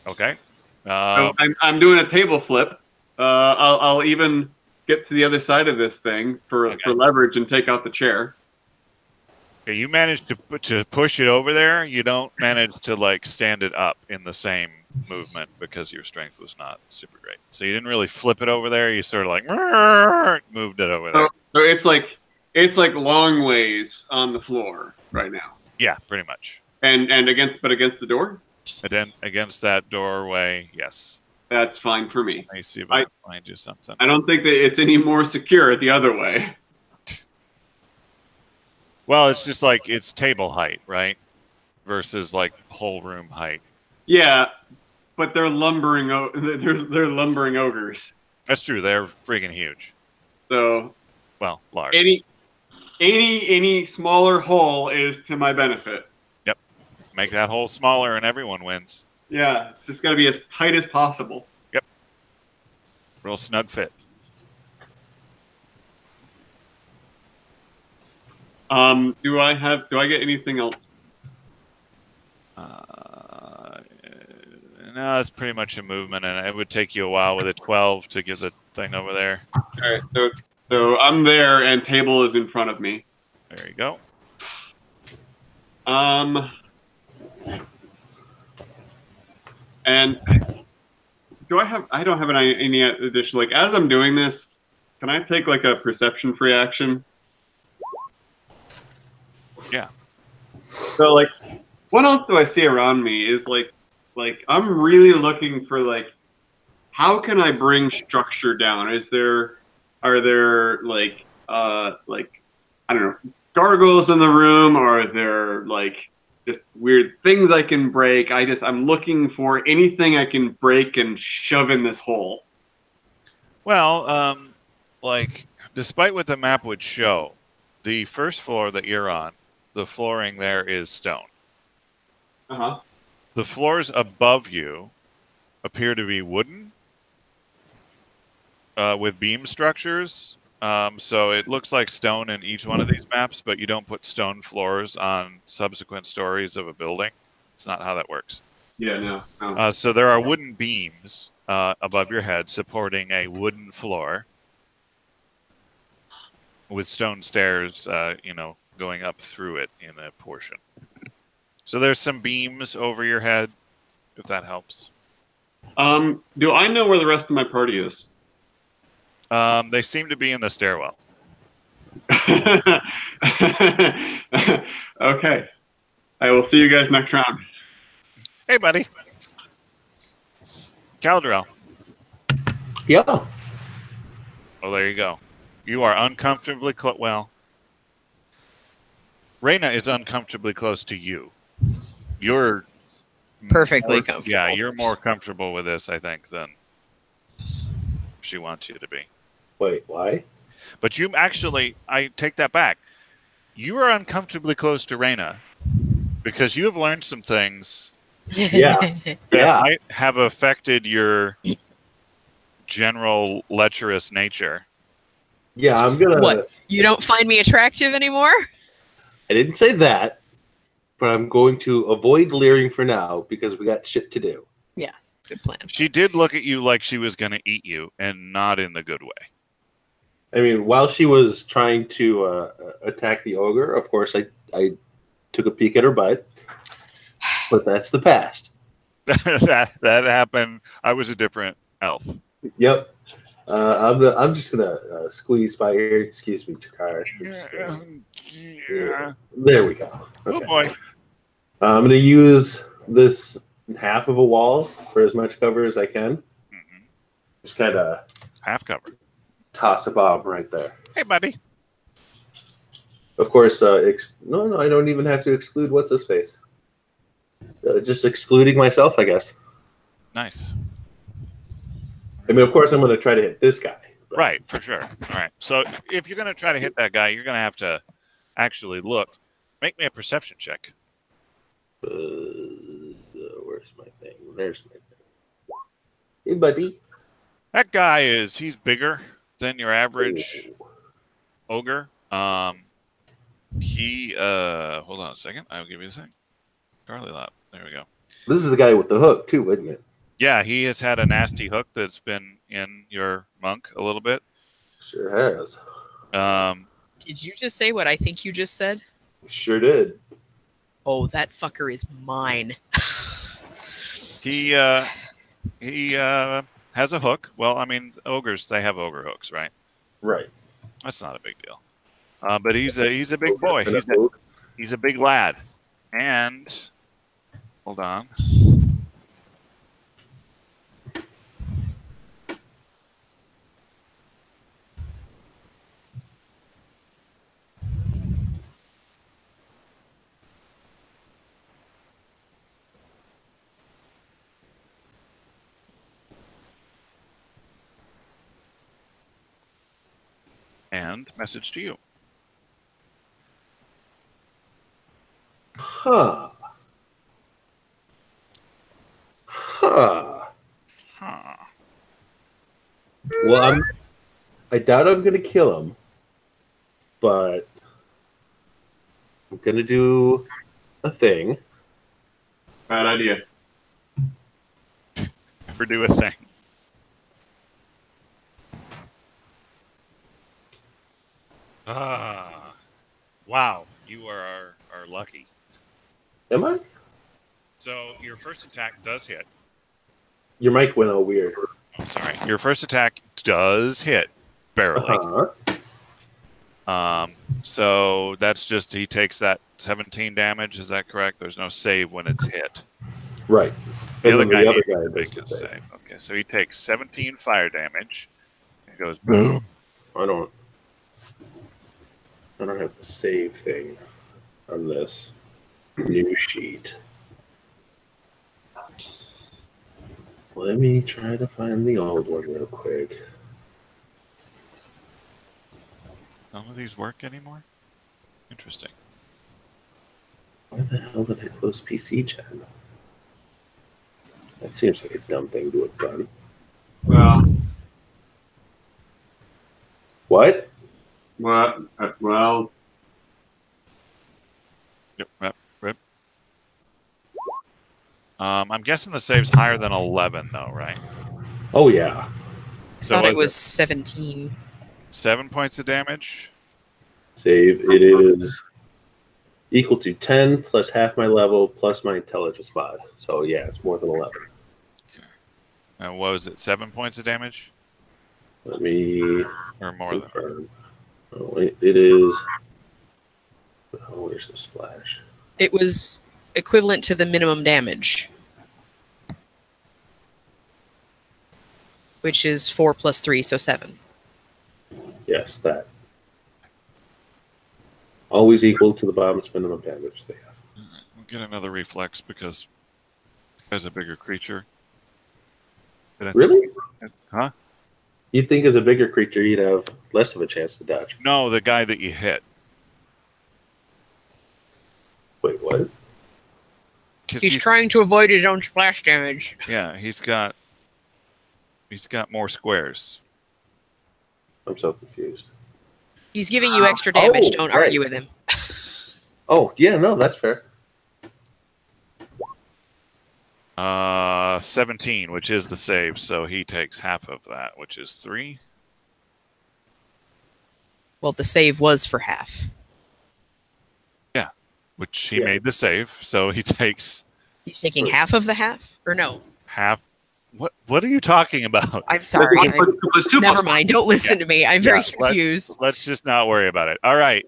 Okay. So I'm doing a table flip. I'll even get to the other side of this thing for leverage and take out the chair. Okay, you managed to push it over there. You don't manage to like stand it up in the same movement because your strength was not super great. So you didn't really flip it over there. You sort of like moved it over there. So it's like long ways on the floor right now. Yeah, pretty much. And against the door? And then against that doorway, yes. That's fine for me. Let me see if I can find you something. I don't think that it's any more secure the other way. Well, it's just like it's table height, right? Versus like whole room height. Yeah, but they're lumbering. They're lumbering ogres. That's true. They're freaking huge. So, well, large. Any smaller hole is to my benefit. Yep. Make that hole smaller, and everyone wins. Yeah, it's just got to be as tight as possible. Yep. Real snug fit. Do I get anything else? No, that's pretty much a movement, and it would take you a while with a 12 to give the thing over there. All right, so I'm there, and table is in front of me. There you go. And do I have? I don't have any additional. Like, as I'm doing this, can I take like a perception free action? Yeah. So like, what else do I see around me? Is like I'm really looking for like, how can I bring structure down? Are there like I don't know, gargoyles in the room? Are there like just weird things I can break? I'm looking for anything I can break and shove in this hole. Well, like, despite what the map would show, the first floor that you're on, the flooring there is stone. Uh-huh. The floors above you appear to be wooden with beam structures. So it looks like stone in each one of these maps, but you don't put stone floors on subsequent stories of a building. It's not how that works. Yeah, no. So there are wooden beams above your head supporting a wooden floor with stone stairs, going up through it in a portion. So there's some beams over your head, if that helps. Do I know where the rest of my party is? They seem to be in the stairwell. Okay. I will see you guys next round. Hey, buddy. Caldrell. Yeah. Oh, there you go. You are uncomfortably close. Well, Reyna is uncomfortably close to you. You're Perfectly comfortable. Yeah, you're more comfortable with this, I think, than she wants you to be. Wait, why? But you actually, I take that back. You are uncomfortably close to Reyna because you have learned some things Yeah. that might have affected your general lecherous nature. Yeah, I'm gonna. What? You don't find me attractive anymore? I didn't say that, but I'm going to avoid leering for now because we got shit to do. Yeah, good plan. She did look at you like she was going to eat you, and not in the good way. I mean, while she was trying to attack the ogre, of course, I took a peek at her butt, but that's the past. that happened. I was a different elf. Yep. I'm just gonna squeeze by here. Excuse me, Chakara. Yeah. There we go. Okay. Oh boy. I'm gonna use this half of a wall for as much cover as I can. Mm-hmm. Just kind of Half cover. toss a bomb right there. Hey, buddy. Of course, no, I don't even have to exclude what's his face. Just excluding myself, I guess. Nice. I mean, of course, I'm going to try to hit this guy. But... Right, for sure. All right. So if you're going to try to hit that guy, you're going to have to actually look. Make me a perception check. Where's my thing? There's my thing. Hey, buddy. That guy he's bigger than your average ogre. He hold on a second. I'll give you a second. Charlie Lap. There we go. This is the guy with the hook too, isn't it? Yeah, he has had a nasty hook that's been in your monk a little bit. Sure has. Did you just say what I think you just said? Sure did. Oh, that fucker is mine. He has a hook. Well, I mean, ogres, they have ogre hooks, right? Right. That's not a big deal. But he's a big boy. He's a big lad. And hold on. And message to you. Huh. Well, I doubt I'm going to kill him, but I'm going to do a thing. Bad idea. Never do a thing. Ah, wow, you are lucky. Am I? So your first attack does hit. Your mic went all weird. Oh, sorry. Your first attack does hit, barely. So that's just he takes that 17 damage. Is that correct? There's no save when it's hit. Right. The And other then guy the other needs guy to does make the a same. save. Okay, so he takes 17 fire damage. It goes boom. I don't have the save thing on this new sheet. Let me try to find the old one real quick. None of these work anymore? Interesting. Why the hell did I close PC chat? That seems like a dumb thing to have done. Well, What? well, Yep. I'm guessing the save's higher than 11, though, right? Oh, yeah. So Thought it was was 17. 7 points of damage? Save. It is equal to 10 plus half my level plus my intelligence mod. So, yeah, it's more than 11. Okay. And what was it, 7 points of damage? Let me Or more than? confirm. Oh, it is. Oh, where's the splash? It was equivalent to the minimum damage, which is 4 plus 3, so 7. Yes, that. Always equal to the bomb's minimum damage they have. Alright, we'll get another reflex because this guy's a bigger creature. But I think- Really? Huh? You'd think as a bigger creature you'd have less of a chance to dodge. No, the guy that you hit. Wait, what? 'Cause He's trying to avoid his own splash damage. yeah, he's got more squares. I'm so confused. He's giving you extra damage. Oh, Don't right. argue with him. Oh, yeah, no, that's fair. 17, which is the save, so he takes half of that, which is 3. Well, the save was for half. Yeah, which he Yeah. made the save, so he takes He's taking half of the half? Or no? half. What are you talking about? I'm sorry. +2 Never mind. Don't listen to me. I'm very confused. Let's just not worry about it. All right,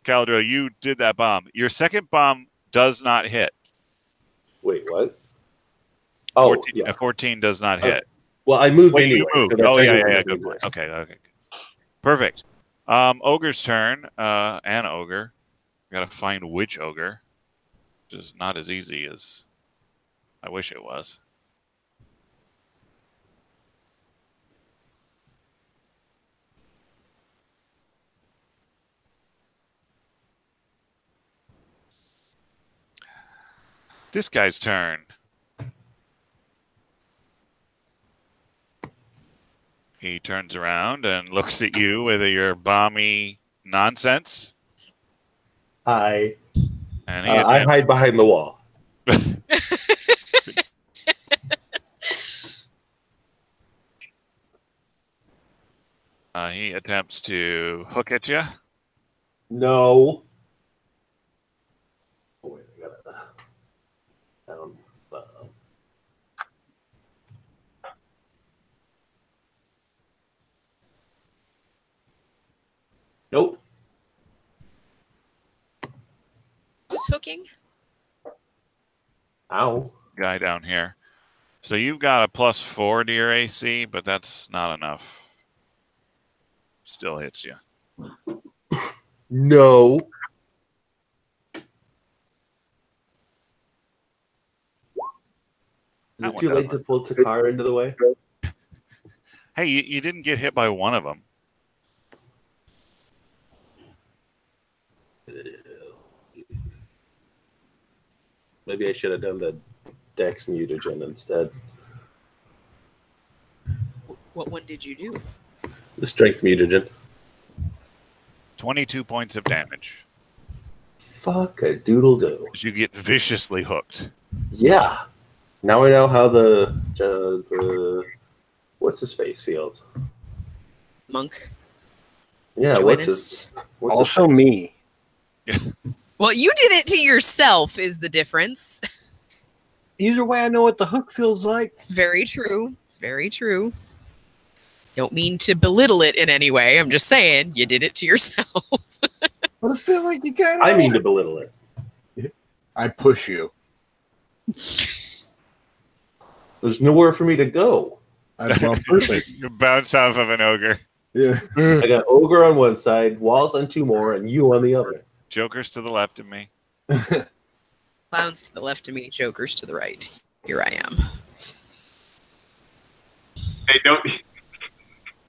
Caldro, you did that bomb. Your second bomb does not hit. Wait, what? Oh, 14, yeah. 14 does not hit. Well, I moved Wait, anyway. you moved. so that's Oh, yeah, technically yeah, gonna good be point. nice. Okay. Perfect. Ogre's turn. An ogre. Got to find which ogre, which is not as easy as I wish it was. This guy's turn. He turns around and looks at you with your balmy nonsense. Hi. And he I attempts, hide behind the wall. he attempts to hook at you. No. Oh, wait, I got it. Nope. Who's hooking? Ow. Guy down here. So you've got a +4 to your AC, but that's not enough. Still hits you. No. Is it too late to pull Takara into the way? Hey, you didn't get hit by one of them. Maybe I should have done the Dex mutagen instead. What one did you do? The Strength mutagen. 22 points of damage. Fuck a doodle do. You get viciously hooked. Yeah. Now I know how the what's his face feels. Monk. Yeah, Join what's us. what's Also me. Well, you did it to yourself is the difference. Either way, I know what the hook feels like. It's very true. It's very true. Don't mean to belittle it in any way. I'm just saying you did it to yourself. But I feel like you kind of. I mean to belittle it. I push you. There's nowhere for me to go. Well, perfect. You bounce off of an ogre. Yeah. I got ogre on one side, walls on two more, and you on the other. Joker's to the left of me. Clowns to the left of me, jokers to the right. Here I am. Hey,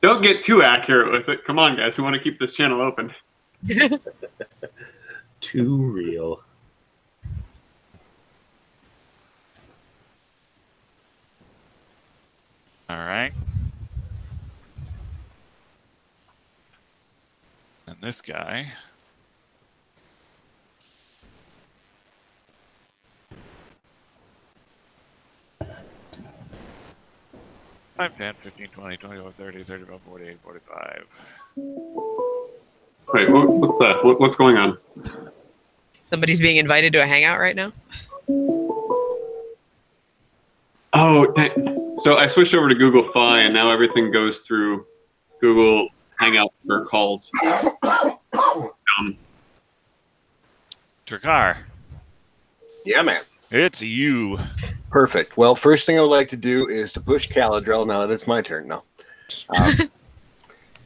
don't get too accurate with it. Come on, guys. We want to keep this channel open. Too real. All right. And this guy. 5, 10, 15, 20, 25, 30, 35, 48, 45. Wait, what's that? What's going on? Somebody's being invited to a hangout right now? Oh, so I switched over to Google Fi, and now everything goes through Google Hangout for calls. Ch.3, Yeah, man. it's you. Perfect. Well, first thing I would like to do is to push Caladrel now that it's my turn now.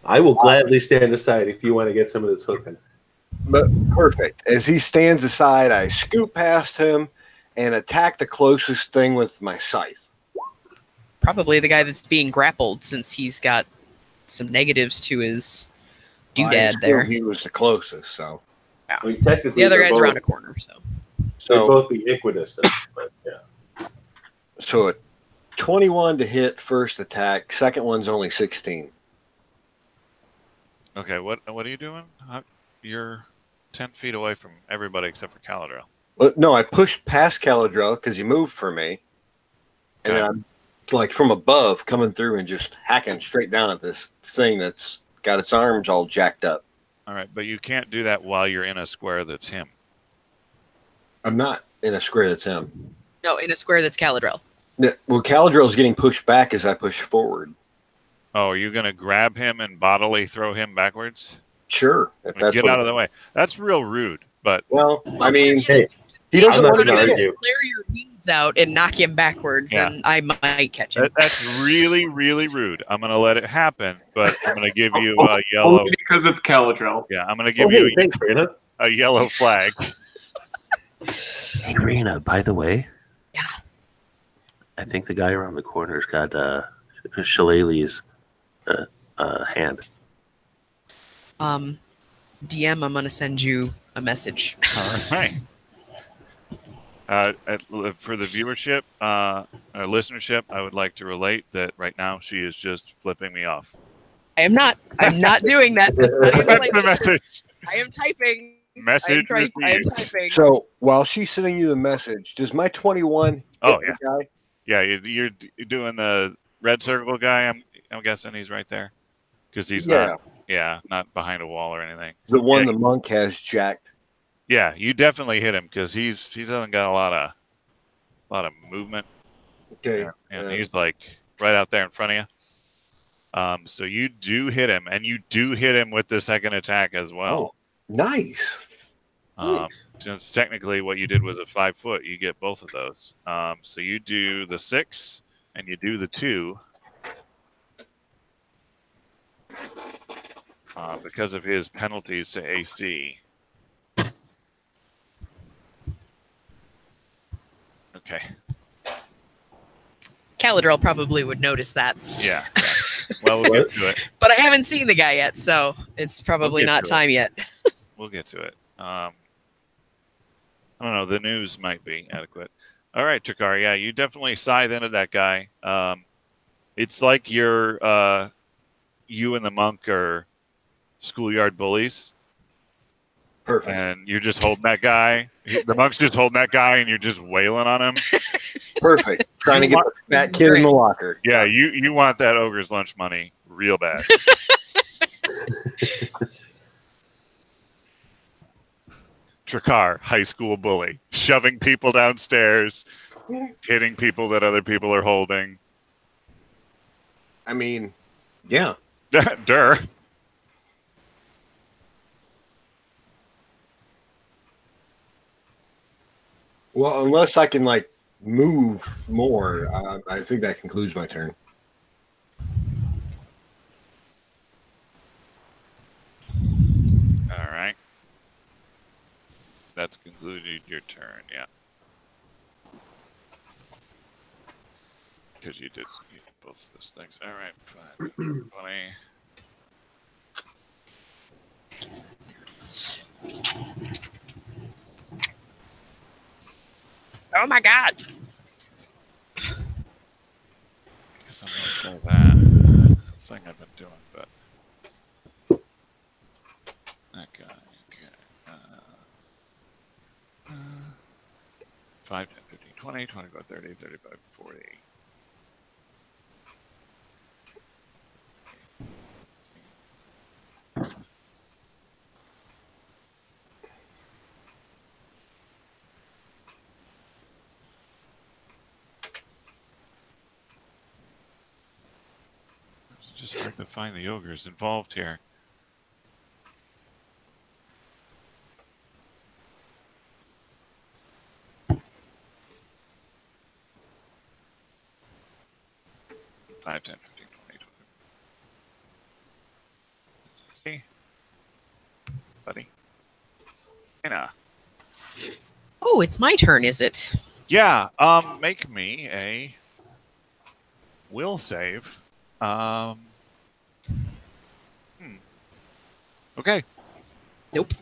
I will gladly stand aside if you want to get some of this hooking. But perfect. As he stands aside, I scoot past him and attack the closest thing with my scythe. Probably the guy that's being grappled, since he's got some negatives to his I doodad assume there. He was the closest, so. I mean, technically, The other they're guy's both- around a corner, so. They'd So, both be equidistant, but yeah. so a 21 to hit first attack. Second one's only 16. Okay, what are you doing? You're 10 feet away from everybody except for Caladrel. Well, no, I pushed past Caladrel because he moved for me. And Okay. then I'm like from above coming through and just hacking straight down at this thing that's got its arms all jacked up. All right, but you can't do that while you're in a square that's him. I'm not in a square that's him. No, in a square that's Caladrel. Yeah, well, Caladrel's getting pushed back as I push forward. Oh, are you going to grab him and bodily throw him backwards? Sure. If that's Get what out of the way. That's real rude, but Well, I mean, Hey, he doesn't I'm not want to gonna do argue. it. Flare your wings out and knock him backwards, Yeah. and I might catch him. that's really, really rude. I'm going to let it happen, but I'm going to give you a yellow. Only because it's Caladrel. Yeah, I'm going to give Oh, hey, you thanks, Brina. a yellow flag. Hey, Rena, by the way. Yeah. I think the guy around the corner's got Shillelagh's hand. DM, I'm gonna send you a message. All right. For the viewership, listenership, I would like to relate that right now she is just flipping me off. I'm not doing that. That's not even That's like- the message. I am typing. Message I am received. typing. So while she's sending you the message, does my 21 hit Oh, the guy? Yeah, you're doing the red circle guy. I'm guessing he's right there because he's not behind a wall or anything. The one Yeah. the monk has jacked. Yeah, you definitely hit him because he hasn't got a lot of movement. Okay. And he's like right out there in front of you. So you do hit him, and you do hit him with the second attack as well. Nice. Since technically what you did was a 5 foot, you get both of those. So you do the 6 and you do the 2. Because of his penalties to AC. Okay. Caladrel probably would notice that. Yeah. Well, we'll get to it. But I haven't seen the guy yet, so it's probably We'll get not to time yet. We'll get to it. I don't know. The news might be adequate. All right, Ch.3. Yeah, you definitely scythe into that guy. It's like you and the monk are schoolyard bullies. Perfect. And you're just holding that guy. The monk's just holding that guy, and you're just wailing on him. Perfect. Trying to get the fat kid in the locker. Yeah, you want that ogre's lunch money real bad. Ch.3, high school bully, shoving people downstairs, hitting people that other people are holding. I mean, yeah. Durr. Well, unless I can like move more, I think that concludes my turn. All right. That's concluded your turn, yeah. Because you did both of those things. All right, 5, 20. Oh my god. Because I'm going to try that. It's the thing I've been doing, but. That guy, okay. 5, 10, 15, 20, 25, 30, 35, 40. It's just hard to find the ogres involved here. Five, 10, 15, 20, 20. Buddy. Anna. Oh, it's my turn, is it? Yeah, make me a will save. Okay. Nope.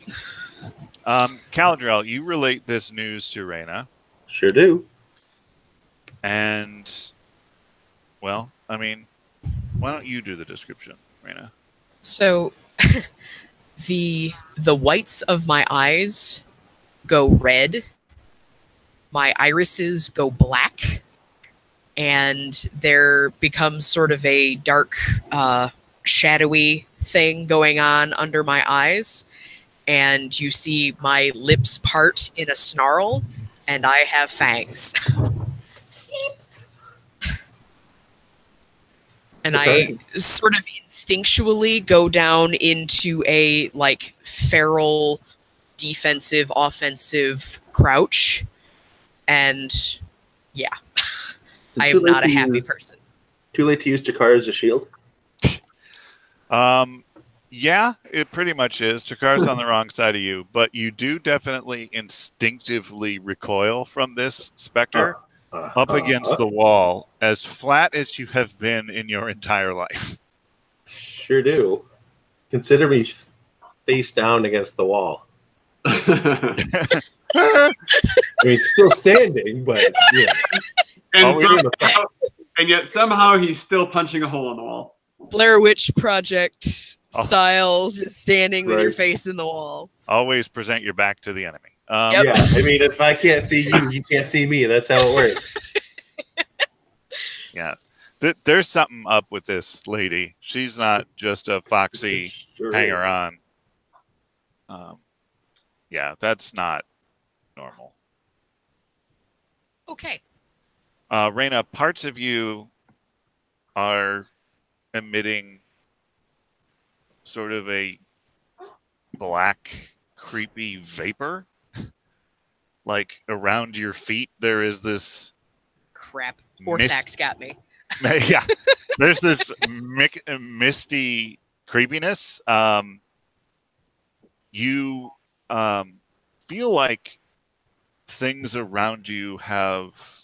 Caladrel, you relate this news to Reyna. Sure do. And, well, I mean, why don't you do the description, Reyna? So the whites of my eyes go red, my irises go black, and there becomes sort of a dark, shadowy thing going on under my eyes, and you see my lips part in a snarl, and I have fangs. And I sort of instinctually go down into a like feral defensive offensive crouch, and yeah, I am not a happy person. Too late to use Jakar as a shield? Yeah, it pretty much is. Chakar's on the wrong side of you, but you do definitely instinctively recoil from this specter up against the wall, as flat as you have been in your entire life. Sure do. Consider me face down against the wall. I mean, still standing, but yeah. And yet somehow he's still punching a hole in the wall. Blair Witch Project style, just standing with your face in the wall. Always present your back to the enemy. Yeah, I mean, if I can't see you, you can't see me. That's how it works. Yeah. There's something up with this lady. She's not just a foxy hanger-on. Yeah, that's not normal. Okay. Reyna, parts of you are emitting sort of a black, creepy vapor. Like around your feet, there is this crap. Orthax got me. Yeah, there's this misty creepiness. You feel like things around you have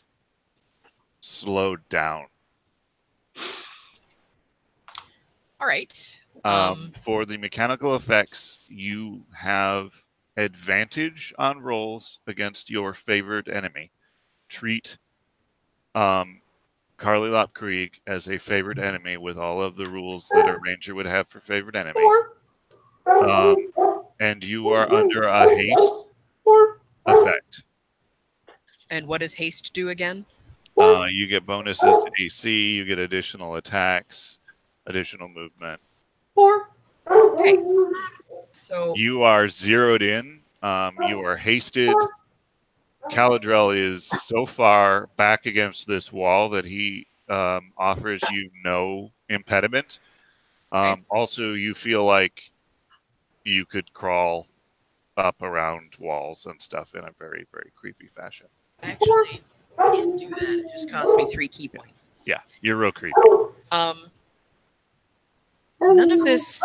slowed down. All right. For the mechanical effects, you have advantage on rolls against your favored enemy. Treat Karlilop Krieg as a favored enemy with all of the rules that a ranger would have for favored enemy. And you are under a haste effect. And what does haste do again? You get bonuses to AC, you get additional attacks, additional movement. Okay. So You are zeroed in. You are hasted. Caladrel is so far back against this wall that he offers you no impediment. Also, you feel like you could crawl up around walls and stuff in a very, very creepy fashion. actually, I can't do that. It just cost me 3 key points. Yeah, you're real creepy. None of this.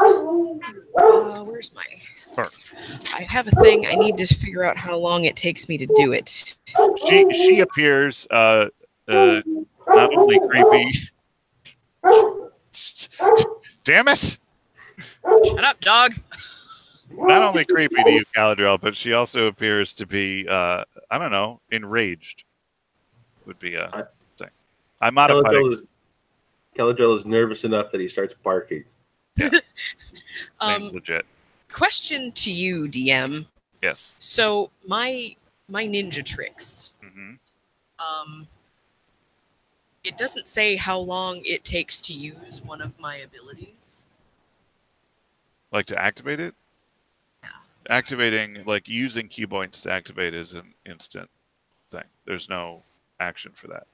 Where's my? Burn. I have a thing. I need to figure out how long it takes me to do it. She appears not only creepy. Damn it! Shut up, dog. Not only creepy to you, Caladrel, but she also appears to be I don't know, enraged. Would be a thing. I modified it. Caladrel is nervous enough that he starts barking. Yeah. Legit. Question to you, DM. Yes. So my ninja tricks. Mm-hmm. It doesn't say how long it takes to use one of my abilities. Like to activate it? Yeah. Activating, like using key points to activate is an instant thing. There's no action for that.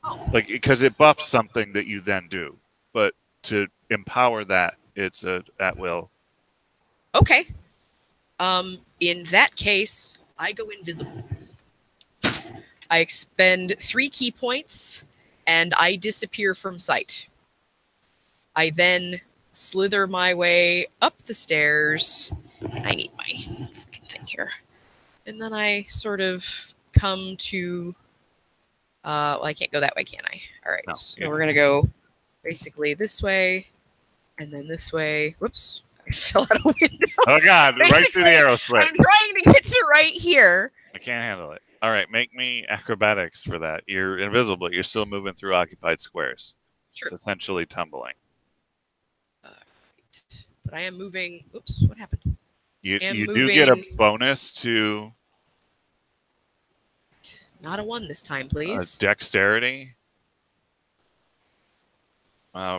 Oh. Like, because it buffs something that you then do. But to empower that, it's at will. Okay. In that case, I go invisible. I expend 3 key points, and I disappear from sight. I then slither my way up the stairs. I need my freaking thing here. And then I sort of come to... well, I can't go that way, can I? All right. No, So we're going to go basically this way, and then this way. Whoops. I fell out a window. Oh, God. Right through the arrow slit. I'm trying to get to right here. I can't handle it. All right. Make me acrobatics for that. You're invisible. You're still moving through occupied squares. It's true. It's essentially tumbling. Right. But I am moving. Oops. What happened? You am do get a moving- bonus to Not a 1 this time, please. dexterity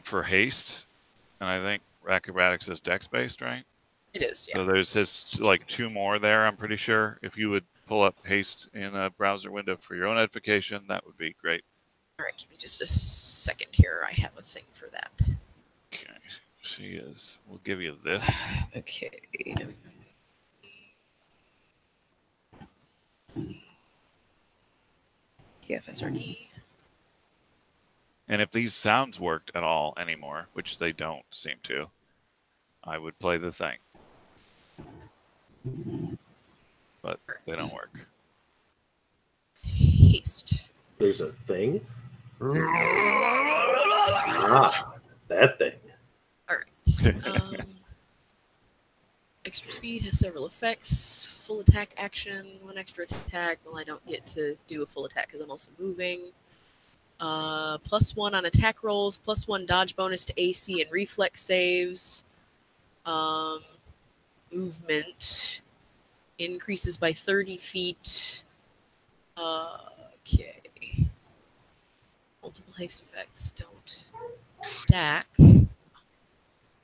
for haste. And I think acrobatics is dex based, right? It is, yeah. So there's his like 2 more there, I'm pretty sure. If you would pull up haste in a browser window for your own edification, that would be great. All right, give me just a second here. I have a thing for that. Okay. She is. We'll give you this. Okay. TFSRD. And if these sounds worked at all anymore, which they don't seem to, I would play the thing. But they don't work. Haste. There's a thing? Ah, that thing. All right. Extra speed has several effects. Full attack action, 1 extra attack. Well, I don't get to do a full attack because I'm also moving. +1 on attack rolls, +1 dodge bonus to AC and reflex saves. Movement increases by 30 feet. Okay. Multiple haste effects don't stack.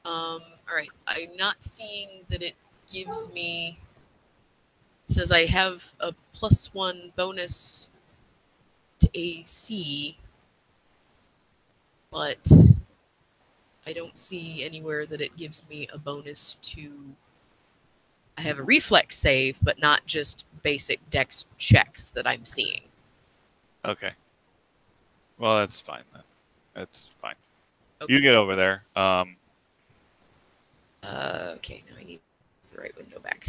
All right. I'm not seeing that it gives me... It says I have a +1 bonus to AC, but I don't see anywhere that it gives me a bonus to... I have a reflex save, but not just basic dex checks that I'm seeing. Okay. Well, that's fine then. That's fine. Okay. You get over there. Okay, now I need the right window back.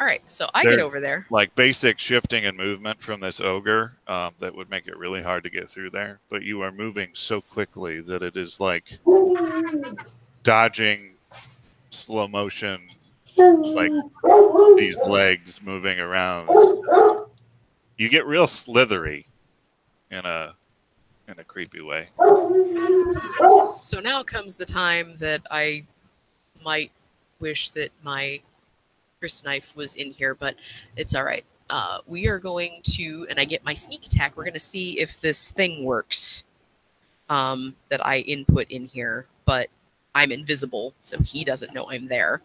All right, so I get over there. Like basic shifting and movement from this ogre that would make it really hard to get through there. But you are moving so quickly that it is like dodging slow motion, like these legs moving around. You get real slithery in a creepy way. So now comes the time that I might wish that my Chris knife was in here, but it's all right. We are going to, and I get my sneak attack. We're going to see if this thing works that I input in here. But I'm invisible, so he doesn't know I'm there.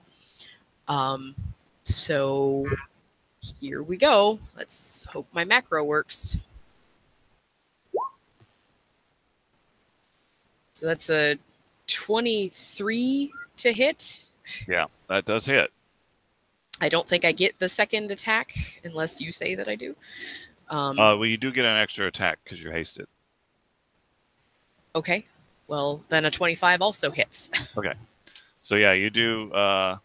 So here we go. Let's hope my macro works. So that's a 23 to hit. Yeah, that does hit. I don't think I get the second attack unless you say that I do. Well, you do get an extra attack because you're hasted. Okay. Well, then a 25 also hits. Okay. So yeah, you do. Why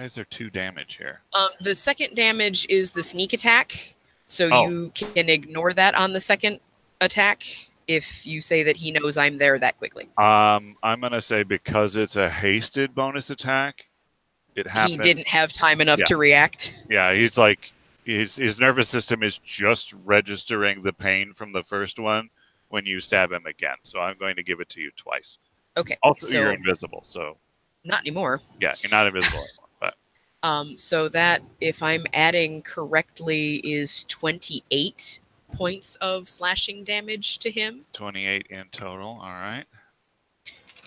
is there 2 damage here? The second damage is the sneak attack, so Oh. you can ignore that on the second attack if you say that he knows I'm there that quickly. I'm gonna say because it's a hasted bonus attack, it happens. He didn't have time enough to react. Yeah, he's like his nervous system is just registering the pain from the first one when you stab him again. So I'm going to give it to you twice. Okay. Also, so you're invisible, so not anymore. yeah, you're not invisible anymore. But So that, if I'm adding correctly, is 28 points of slashing damage to him. 28 in total. All right.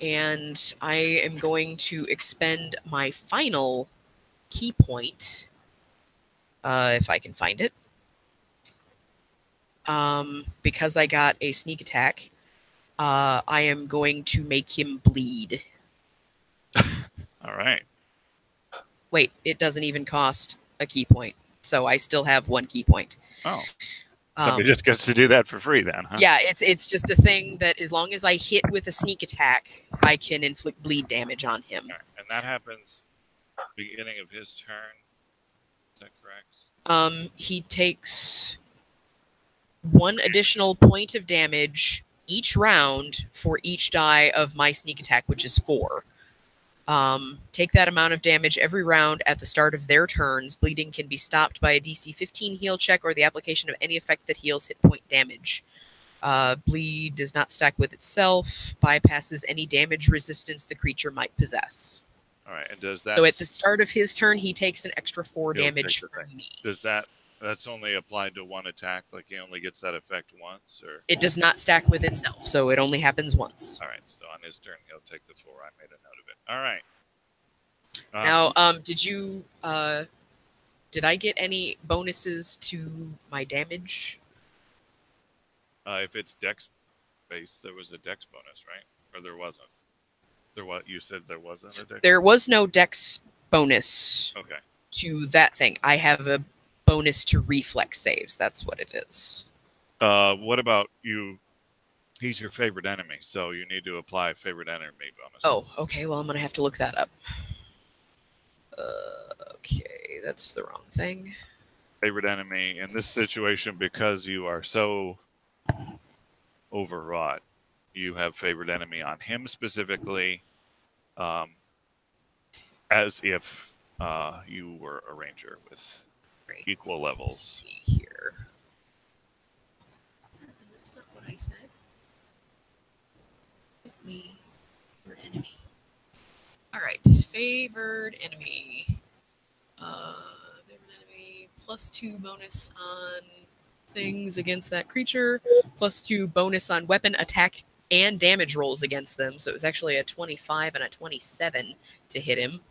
And I am going to expend my final key point, if I can find it. Because I got a sneak attack, I am going to make him bleed. All right. Wait, it doesn't even cost a key point, so I still have 1 key point. Oh. Somebody just gets to do that for free then, huh? Yeah, it's just a thing that as long as I hit with a sneak attack, I can inflict bleed damage on him. Right. And that happens beginning of his turn. Is that correct? He takes 1 additional point of damage each round for each die of my sneak attack, which is 4. Take that amount of damage every round at the start of their turns. Bleeding can be stopped by a DC 15 heal check or the application of any effect that heals hit point damage. Bleed does not stack with itself, bypasses any damage resistance the creature might possess. All right, and does that... So at the start of his turn, he takes an extra 4 He'll damage take the from me. Does that's only applied to 1 attack? Like he only gets that effect once? Or It does not stack with itself, so it only happens once. all right, so on his turn, he'll take the 4. I made a note of it. All right. Now, did I get any bonuses to my damage? If it's dex based, there was a dex bonus, right? Or there wasn't? You said there wasn't a dex? There was no dex bonus Okay. to that thing. I have a bonus to reflex saves. That's what it is. What about you? He's your favorite enemy, so you need to apply favorite enemy bonuses. Oh, okay. Well, I'm going to have to look that up. Okay, that's the wrong thing. Favorite enemy in this situation, because you are so overwrought, you have favorite enemy on him specifically, as if you were a ranger with equal levels. Let's see here. That's not what I said. Give me your enemy. All right, favored enemy. Favored enemy +2 bonus on things against that creature, +2 bonus on weapon attack and damage rolls against them. So it was actually a 25 and a 27 to hit him.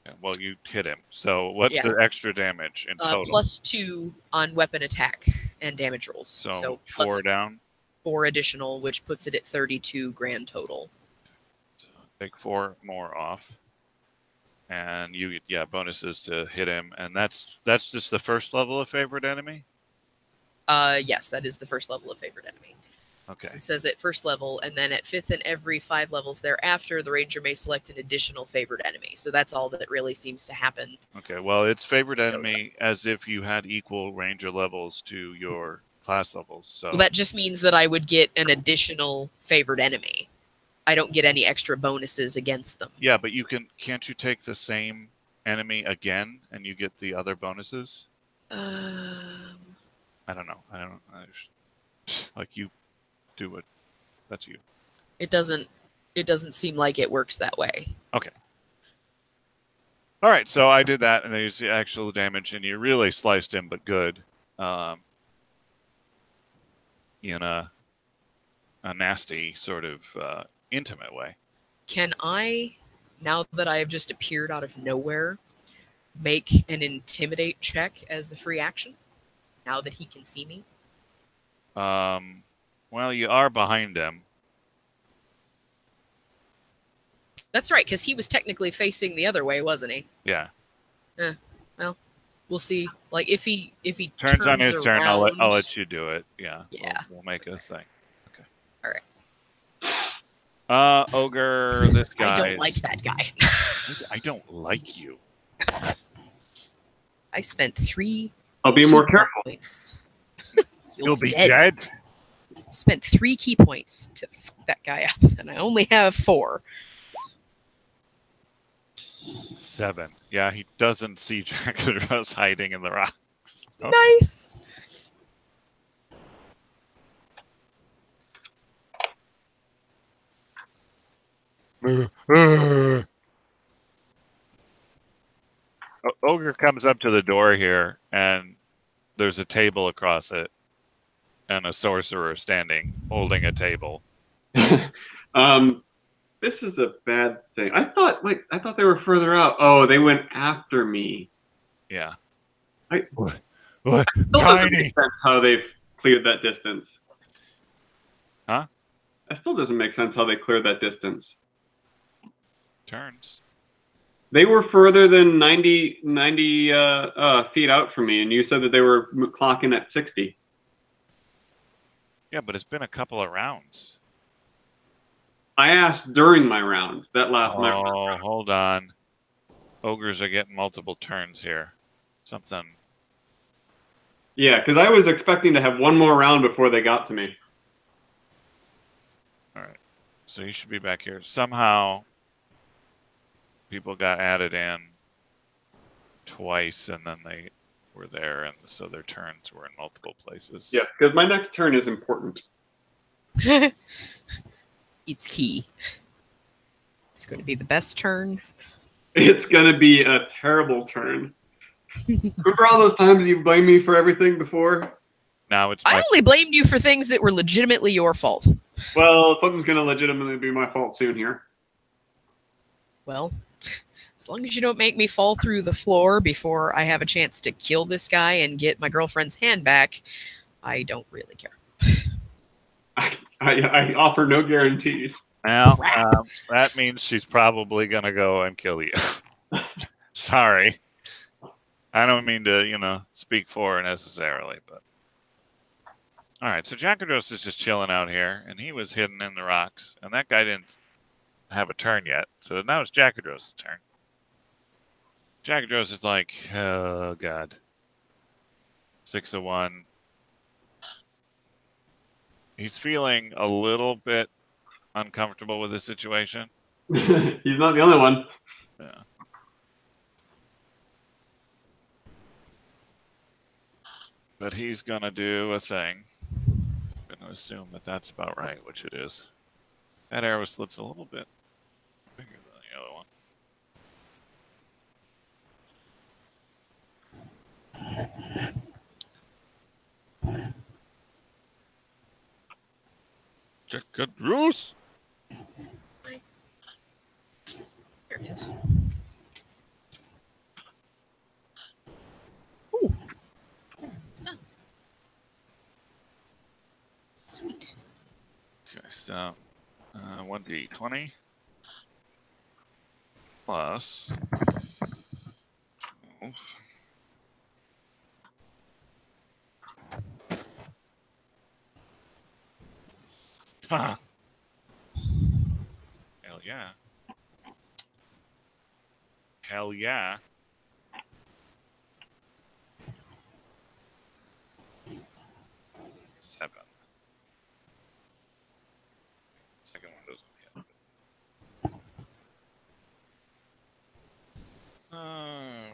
Yeah, well, you hit him. So what's the extra damage in total? +2 on weapon attack and damage rolls. So 4 down. 4 additional, which puts it at 32 grand total. So take 4 more off. And you bonuses to hit him, and that's just the first level of favorite enemy? Yes, that is the first level of favorite enemy. Okay. So it says at first level, and then at 5th and every 5 levels thereafter, the ranger may select an additional favorite enemy. So that's all that really seems to happen. Okay, well, it's favorite enemy as if you had equal ranger levels to your class levels. So Well, that just means that I would get an additional favorite enemy. I don't get any extra bonuses against them. yeah, but can't you take the same enemy again and you get the other bonuses? I don't know. Like you do it. That's you. It doesn't seem like it works that way. Okay. All right, so I did that, and there's the actual damage, and you really sliced him, but good. In a nasty sort of intimate way. Can I, now that I have just appeared out of nowhere, make an intimidate check as a free action? Now that he can see me? Well, you are behind him. That's right, because he was technically facing the other way, wasn't he? Yeah. Well, we'll see. Like if he Turns on his turn. I'll around, let you do it. Yeah. Yeah. We'll make a thing. Okay. All right. Ogre, this guy. I don't like that guy. I don't like you. I spent 3. I'll be more careful. Points. You'll be dead. Spent 3 key points to fuck that guy up, and I only have 4. 7. Yeah, he doesn't see Jackdaws hiding in the rocks. Oh. Nice. Ogre comes up to the door here, and there's a table across it, and a sorcerer standing holding a table. This is a bad thing. I thought they were further out. Oh, they went after me. Yeah. What? What? Still doesn't make sense how they've cleared that distance. Huh? It still doesn't make sense how they cleared that distance. Turns. They were further than 90 feet out from me, and you said that they were clocking at 60. Yeah, but it's been a couple of rounds. I asked during my round. That last my round. Oh, hold on. Ogres are getting multiple turns here. Something. Yeah, because I was expecting to have one more round before they got to me. All right. So you should be back here. Somehow, people got added in twice, and then they were there, and so their turns were in multiple places. Yeah, because my next turn is important. It's key. It's going to be the best turn. It's going to be a terrible turn. Remember all those times you blamed me for everything before? Now it's I only blamed you for things that were legitimately your fault. Well, something's going to legitimately be my fault soon here. Well, as long as you don't make me fall through the floor before I have a chance to kill this guy and get my girlfriend's hand back, I don't really care. I offer no guarantees. Well, that means she's probably going to go and kill you. Sorry. I don't mean to, speak for her necessarily, but. All right, so Jackdaws is just chilling out here, and he was hidden in the rocks, and that guy didn't have a turn yet, so now it's Jackdaws' turn. Jackdaws is like, oh, God. 6 of 1. He's feeling a little bit uncomfortable with the situation. He's not the only one. Yeah. But he's going to do a thing. I'm going to assume that that's about right, which it is. That arrow slits a little bit bigger than the other one. Jackdaws! There it is. Ooh. It's done. Sweet. Okay, so 1d20 plus 12. Ha! Hell yeah. Hell yeah. Seven. Second one doesn't hit.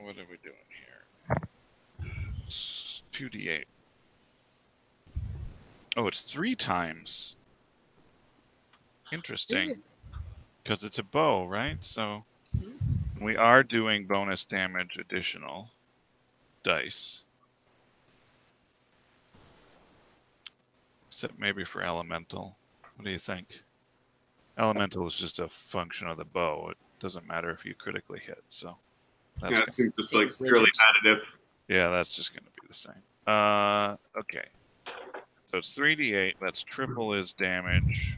What are we doing here? It's 2d8. Oh, it's 3 times. Interesting. Because it's a bow, right? So we are doing bonus damage additional dice. Except maybe for elemental. What do you think? Elemental is just a function of the bow. It doesn't matter if you critically hit. So that's Yeah, gonna, it seems just Same like as purely legend. additive. yeah, that's just going to be the same. Okay. So it's 3d8. That's triple his damage.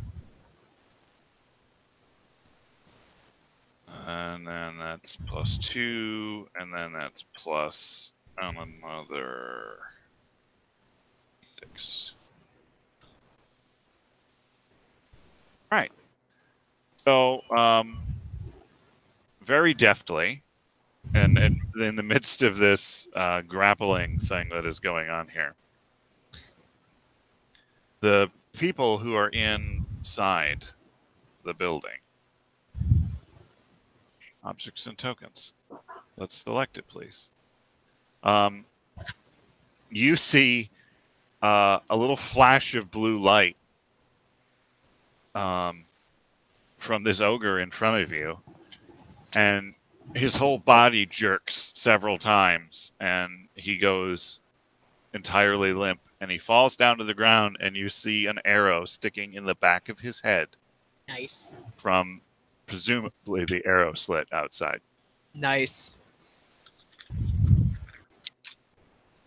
And then that's +2, and then that's plus another 6. Right. So, very deftly, and in the midst of this grappling thing that is going on here, the people who are inside the building, objects and tokens. Let's select it, please. You see a little flash of blue light from this ogre in front of you, and his whole body jerks several times, and he goes entirely limp, and he falls down to the ground, and you see an arrow sticking in the back of his head Nice. from presumably the arrow slit outside. Nice.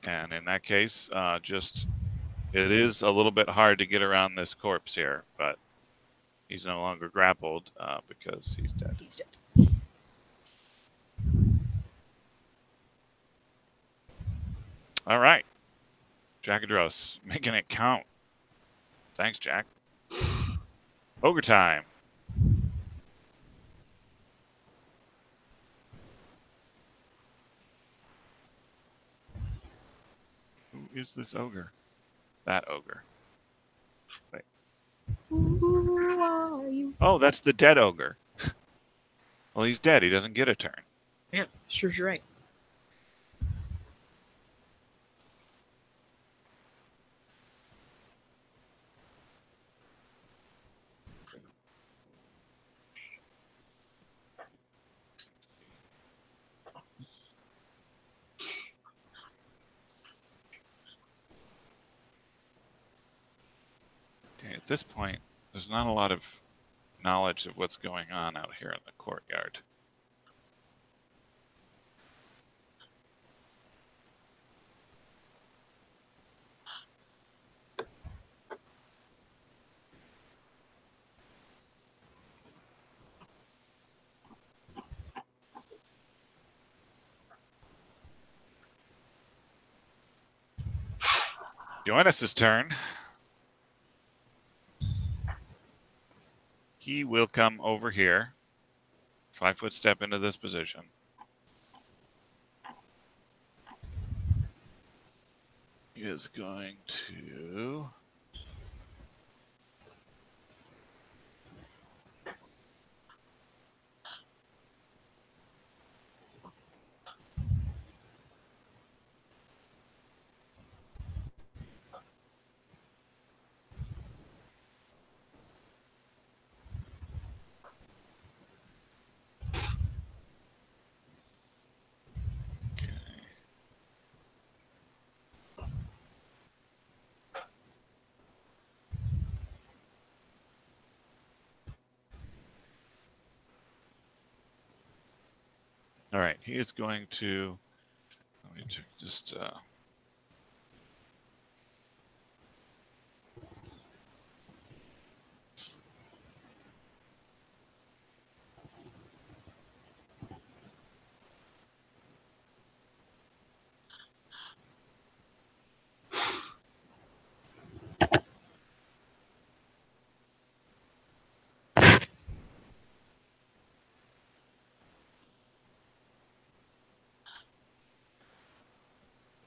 And in that case, it is a little bit hard to get around this corpse here, but he's no longer grappled because he's dead. He's dead. All right. Jackadros, making it count. Thanks, Jack. Ogre time. Who is this ogre? That ogre. Wait. Who are you? Oh, that's the dead ogre. Well, he's dead. He doesn't get a turn. Yeah, sure, you're right. Okay, at this point, there's not a lot of knowledge of what's going on out here in the courtyard. Joannis' turn. He will come over here. 5-foot step into this position. He is going to... Okay. All right, he is going to... Let me check just...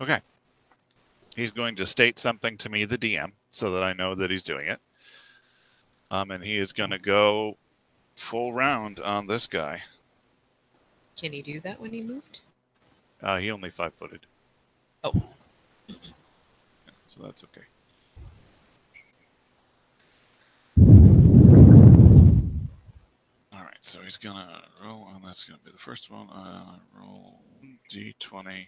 Okay. He's going to state something to me, the DM, so that I know that he's doing it. And he is going to go full round on this guy. Can he do that when he moved? He only 5-footed. Oh. So that's okay. All right, so he's going to roll, and that's going to be the first one. Roll D20.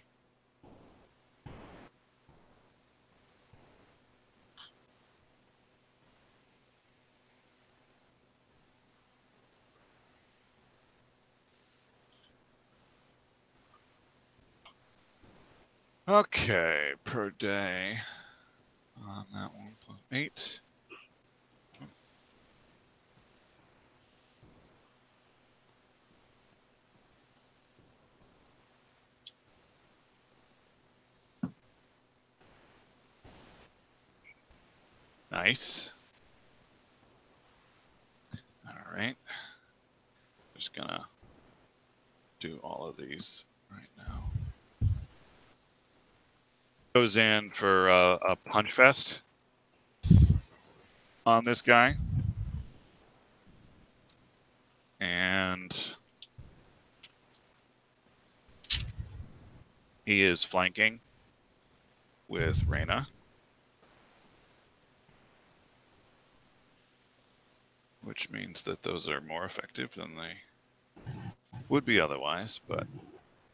Okay, per day. On that one plus 8. Nice. All right. Just gonna do all of these right now. Goes in for a punch fest on this guy. And he is flanking with Reyna. Which means that those are more effective than they would be otherwise, but...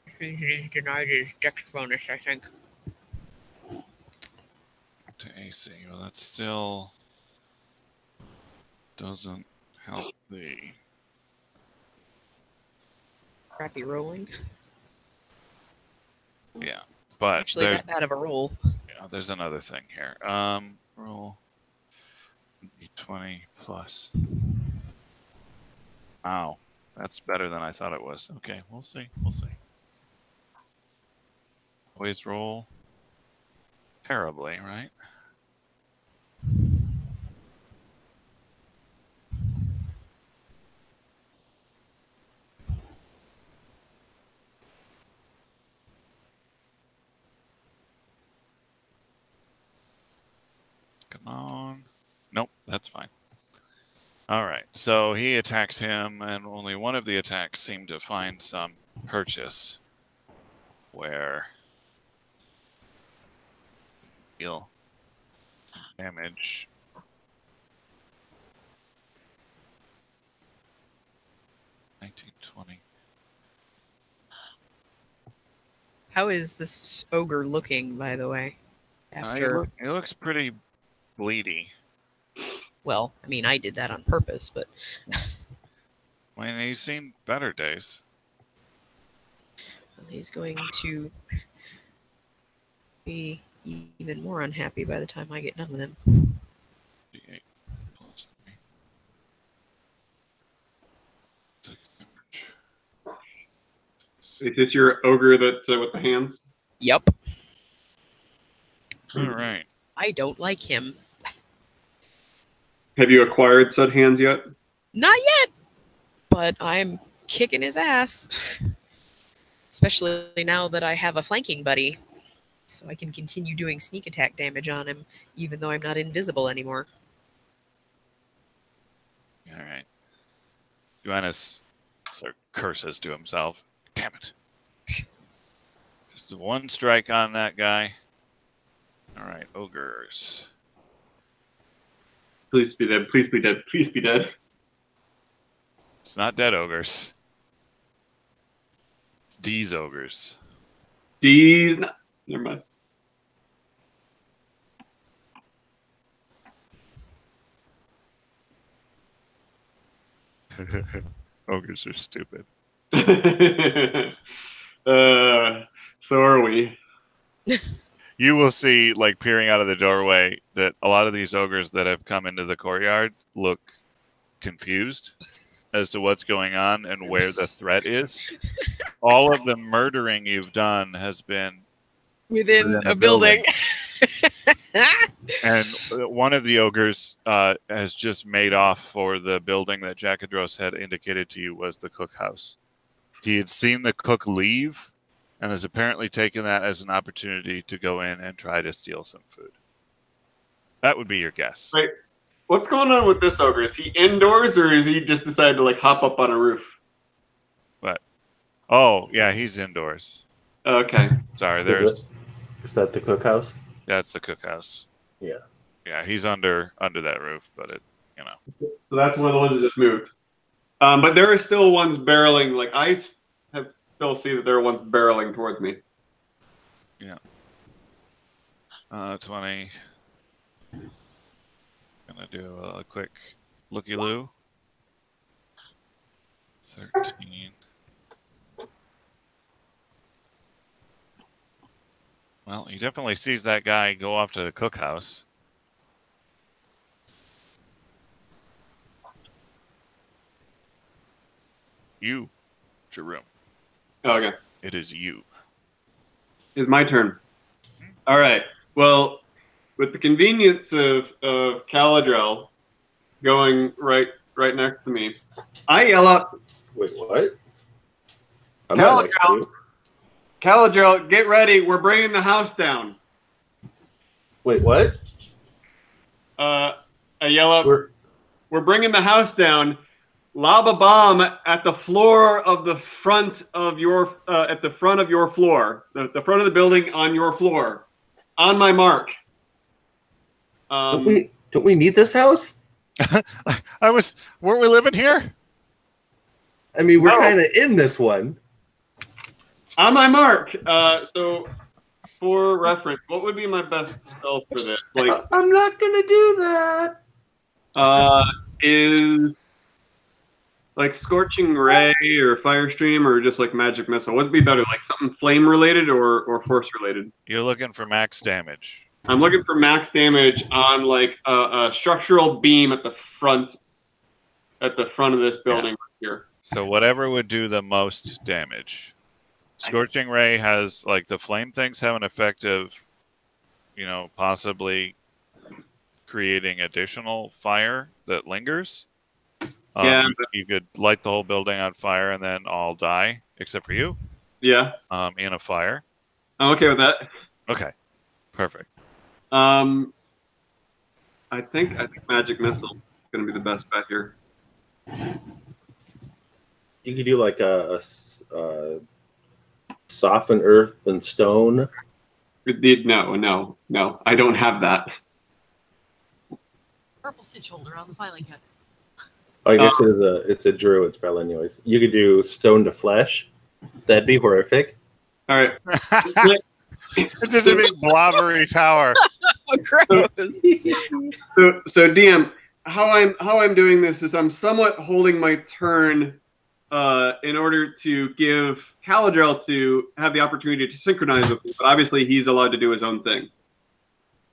This means he's denied his dex bonus, I think. To AC, well, that still doesn't help the... Crappy rolling. Yeah, but Actually, that bad of a roll. Yeah, there's another thing here. Roll d20 plus. Wow, that's better than I thought it was. Okay, we'll see. We'll see. Always roll terribly, right? Come on. Nope, that's fine. All right, so he attacks him, and only one of the attacks seemed to find some purchase where he'll damage. $19.20. How is this ogre looking, by the way? After, He looks pretty bleedy. well, I mean, I did that on purpose, but I mean, he's seen better days. he's going to be even more unhappy by the time I get done with him. D8 plus 3. 6 damage. Is this your ogre that with the hands? Yep. All right. I don't like him. Have you acquired said hands yet? Not yet, but I'm kicking his ass. Especially now that I have a flanking buddy. So I can continue doing sneak attack damage on him, even though I'm not invisible anymore. All right. Joannis sort of curses to himself. Damn it. Just one strike on that guy. All right, ogres. Please be dead. Please be dead. Please be dead. It's not dead ogres. It's D's ogres. D's. No, never mind. Ogres are stupid. So are we. You will see, like, peering out of the doorway, that a lot of these ogres that have come into the courtyard look confused as to what's going on and where the threat is. All of the murdering you've done has been Within a building. And one of the ogres has just made off for the building that Jackadros had indicated to you was the cookhouse. He had seen the cook leave and has apparently taken that as an opportunity to go in and try to steal some food. That would be your guess. Wait, what's going on with this ogre? Is he indoors or is he just decided to like hop up on a roof? But oh yeah, he's indoors. Okay. Sorry, Is that the cookhouse? that's the cookhouse. Yeah. Yeah, he's under that roof, but it, you know. So that's one of the ones that just moved. But there are still ones barreling. Like I have still see that there are ones barreling towards me. Yeah. 20. Gonna do a quick looky-loo. 13. Well, he definitely sees that guy go off to the cookhouse. You, Jerome. Oh, okay. It is you. It's my turn. All right. Well, with the convenience of Caladrel going right next to me, I yell up, Wait, what? I'm not next to you. Caladrel, get ready. We're bringing the house down. Wait, what? I yell up, we're bringing the house down. Lob a bomb at the floor of the front of your at the front of your floor, the front of the building on your floor, on my mark. Don't we need this house? Weren't we living here? I mean, we're kind of in this one. On my mark. So, for reference, what would be my best spell for this? Like, I'm not gonna do that. Is like Scorching Ray or Fire Stream or just like Magic Missile? What'd be better? Like something flame related or force related? You're looking for max damage. I'm looking for max damage on like a structural beam at the front of this building right here. So whatever would do the most damage. Scorching Ray has, like, the flame things have an effect of, possibly creating additional fire that lingers. Yeah. You could light the whole building on fire and then all die, except for you. Yeah. In a fire. I'm okay with that. Okay. Perfect. I think Magic Missile is going to be the best bet here. You could do like a soften earth and stone. No. I don't have that. Purple stitch holder on the filing cabinet. I guess it's a druid spell anyways. You could do stone to flesh. That'd be horrific. All right. It's just a big blobbery tower. Gross. So DM, how I'm doing this is I'm somewhat holding my turn in order to give Caladrel to have the opportunity to synchronize with me, but obviously he's allowed to do his own thing.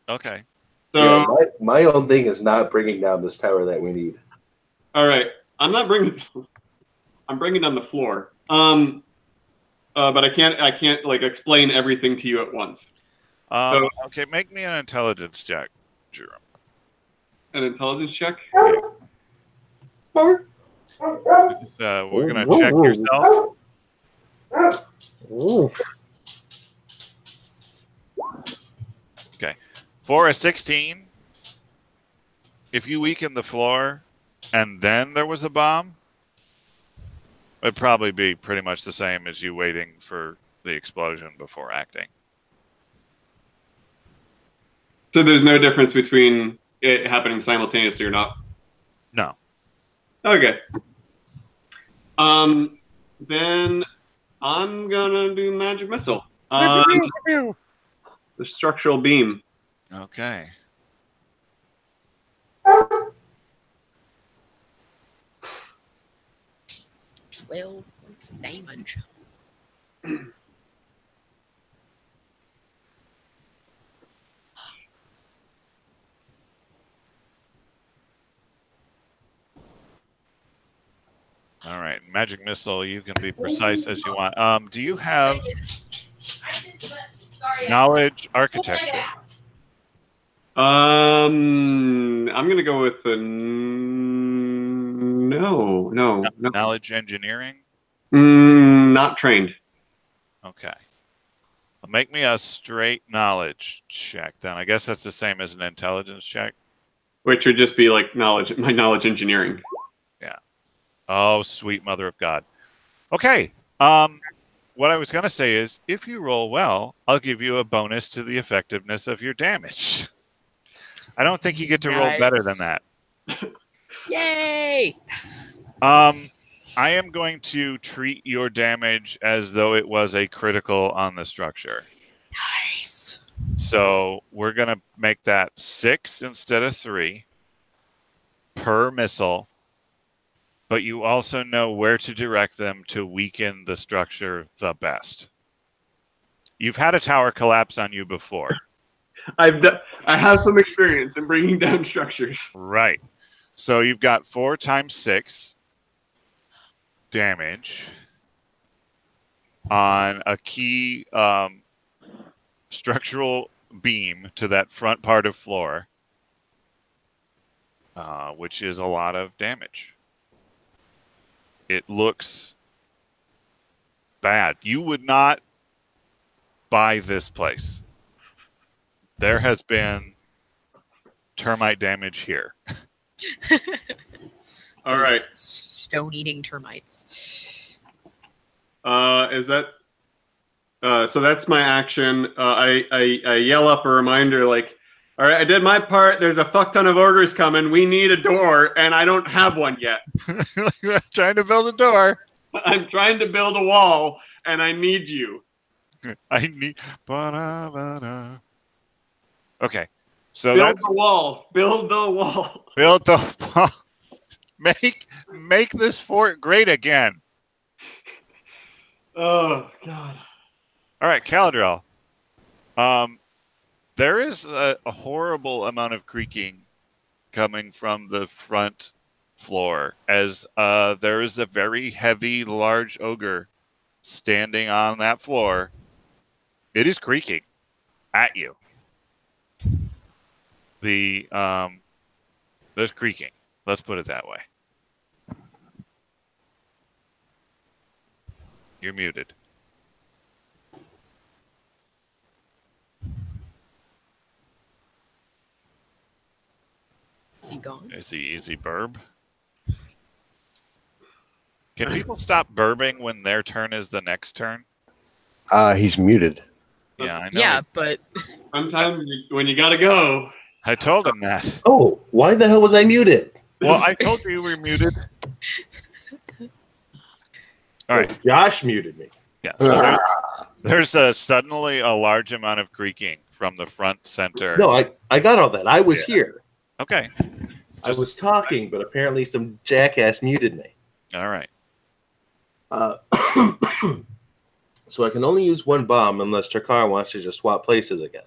Okay. So yeah, my own thing is not bringing down this tower that we need. all right, I'm bringing down the floor. But I can't like explain everything to you at once. Okay, make me an intelligence check, Jerome. An intelligence check? We're gonna check yourself. Okay. For a 16, if you weaken the floor and then there was a bomb, it'd probably be pretty much the same as you waiting for the explosion before acting. So there's no difference between it happening simultaneously or not? No. Okay. Then I'm gonna do Magic Missile. The structural beam. Okay. Twelve points of damage. All right. Magic Missile, you can be precise as you want. Do you have knowledge architecture? I'm gonna go with the no. Knowledge engineering? Not trained. Okay. Well, make me a straight knowledge check then. I guess that's the same as an intelligence check. Which would just be like my knowledge engineering. Yeah. Oh, sweet mother of God. Okay. What I was going to say is, if you roll well, I'll give you a bonus to the effectiveness of your damage. I don't think you get to roll better than that. Yay! I am going to treat your damage as though it was a critical on the structure. Nice. So we're going to make that 6 instead of 3 per missile. But you also know where to direct them to weaken the structure the best. You've had a tower collapse on you before. I have some experience in bringing down structures. Right. So you've got 4 times 6 damage on a key structural beam to that front part of floor, which is a lot of damage. It looks bad. You would not buy this place. There has been termite damage here. All right. Stone-eating termites. Is that? So that's my action. I yell up a reminder like, all right, I did my part. There's a fuck ton of ogres coming. We need a door, and I don't have one yet. Trying to build a door. I'm trying to build a wall, and I need you. I need. Okay, so Build the wall. Build the wall. build the wall. Make this fort great again. Oh God. All right, Caladriel. There is a horrible amount of creaking coming from the front floor as there is a very heavy, large ogre standing on that floor. It is creaking at you. There's creaking. Let's put it that way. You're muted. Is he gone? Is he burb? Can people stop burping when their turn is the next turn? He's muted. Yeah, I know. Yeah, but Sometimes when you gotta go. I told him that. Oh, why the hell was I muted? Well, I told you were muted. All right. Josh muted me. Yeah. So there's suddenly a large amount of creaking from the front center. No, I got all that. I was here. Okay. I was talking, but apparently some jackass muted me. All right. So I can only use one bomb unless Takar wants to just swap places again.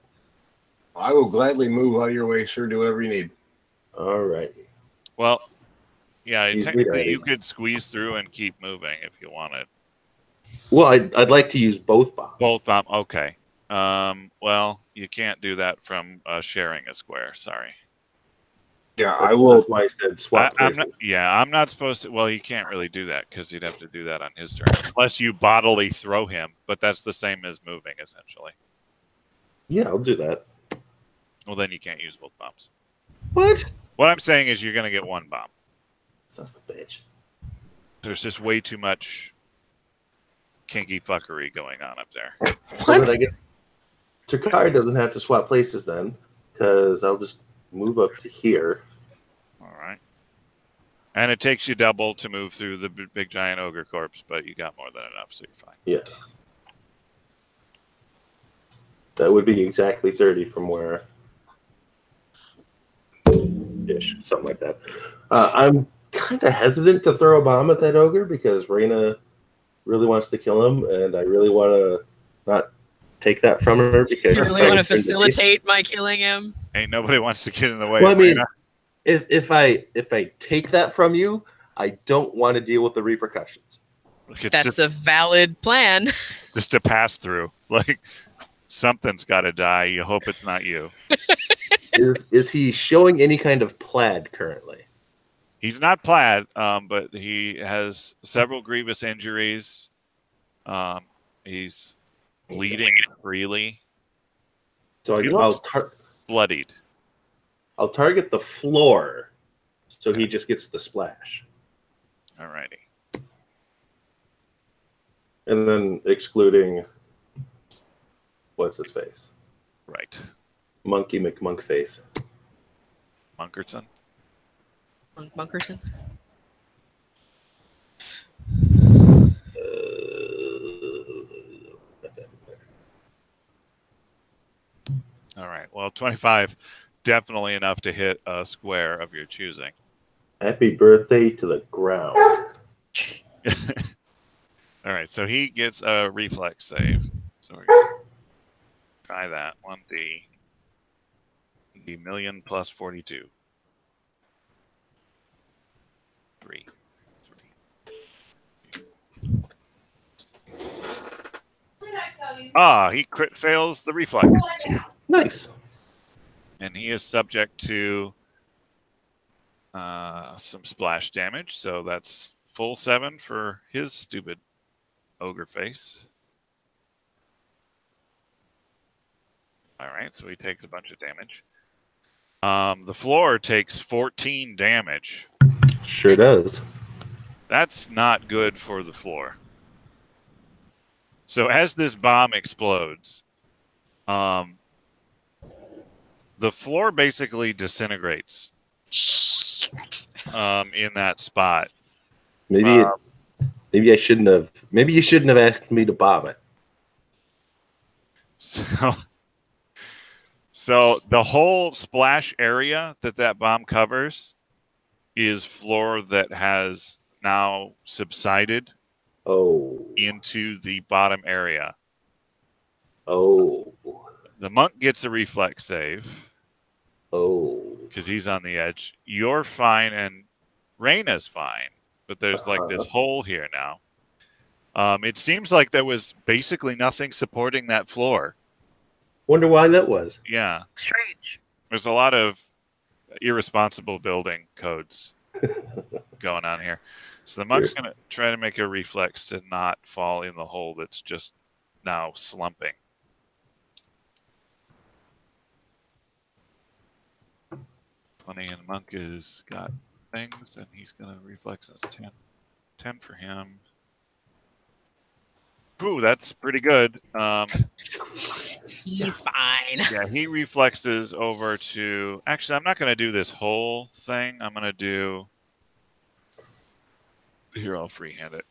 I will gladly move out of your way, sir. Do whatever you need. All right. Well, yeah, He's technically ready. you could squeeze through and keep moving if you wanted. Well, I'd like to use both bombs. Both bomb. Okay. Well, you can't do that from sharing a square. Sorry. Yeah, I will. That's why I said swap I'm places. I'm not supposed to. Well, he can't really do that because he'd have to do that on his turn, unless you bodily throw him. But that's the same as moving, essentially. Yeah, I'll do that. Well, then you can't use both bombs. What? What I'm saying is you're going to get one bomb. Son of a bitch. There's just way too much kinky fuckery going on up there. What did I get? Takar doesn't have to swap places then, because I'll just move up to here. All right. And it takes you double to move through the big giant ogre corpse, but you got more than enough, so you're fine. Yeah. That would be exactly 30 from where. Ish, something like that. I'm kind of hesitant to throw a bomb at that ogre because Reyna really wants to kill him, and I really want to not take that from her because you really want to facilitate my killing him? Ain't nobody wants to get in the way. Well, I mean, Reyna. if I take that from you, I don't want to deal with the repercussions. It's That's just, a valid plan. just a pass through. Like something's got to die. You hope it's not you. Is he showing any kind of plaid currently? He's not plaid, but he has several grievous injuries. He's bleeding freely. So He I'll looks bloodied. I'll target the floor, so he just gets the splash, Alrighty. and then excluding what's his face, Right. Monkey McMonkface. Munkerson. Munkerson? All right. Well, 25, definitely enough to hit a square of your choosing. Happy birthday to the ground. All right. So he gets a reflex save. So we're try that. 1d. The million plus 42. 3. He crit fails the reflex. Nice. And he is subject to some splash damage, so that's full 7 for his stupid ogre face. All right, so he takes a bunch of damage. The floor takes 14 damage. Sure does. That's not good for the floor. So as this bomb explodes, the floor basically disintegrates in that spot. Maybe I shouldn't have. Maybe you shouldn't have asked me to bomb it. So the whole splash area that bomb covers is floor that has now subsided into the bottom area. Oh. The monk gets a reflex save. Oh. Because he's on the edge. You're fine, and Reyna's fine. But there's like this hole here now. It seems like there was basically nothing supporting that floor. Wonder why that was. Yeah. Strange. There's a lot of irresponsible building codes going on here. So the monk's going to try to make a reflex to not fall in the hole that's just now slumping. And the monk has got things, and he's going to reflex as 10. 10 for him. Ooh, that's pretty good. He's fine. Yeah, he reflexes over to... Actually, I'm not going to do this whole thing. I'm going to do... Here, I'll freehand it.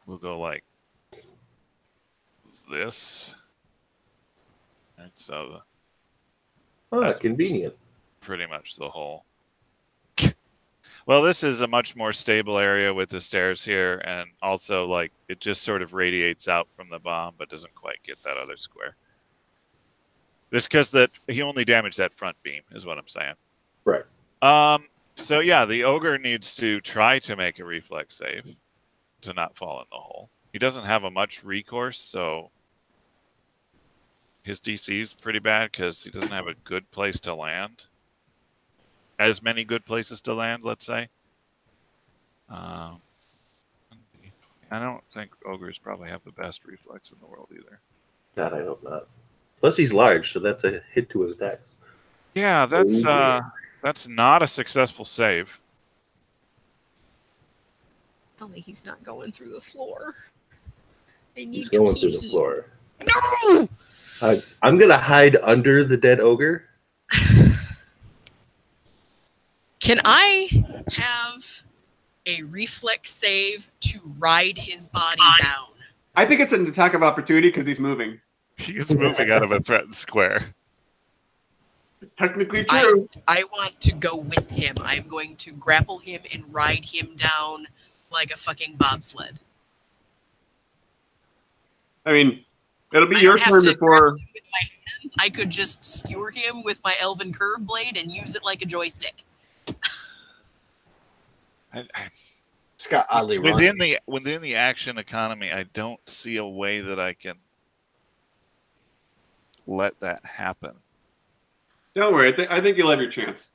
We'll go like this. And so... That's convenient. Pretty much the whole. Well, this is a much more stable area with the stairs here, and also like it just sort of radiates out from the bomb, but doesn't quite get that other square. This because that he only damaged that front beam, is what I'm saying. Right. So yeah, the ogre needs to try to make a reflex save to not fall in the hole. He doesn't have a much recourse, so his DC is pretty bad because he doesn't have a good place to land. As many good places to land, let's say. I don't think ogres probably have the best reflex in the world either. God, I hope not. Plus, he's large, so that's a hit to his dex. Yeah, that's not a successful save. Tell me he's not going through the floor. He's going through the floor. No! I'm going to hide under the dead ogre. Can I have a reflex save to ride his body down? I think it's an attack of opportunity because he's moving. He's moving out of a threatened square. Technically true. I want to go with him. I'm going to grapple him and ride him down like a fucking bobsled. I mean, it'll be your turn before... I could just skewer him with my elven curve blade and use it like a joystick. It's got oddly within the action economy, I don't see a way that I can let that happen. Don't worry, I think you'll have your chance.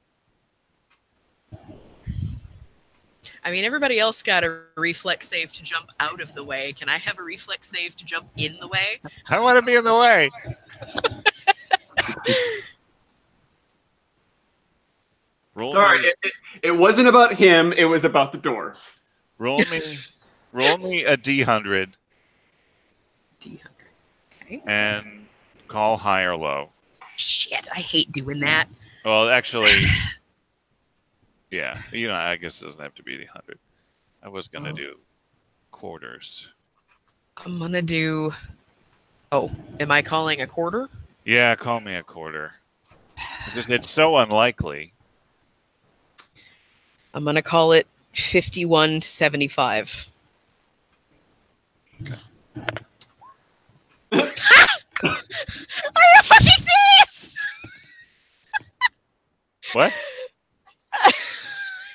I mean, everybody else got a reflex save to jump out of the way. Can I have a reflex save to jump in the way? I want to be in the way. Sorry, it wasn't about him. It was about the door. Roll me a D100. D100. Okay. And call high or low. Shit, I hate doing that. Well, actually, yeah. I guess it doesn't have to be D100. I was gonna do quarters. I'm gonna do. Oh, am I calling a quarter? Yeah, call me a quarter. It's so unlikely. I'm going to call it 51 to 75. Okay. Are you fucking serious? What?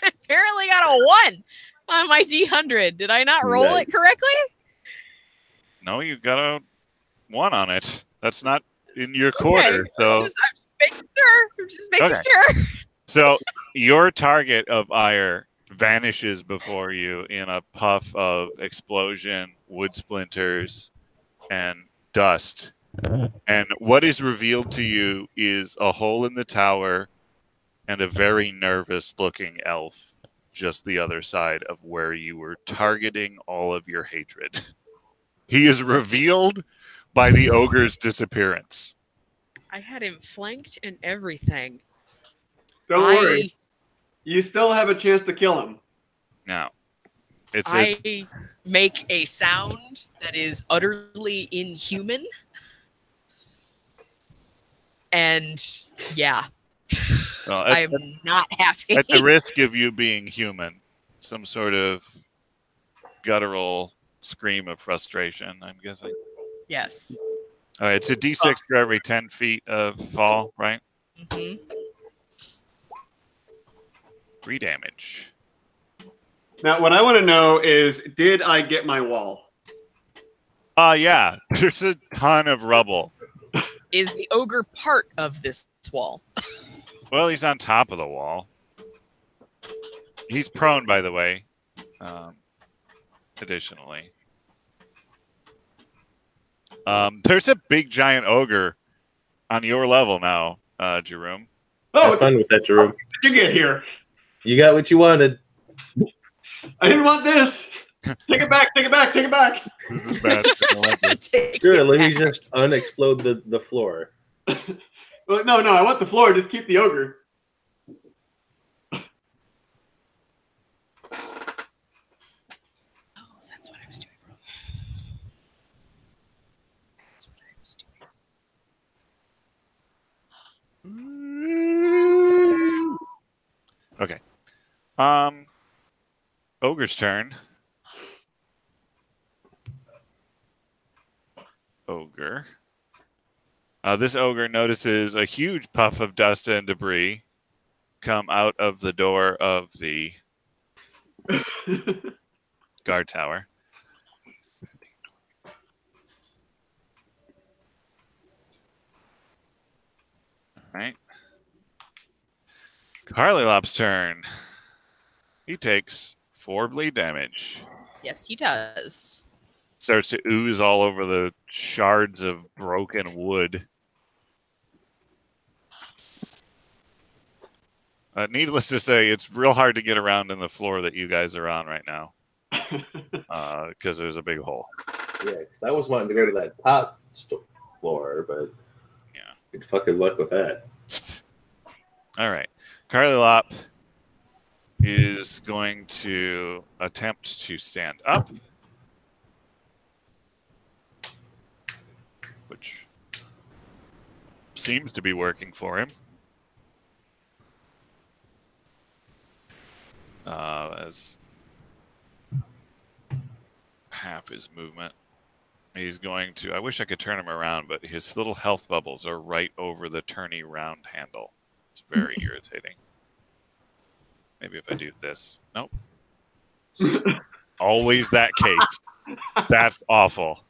Apparently got a 1 on my D100. Did I not roll Nice. it correctly? No, you got a 1 on it. That's not in your quarter. Okay. So I'm just making sure. I'm just making Okay. sure. So your target of ire vanishes before you in a puff of explosion, wood splinters, and dust. And what is revealed to you is a hole in the tower and a very nervous looking elf just the other side of where you were targeting all of your hatred. He is revealed by the ogre's disappearance. I had him flanked and everything. Don't worry. You still have a chance to kill him. Now, it's I make a sound that is utterly inhuman. And yeah, I am not happy. At the risk of you being human, some sort of guttural scream of frustration, I'm guessing. Yes. All right, it's a D6 for every 10 feet of fall, right? Mm-hmm. 3 damage. Now, what I want to know is, did I get my wall? Yeah, there's a ton of rubble. Is the ogre part of this wall? Well, he's on top of the wall. He's prone, by the way. Additionally, there's a big giant ogre on your level now, Jerome. Oh, Have fun with that, Jerome. What did you get here? You got what you wanted. I didn't want this. Take it back. Take it back. Take it back. This is bad. I don't like this. Sure, let me just unexplode the floor. Well, no, I want the floor. Just keep the ogre. Oh, that's what I was doing wrong. That's what I was doing. Okay. Ogre's turn. Ogre. This ogre notices a huge puff of dust and debris come out of the door of the guard tower. All right. Carlylop's turn. He takes 4 bleed damage. Yes, he does. Starts to ooze all over the shards of broken wood. Needless to say, it's real hard to get around in the floor that you guys are on right now. Because there's a big hole. Yeah, because I was wanting to go to that top floor, but yeah, good fucking luck with that. All right. Carlylop is going to attempt to stand up, which seems to be working for him. As half his movement. He's going to... I wish I could turn him around, but his little health bubbles are right over the turny round handle. It's very irritating. Maybe if I do this. Nope. Always that case. That's awful.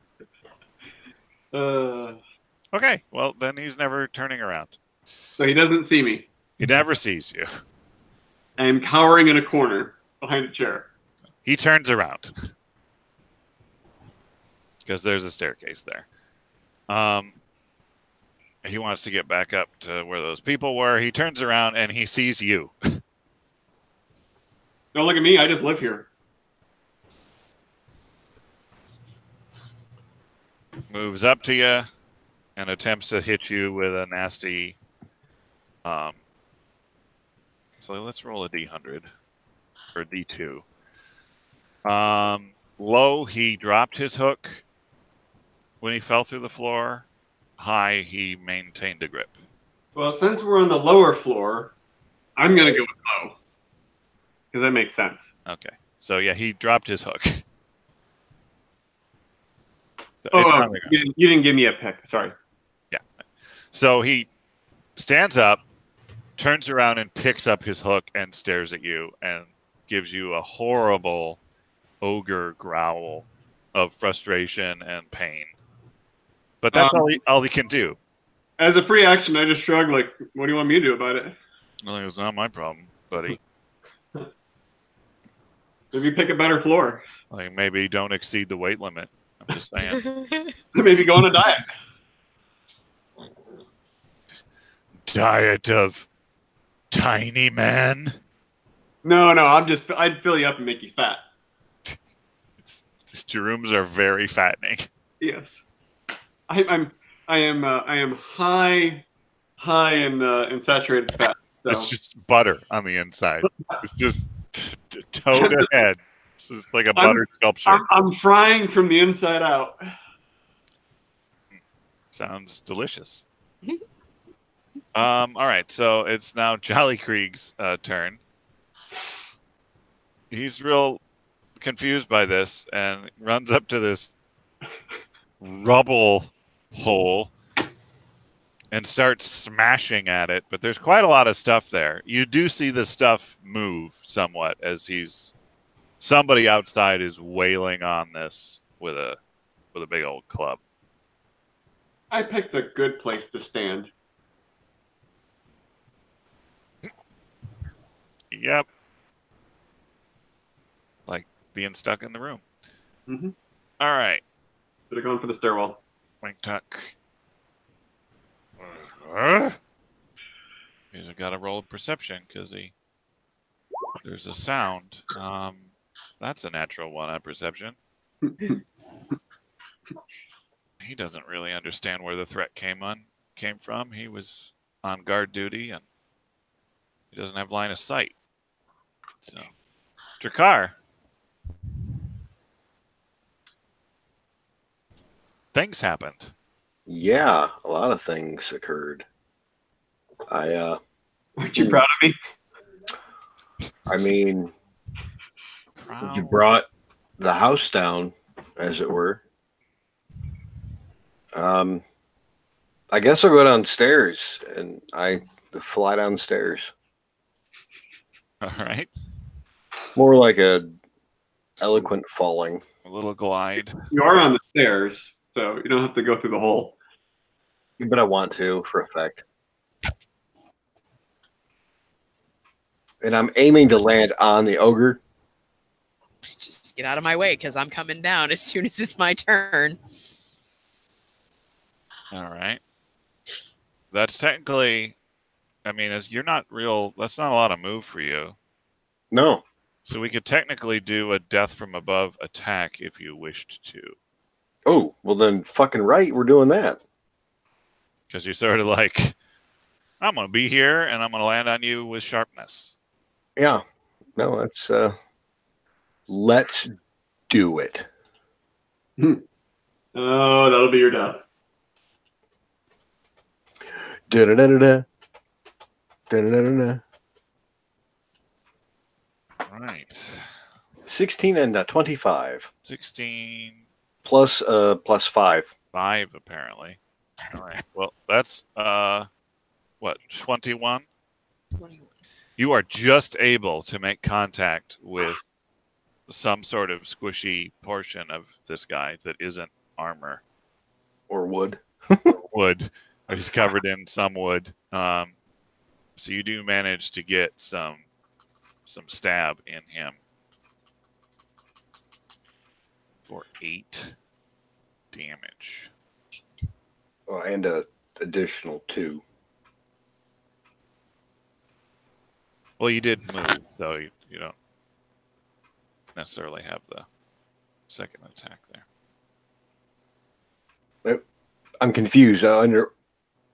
Okay, well, then he's never turning around. So he doesn't see me. He never sees you. I am cowering in a corner behind a chair. He turns around. Because there's a staircase there. He wants to get back up to where those people were. He turns around and he sees you. Don't look at me. I just live here. Moves up to you and attempts to hit you with a nasty... So let's roll a D100. Or D2. Low, he dropped his hook when he fell through the floor. High, he maintained a grip. Well, since we're on the lower floor, I'm going to go with low. Because that makes sense. Okay. So, yeah, he dropped his hook. So you didn't give me a pick. Sorry. So he stands up, turns around, and picks up his hook and stares at you and gives you a horrible ogre growl of frustration and pain. But that's all he can do. As a free action, I just shrug like, what do you want me to do about it? Well, it's not my problem, buddy. Maybe pick a better floor. Like, maybe don't exceed the weight limit. I'm just saying. Maybe go on a diet. Diet of tiny man. No, I'd fill you up and make you fat. These rooms are very fattening. Yes. I am high in saturated fat. So. It's just butter on the inside. It's just toe to head. It's just like a butter sculpture. I'm frying from the inside out. Sounds delicious. All right, so it's now Jolly Krieg's turn. He's real confused by this and runs up to this rubble hole and starts smashing at it, but there's quite a lot of stuff there. You do see the stuff move somewhat as somebody outside is wailing on this with a big old club. I picked a good place to stand. Yep. Like being stuck in the room. Mm-hmm. All right. Should have gone for the stairwell. Wink tuck. He's got to roll a perception because there's a sound. That's a natural one on perception. He doesn't really understand where the threat came from. He was on guard duty and he doesn't have line of sight. So, Drakkar. Things happened. Yeah, a lot of things occurred. Aren't you proud of me? I mean, Proud. you brought the house down, as it were. I guess I'll go downstairs, and I fly downstairs. All right. More like a eloquent falling. A little glide. You are on the stairs, so you don't have to go through the hole. But I want to, for effect. And I'm aiming to land on the ogre. Just get out of my way because I'm coming down as soon as it's my turn. All right. That's technically, I mean, that's not a lot of move for you. No. So we could technically do a death from above attack if you wished to. Oh, well then fucking right, we're doing that. Because you're sort of like, I'm going to be here and I'm going to land on you with sharpness. Yeah. No, that's let's do it. Oh, that'll be your death. Da-da-da-da-da. Da-da-da-da-da. All right. 16 and 25. 16. Plus 5. 5, apparently. All right. Well, that's, what, 21? 21. You are just able to make contact with some sort of squishy portion of this guy that isn't armor. Or wood. Wood. He's covered in some wood. So you do manage to get some stab in him for 8 damage. Oh, and a additional 2. Well, you did move, so you don't necessarily have the second attack there. I'm confused. Under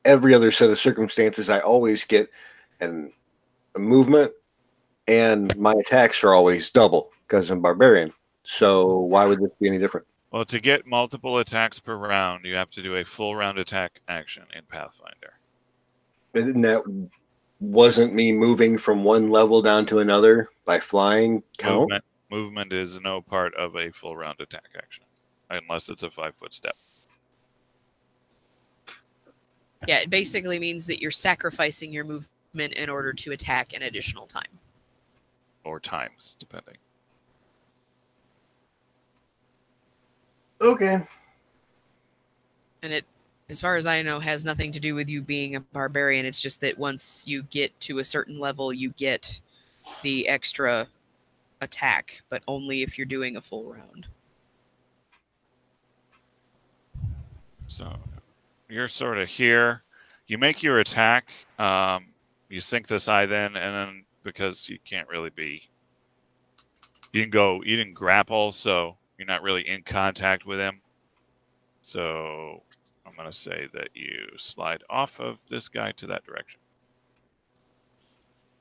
every other set of circumstances, I always get a movement, and my attacks are always double because I'm barbarian. So why would this be any different? Well, to get multiple attacks per round, you have to do a full round attack action in Pathfinder. And that wasn't me moving from one level down to another by flying count? Movement is no part of a full round attack action, unless it's a 5-foot step. Yeah, it basically means that you're sacrificing your movement in order to attack an additional time. Or times, depending. Okay. And it, as far as I know, has nothing to do with you being a barbarian. It's just that once you get to a certain level, you get the extra attack, but only if you're doing a full round. So you're sort of here. You make your attack. You sink this eye then, and then because you can't really be, you didn't grapple, so you're not really in contact with him. So I'm going to say that you slide off of this guy to that direction.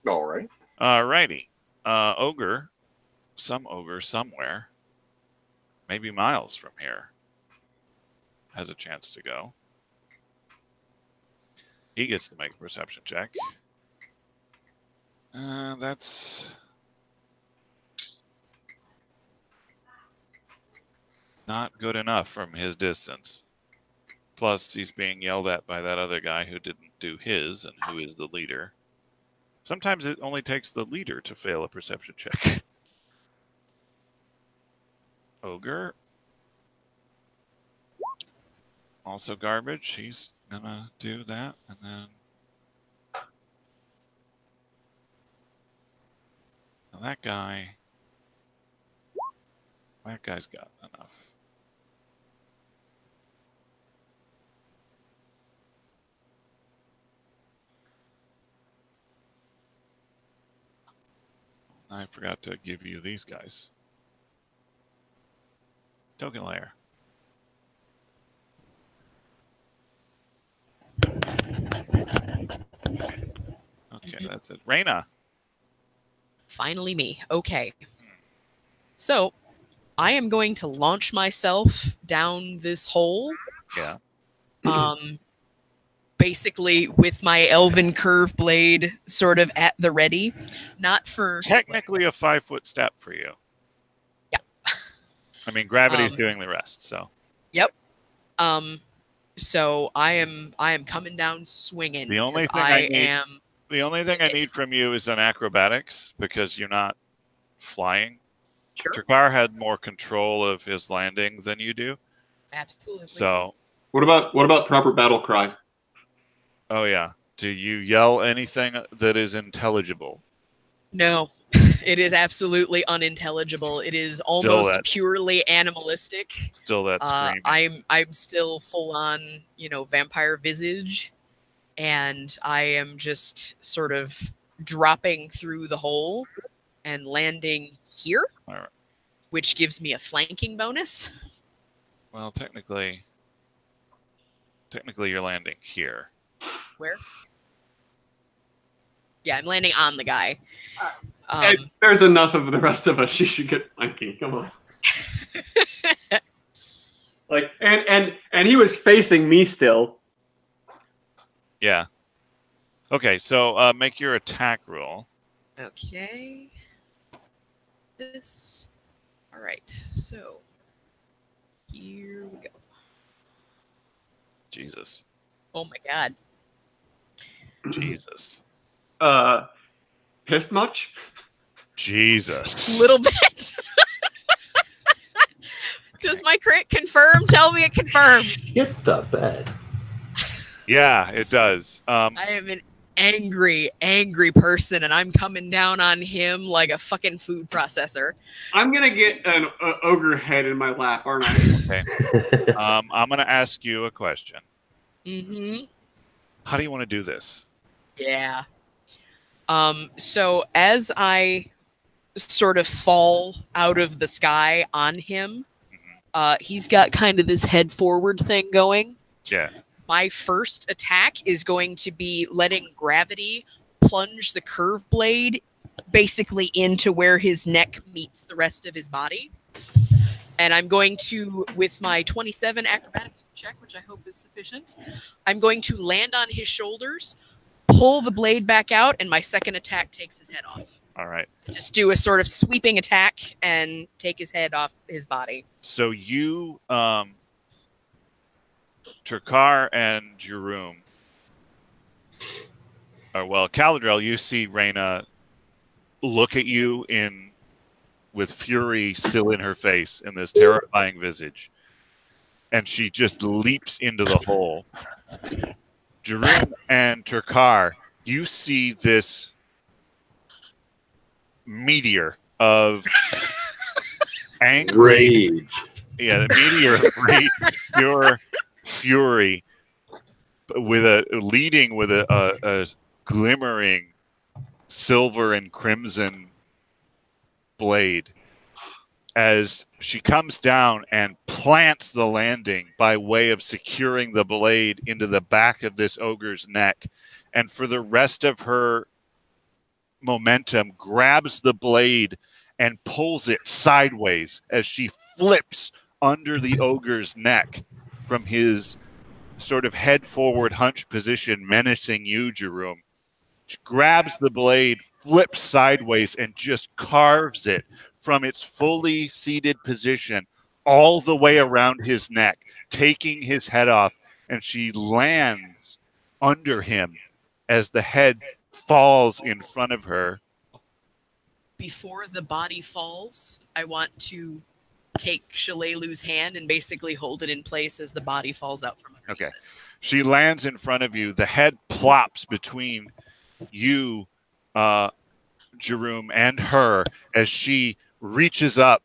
All right. All righty. Ogre, some ogre somewhere, maybe miles from here, has a chance to go. He gets to make a perception check. That's not good enough from his distance. Plus, he's being yelled at by that other guy who didn't do his and who is the leader. Sometimes it only takes the leader to fail a perception check. Ogre. Also garbage. He's gonna do that, and then now that guy's got enough. I forgot to give you these guys. Token layer. Okay, that's it. Reyna. Finally me. Okay. So, I am going to launch myself down this hole. Yeah. Basically with my elven curve blade sort of at the ready. Not for... Technically a 5-foot step for you. Yeah. I mean, gravity's doing the rest, so. Yep. So I am coming down swinging. The only thing I need from you is an acrobatics because you're not flying. Sure. Ch.3 had more control of his landing than you do. Absolutely. So. What about proper battle cry? Oh yeah. Do you yell anything that is intelligible? No. It is absolutely unintelligible. It is almost purely animalistic. Still that screaming. I'm still full on, vampire visage, and I am just sort of dropping through the hole and landing here, all right, which gives me a flanking bonus. Well, technically you're landing here. Where? Yeah, I'm landing on the guy. There's enough of the rest of us. You should get flanking. Come on. And he was facing me still. Yeah. Okay, so make your attack roll. Okay. This. All right. So here we go. Jesus. Oh my God. Jesus. Pissed much? Jesus. A little bit. Does my crit confirm? Tell me it confirms. Hit the bed. Yeah, it does. I am an angry person, and I'm coming down on him like a fucking food processor. I'm gonna get an ogre head in my lap, aren't I? Okay. I'm gonna ask you a question. Mm-hmm. How do you want to do this? Yeah. So as I sort of fall out of the sky on him, he's got kind of this head forward thing going. Yeah. My first attack is going to be letting gravity plunge the curve blade basically into where his neck meets the rest of his body. And I'm going to, with my 27 acrobatics check, which I hope is sufficient, I'm going to land on his shoulders, pull the blade back out, and my second attack takes his head off. All right. Just do a sort of sweeping attack and take his head off his body. So you, Ch.3 and Jeroen, Well, Caladrel, you see Reyna look at you with fury still in her face in this terrifying visage, and she just leaps into the hole. Jerome and Turkar, you see this meteor of angry, Rage. the meteor of rage, pure fury, leading with a glimmering silver and crimson blade, as she comes down and plants the landing by way of securing the blade into the back of this ogre's neck, and for the rest of her momentum grabs the blade and pulls it sideways as she flips under the ogre's neck from his sort of head forward hunch position, menacing you, Jerome. She grabs the blade, flips sideways, and just carves it from its fully seated position all the way around his neck, taking his head off, and she lands under him as the head falls in front of her. Before the body falls, I want to take Shalalu's hand and basically hold it in place as the body falls out from under. Okay. She lands in front of you. The head plops between you, Jerome, and her as she reaches up,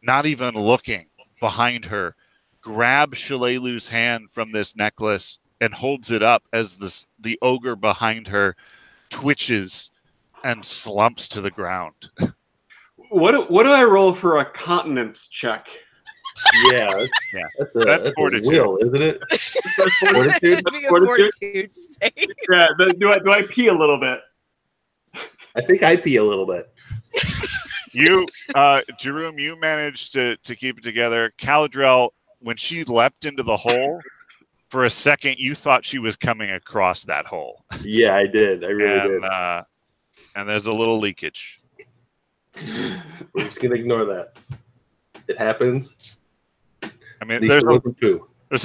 not even looking behind her, grabs Shalalu's hand from this necklace and holds it up as the ogre behind her twitches and slumps to the ground. What do I roll for a continence check? Yeah, that's a fortitude. will, isn't it? Fortitude. Fortitude save. Yeah. Do I pee a little bit? I think I pee a little bit. You, Jerome, you managed to keep it together. Caladrel, when she leapt into the hole, for a second you thought she was coming across that hole. Yeah, I did. I really did. And there's a little leakage. We're just gonna ignore that. It happens. I mean, There's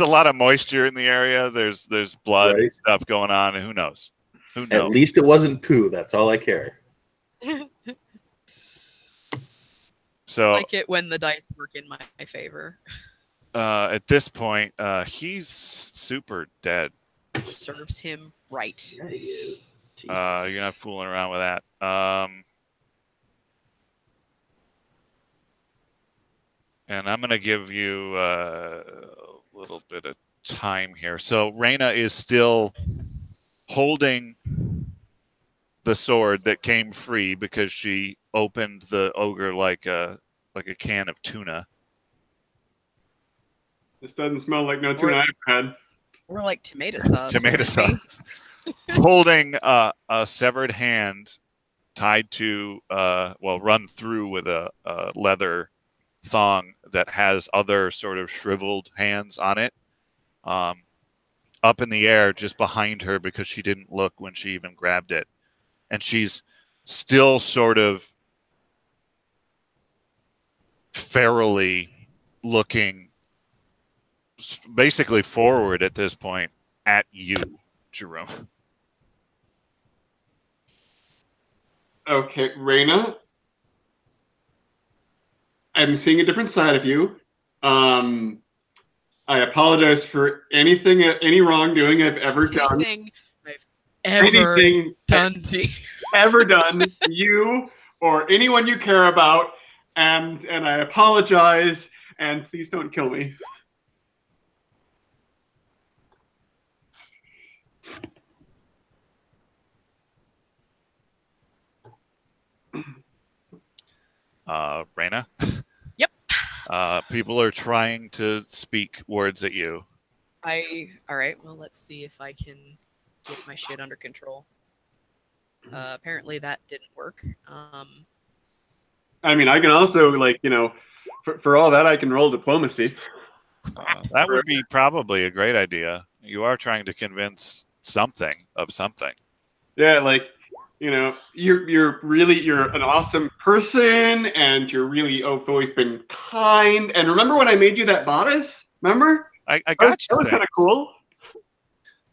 a lot of moisture in the area. There's blood Right. and stuff going on, and who knows? Who knows? At least it wasn't poo. That's all I care. So I like it when the dice work in my favor. at this point, he's super dead. Serves him right. Yeah, he is. Jesus. You're not fooling around with that. And I'm going to give you a little bit of time here. So Reyna is still holding the sword that came free because she opened the ogre like a can of tuna. This doesn't smell like no tuna I've had. Or like tomato sauce. Tomato sauce. Holding a severed hand tied to, run through with a leather thong that has other sort of shriveled hands on it, up in the air just behind her because she didn't look when she even grabbed it. And she's still sort of ferally looking basically forward at this point at you, Jerome. Okay, Reyna, I'm seeing a different side of you. I apologize for any wrongdoing I've ever done. Anything I've ever done to you. Ever done to you or anyone you care about, and I apologize, and please don't kill me. Reyna? Yep. People are trying to speak words at you. All right, well, let's see if I can get my shit under control. Apparently that didn't work. I mean, I can also, for all that, I can roll diplomacy. That would be probably a great idea. You are trying to convince something of something. Yeah, you're an awesome person, and you've always been kind. And remember when I made you that bodice? Remember? I got you. That was kind of cool.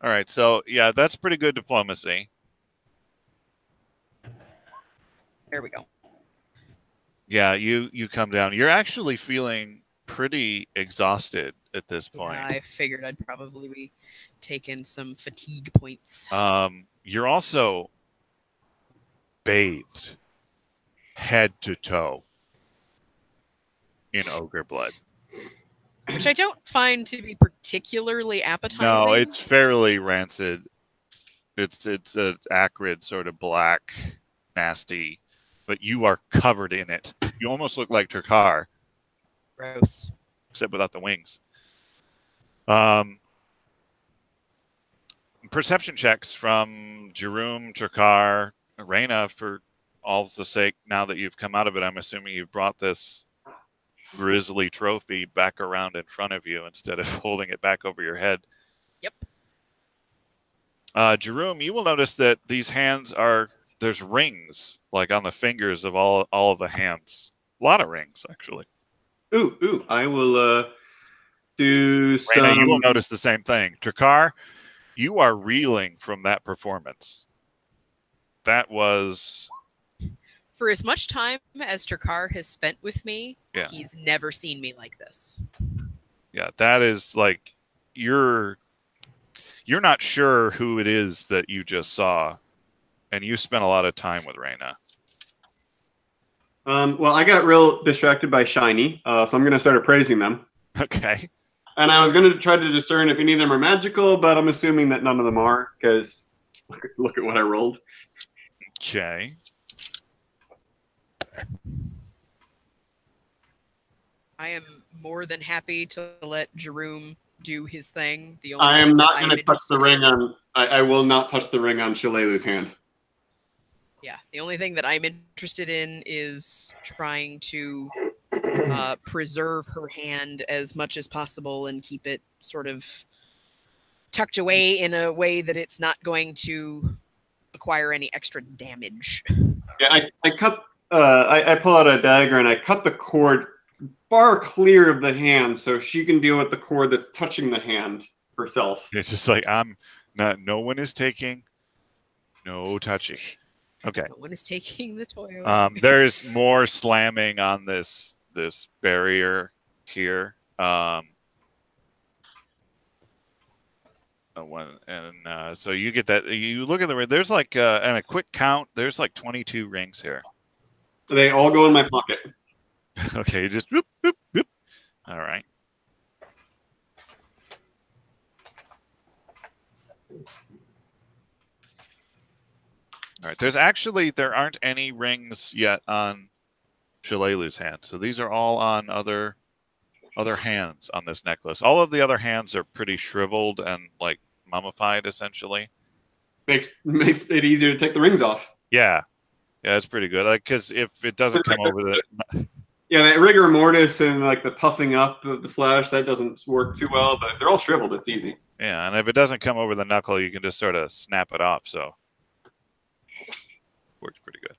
All right, so yeah, that's pretty good diplomacy. There we go. Yeah, you come down. You're actually feeling pretty exhausted at this Yeah, point. I figured I'd probably be taking some fatigue points. You're also bathed head to toe in ogre blood. Which I don't find to be particularly appetizing. No, it's fairly rancid. It's an acrid sort of black, nasty, but you are covered in it. You almost look like Ch.3, Gross. except without the wings. Perception checks from Jerome, Ch.3, Reyna, for all the sake, now that you've come out of it, I'm assuming you've brought this grisly trophy back around in front of you instead of holding it back over your head. Yep. Jerome, you will notice that these hands there's rings like on the fingers of all of the hands. A lot of rings, actually. Ooh, I will do some. Reyna, you will notice the same thing. Ch.3, you are reeling from that performance. That was... For as much time as Ch.3 has spent with me, Yeah. he's never seen me like this. Yeah, that is like you're not sure who it is that you just saw, and you spent a lot of time with Reyna. Well, I got real distracted by shiny, so I'm going to start appraising them. Okay. And I was going to try to discern if any of them are magical, but I'm assuming that none of them are, because look at what I rolled. Okay. I am more than happy to let Jerome do his thing. The I only am not going to touch the ring on. I will not touch the ring on Shalalu's hand. Yeah, the only thing that I'm interested in is trying to preserve her hand as much as possible and keep it sort of tucked away in a way that it's not going to acquire any extra damage. Yeah, I cut. I pull out a dagger and I cut the cord far clear of the hand, so she can deal with the cord that's touching the hand herself. It's just like no one is taking, no touching. Okay. No one is taking the toy away. There's more slamming on this barrier here. So you get that. You look at the ring. There's like, and a quick count. There's like 22 rings here. They all go in my pocket. Okay, just whoop, whoop, whoop. All right. All right. There aren't any rings yet on Shalalu's hand. So these are all on other hands on this necklace. All of the other hands are pretty shriveled and like mummified, essentially. Makes it easier to take the rings off. Yeah, it's pretty good. Like, because if it doesn't come over the... Yeah, that rigor mortis and like the puffing up of the flesh, that doesn't work too well, but they're all shriveled. It's easy. Yeah, and if it doesn't come over the knuckle, you can just sort of snap it off. So works pretty good.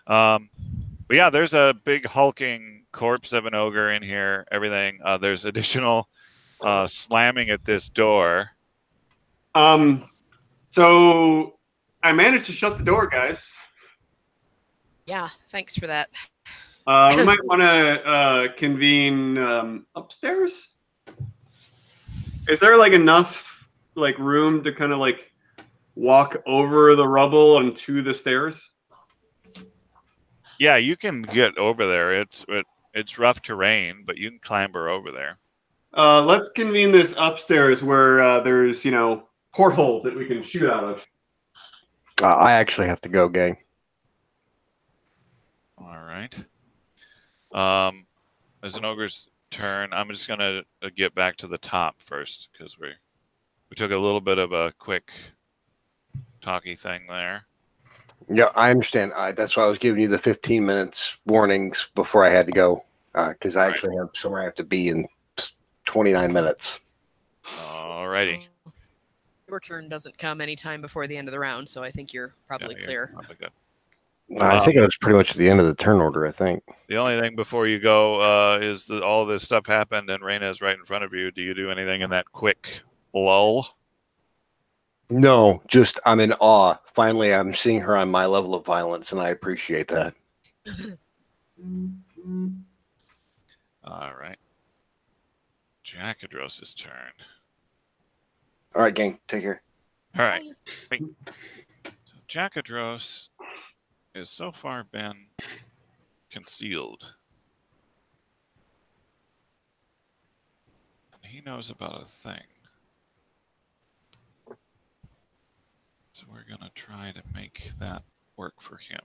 But yeah, there's a big hulking corpse of an ogre in here. Everything. There's additional slamming at this door. So I managed to shut the door, guys. Yeah, thanks for that. We might want to convene upstairs. Is there like enough like room to kind of like walk over the rubble and to the stairs? Yeah, you can get over there. It's rough terrain, but you can clamber over there. Let's convene this upstairs where there's portholes that we can shoot out of. I actually have to go, gang. All right. As an ogre's turn, I'm just gonna get back to the top first because we took a little bit of a quick talky thing there. Yeah, I understand. That's why I was giving you the 15 minutes warnings before I had to go because I actually have somewhere I have to be in 29 minutes. All righty. Your turn doesn't come anytime before the end of the round, so I think you're probably clear. Probably good. I think I was pretty much at the end of the turn order, I think. The only thing before you go is that all this stuff happened and Reyna is right in front of you. Do you do anything in that quick lull? No, just I'm in awe. Finally, I'm seeing her on my level of violence, and I appreciate that. All right. Jackadros' turn. All right, gang, take care. All right. Wait. So Jackadros has so far been concealed. And he knows about a thing. So we're going to try to make that work for him.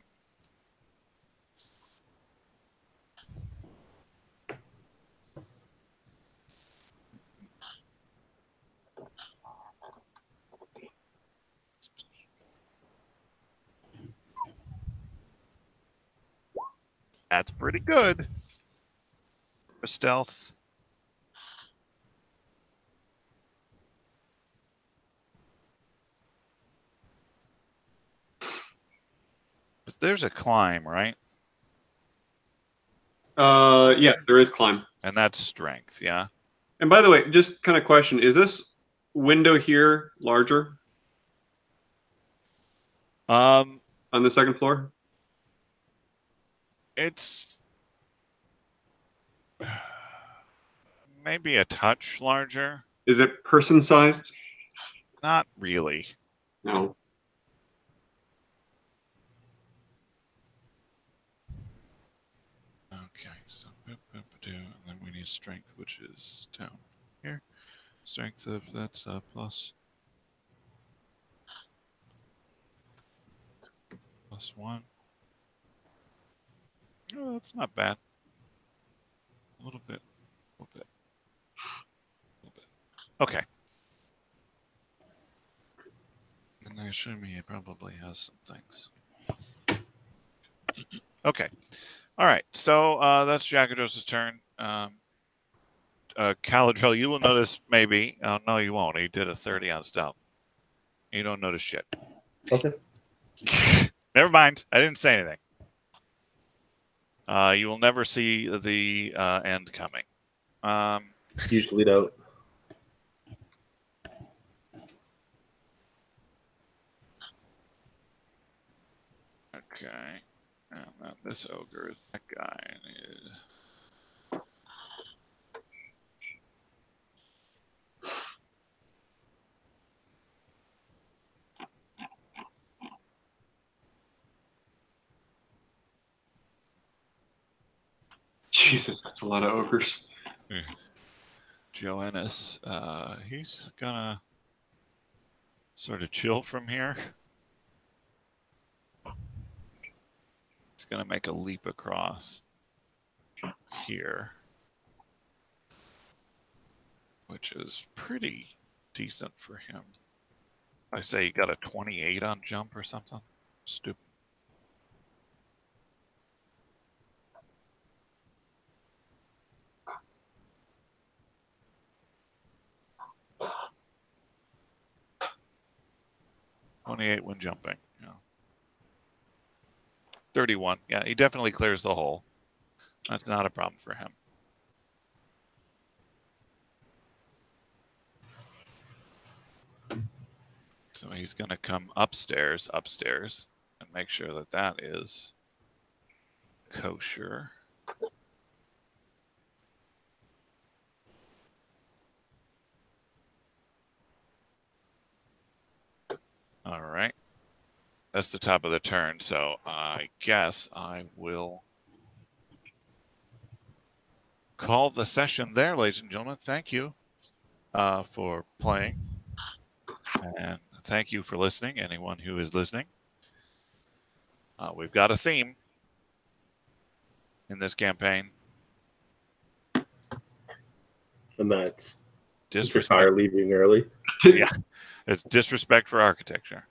That's pretty good for stealth. But there's a climb, right? Yeah, there is climb. And that's strength, yeah? And by the way, just kind of question: is this window here larger Um, on the second floor? it's maybe a touch larger. Is it person-sized? Not really. No. Okay, so and then we need strength, which is down here. Strength of that's plus +1. Oh, that's not bad. A little bit, a little bit, a little bit. Okay. And I assume he probably has some things. Okay. All right. So that's Jackadros' turn. Caladril, you will notice maybe. Oh, no, you won't. He did a 30 on stealth. You don't notice shit. Okay. Never mind. I didn't say anything. You will never see the end coming. Usually don't. Okay. And this ogre is that guy. Is... Jesus, that's a lot of ogres. Joannis, he's gonna sort of chill from here. He's gonna make a leap across here, which is pretty decent for him. I say he got a 28 on jump or something. Stupid. $28 when jumping. Yeah. 31. Yeah, he definitely clears the hole. That's not a problem for him. So he's going to come upstairs, and make sure that that is kosher. All right. That's the top of the turn, so I guess I will call the session there, ladies and gentlemen. Thank you for playing, and thank you for listening, anyone who is listening. We've got a theme in this campaign. And that's Disrespect. Jakar leaving early. Yeah, it's disrespect for architecture.